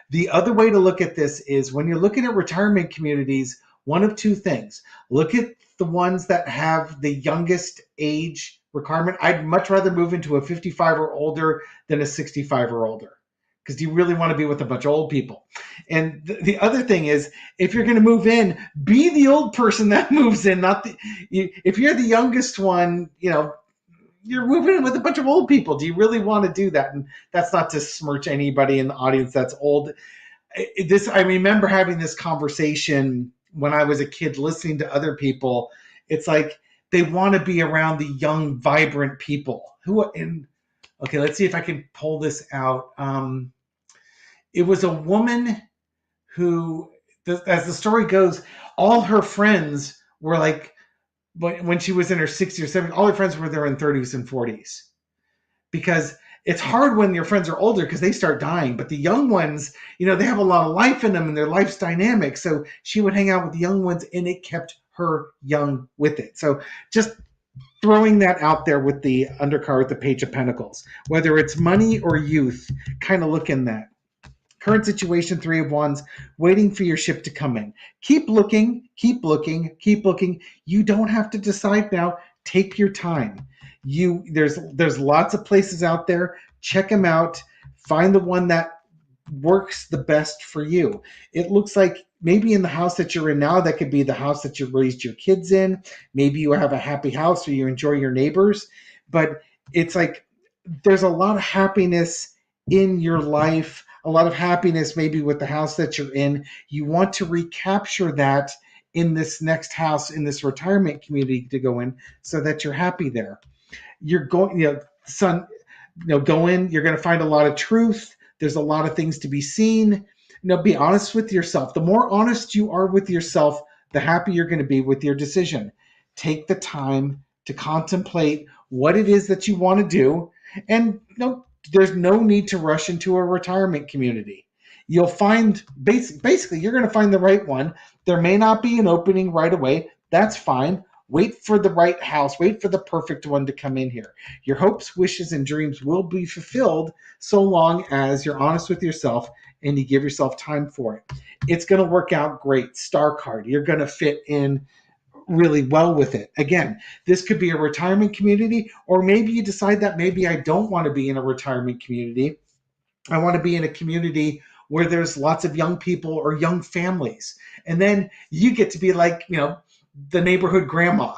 The other way to look at this is when you're looking at retirement communities, one of two things. Look at the ones that have the youngest age requirement. I'd much rather move into a 55 or older than a 65 or older, because you really want to be with a bunch of old people. And the other thing is, if you're going to move in, be the old person that moves in, not if you're the youngest one, you're moving in with a bunch of old people. Do you really want to do that? And that's not to smirch anybody in the audience that's old. I remember having this conversation when I was a kid, listening to other people. It's like they want to be around the young, vibrant people Okay, let's see if I can pull this out. It was a woman who, as the story goes, all her friends were like, when she was in her 60s or 70s, all her friends were there in 30s and 40s, because it's hard when your friends are older because they start dying. But the young ones, they have a lot of life in them and their life's dynamic. So she would hang out with the young ones and it kept her young with it. So just throwing that out there with the undercard with the Page of Pentacles, whether it's money or youth, kind of look in that. Current situation, Three of Wands, waiting for your ship to come in. Keep looking, keep looking, keep looking. You don't have to decide now. Take your time. There's lots of places out there. Check them out. Find the one that works the best for you. It looks like maybe in the house that you're in now, that could be the house that you raised your kids in. Maybe you have a happy house where you enjoy your neighbors. But it's like there's a lot of happiness in your life, a lot of happiness maybe with the house that you're in. You want to recapture that in this next house, in this retirement community to go in, so that you're happy there. You're going, son, go in, you're going to find a lot of truth. There's a lot of things to be seen. Be honest with yourself. The more honest you are with yourself, the happier you're going to be with your decision. Take the time to contemplate what it is that you want to do. And there's no need to rush into a retirement community. You'll find, basically, you're going to find the right one. There may not be an opening right away. That's fine. Wait for the right house. Wait for the perfect one to come in here. Your hopes, wishes, and dreams will be fulfilled so long as you're honest with yourself and you give yourself time for it. It's going to work out great. Star card. You're going to fit in really well with it. Again, this could be a retirement community, or maybe you decide that maybe I don't want to be in a retirement community. I want to be in a community where there's lots of young people or young families. And then you get to be like, the neighborhood grandma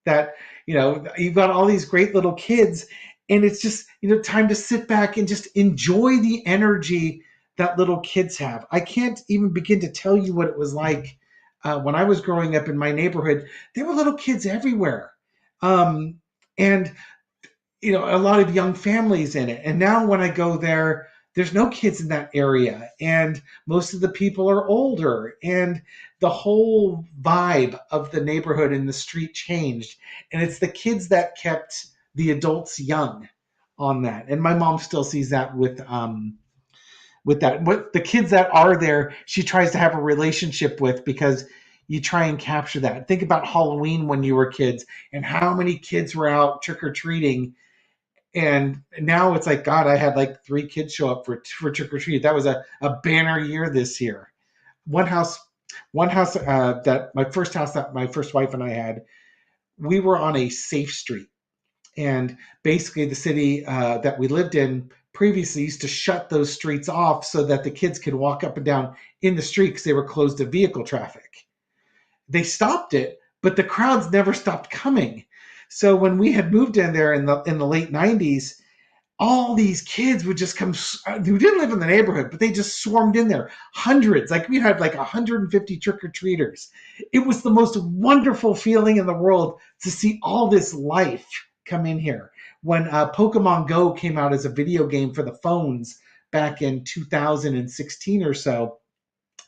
that, you've got all these great little kids, and it's just, time to sit back and just enjoy the energy that little kids have. I can't even begin to tell you what it was like when I was growing up in my neighborhood. There were little kids everywhere. And a lot of young families in it. And now when I go there, there's no kids in that area, and most of the people are older, and the whole vibe of the neighborhood and the street changed. And it's the kids that kept the adults young on that. And my mom still sees that with that. What the kids that are there, she tries to have a relationship with, because you try and capture that. Think about Halloween when you were kids and how many kids were out trick-or-treating. And now it's like, God, I had like 3 kids show up for trick or treat. That was a banner year this year. One house, that my first house that my first wife and I had, we were on a safe street. And basically the city that we lived in previously used to shut those streets off so that the kids could walk up and down in the street because they were closed to vehicle traffic. They stopped it, but the crowds never stopped coming. So when we had moved in there in the late 90s, all these kids would just come, who didn't live in the neighborhood, but they just swarmed in there. Hundreds, like we had like 150 trick-or-treaters. It was the most wonderful feeling in the world to see all this life come in here. When Pokemon Go came out as a video game for the phones back in 2016 or so,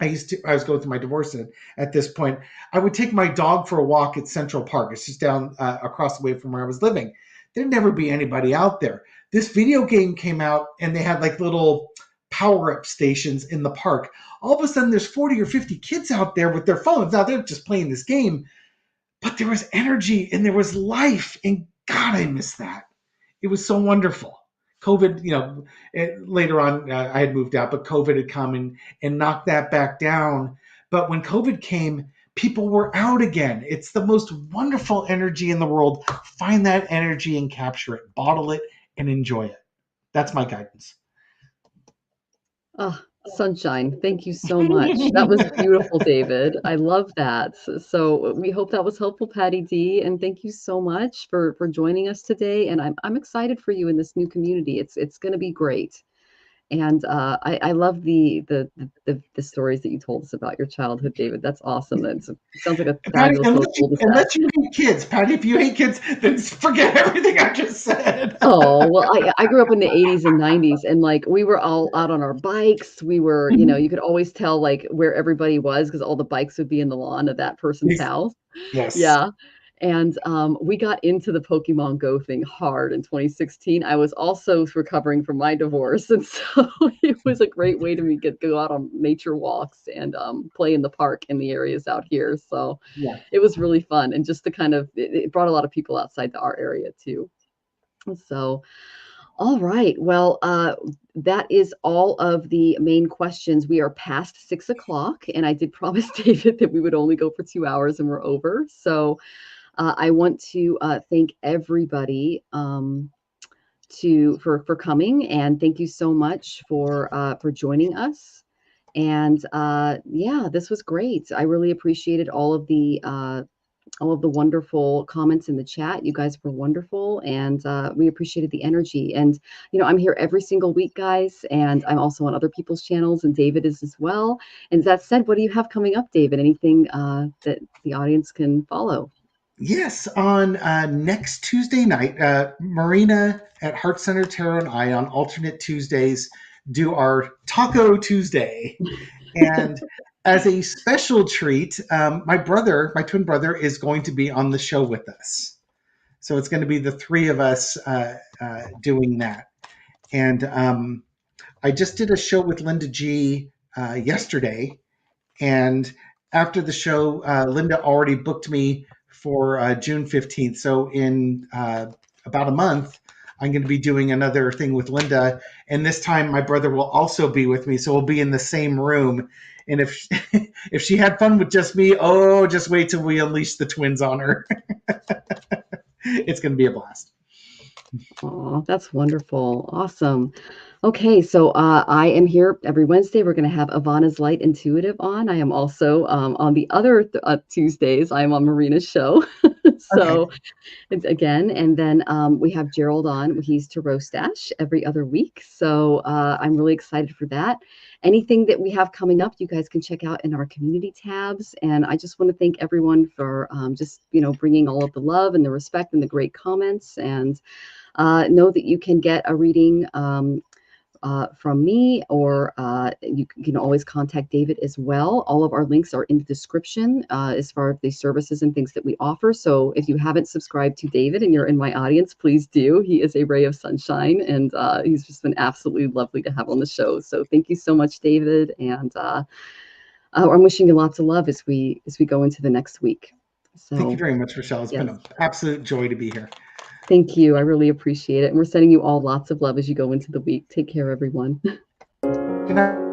I was going through my divorce at this point. I would take my dog for a walk at Central Park. It's just down across the way from where I was living. There'd never be anybody out there. This video game came out, and they had like little power-up stations in the park. All of a sudden, there's 40 or 50 kids out there with their phones. Now, they're just playing this game, but there was energy and there was life, and God, I miss that. It was so wonderful. COVID, later on, I had moved out, but COVID had come and knocked that back down. But when COVID came, people were out again. It's the most wonderful energy in the world. Find that energy and capture it, bottle it, and enjoy it. That's my guidance. Oh, sunshine. Thank you so much. That was beautiful, David. I love that. So we hope that was helpful, Patty D. And thank you so much for joining us today. And I'm excited for you in this new community. It's going to be great. And I love the stories that you told us about your childhood, David. That's awesome. That sounds like a Patty, fabulous little cul-de-sac. unless you hate kids, Patty, if you hate kids, then forget everything I just said. Oh, well, I grew up in the 80s and 90s, and, like, we were all out on our bikes. We were, you could always tell, like, where everybody was because all the bikes would be in the lawn of that person's house. Yes. Yeah, and, we got into the Pokemon Go thing hard in 2016. I was also recovering from my divorce, and so it was a great way to me get go out on nature walks and, play in the park in the areas out here, so Yeah. it was really fun, and just to kind of it brought a lot of people outside to our area too. So, all right. Well, that is all of the main questions. We are past 6 o'clock, and I did promise David that we would only go for 2 hours, and we're over. So I want to thank everybody for coming, and thank you so much for joining us. And yeah, this was great. I really appreciated all of the wonderful comments in the chat. You guys were wonderful, and we appreciated the energy. And I'm here every single week, guys, and I'm also on other people's channels, and David is as well. And that said, what do you have coming up, David? Anything that the audience can follow? Yes, on next Tuesday night, Marina at Heart Center Tarot and I on alternate Tuesdays do our Taco Tuesday. And as a special treat, my twin brother, is going to be on the show with us. So it's going to be the three of us doing that. And I just did a show with Linda G yesterday. And after the show, Linda already booked me for June 15th. So in about a month, I'm going to be doing another thing with Linda. And this time my brother will also be with me. So we'll be in the same room. And if if she had fun with just me, oh, just wait till we unleash the twins on her. It's going to be a blast. Oh, that's wonderful. Awesome. Okay, so I am here every Wednesday. We're going to have Ivana's Light Intuitive on. I am also on the other Tuesdays. I am on Marina's show. Okay. So it's again, and then we have Gerald on. He's Tarot Stash every other week. So I'm really excited for that. Anything that we have coming up, you guys can check out in our community tabs. And I just want to thank everyone for just bringing all of the love and the respect and the great comments. And know that you can get a reading from me, or you can always contact David as well. All of our links are in the description as far as the services and things that we offer. So if you haven't subscribed to David and you're in my audience, please do. He is a ray of sunshine, and he's just been absolutely lovely to have on the show. So thank you so much, David, and I'm wishing you lots of love as we go into the next week. Thank you So very much, Rochelle. It's been yes. an absolute joy to be here. Thank you. I really appreciate it. And we're sending you all lots of love as you go into the week. Take care, everyone. Good night.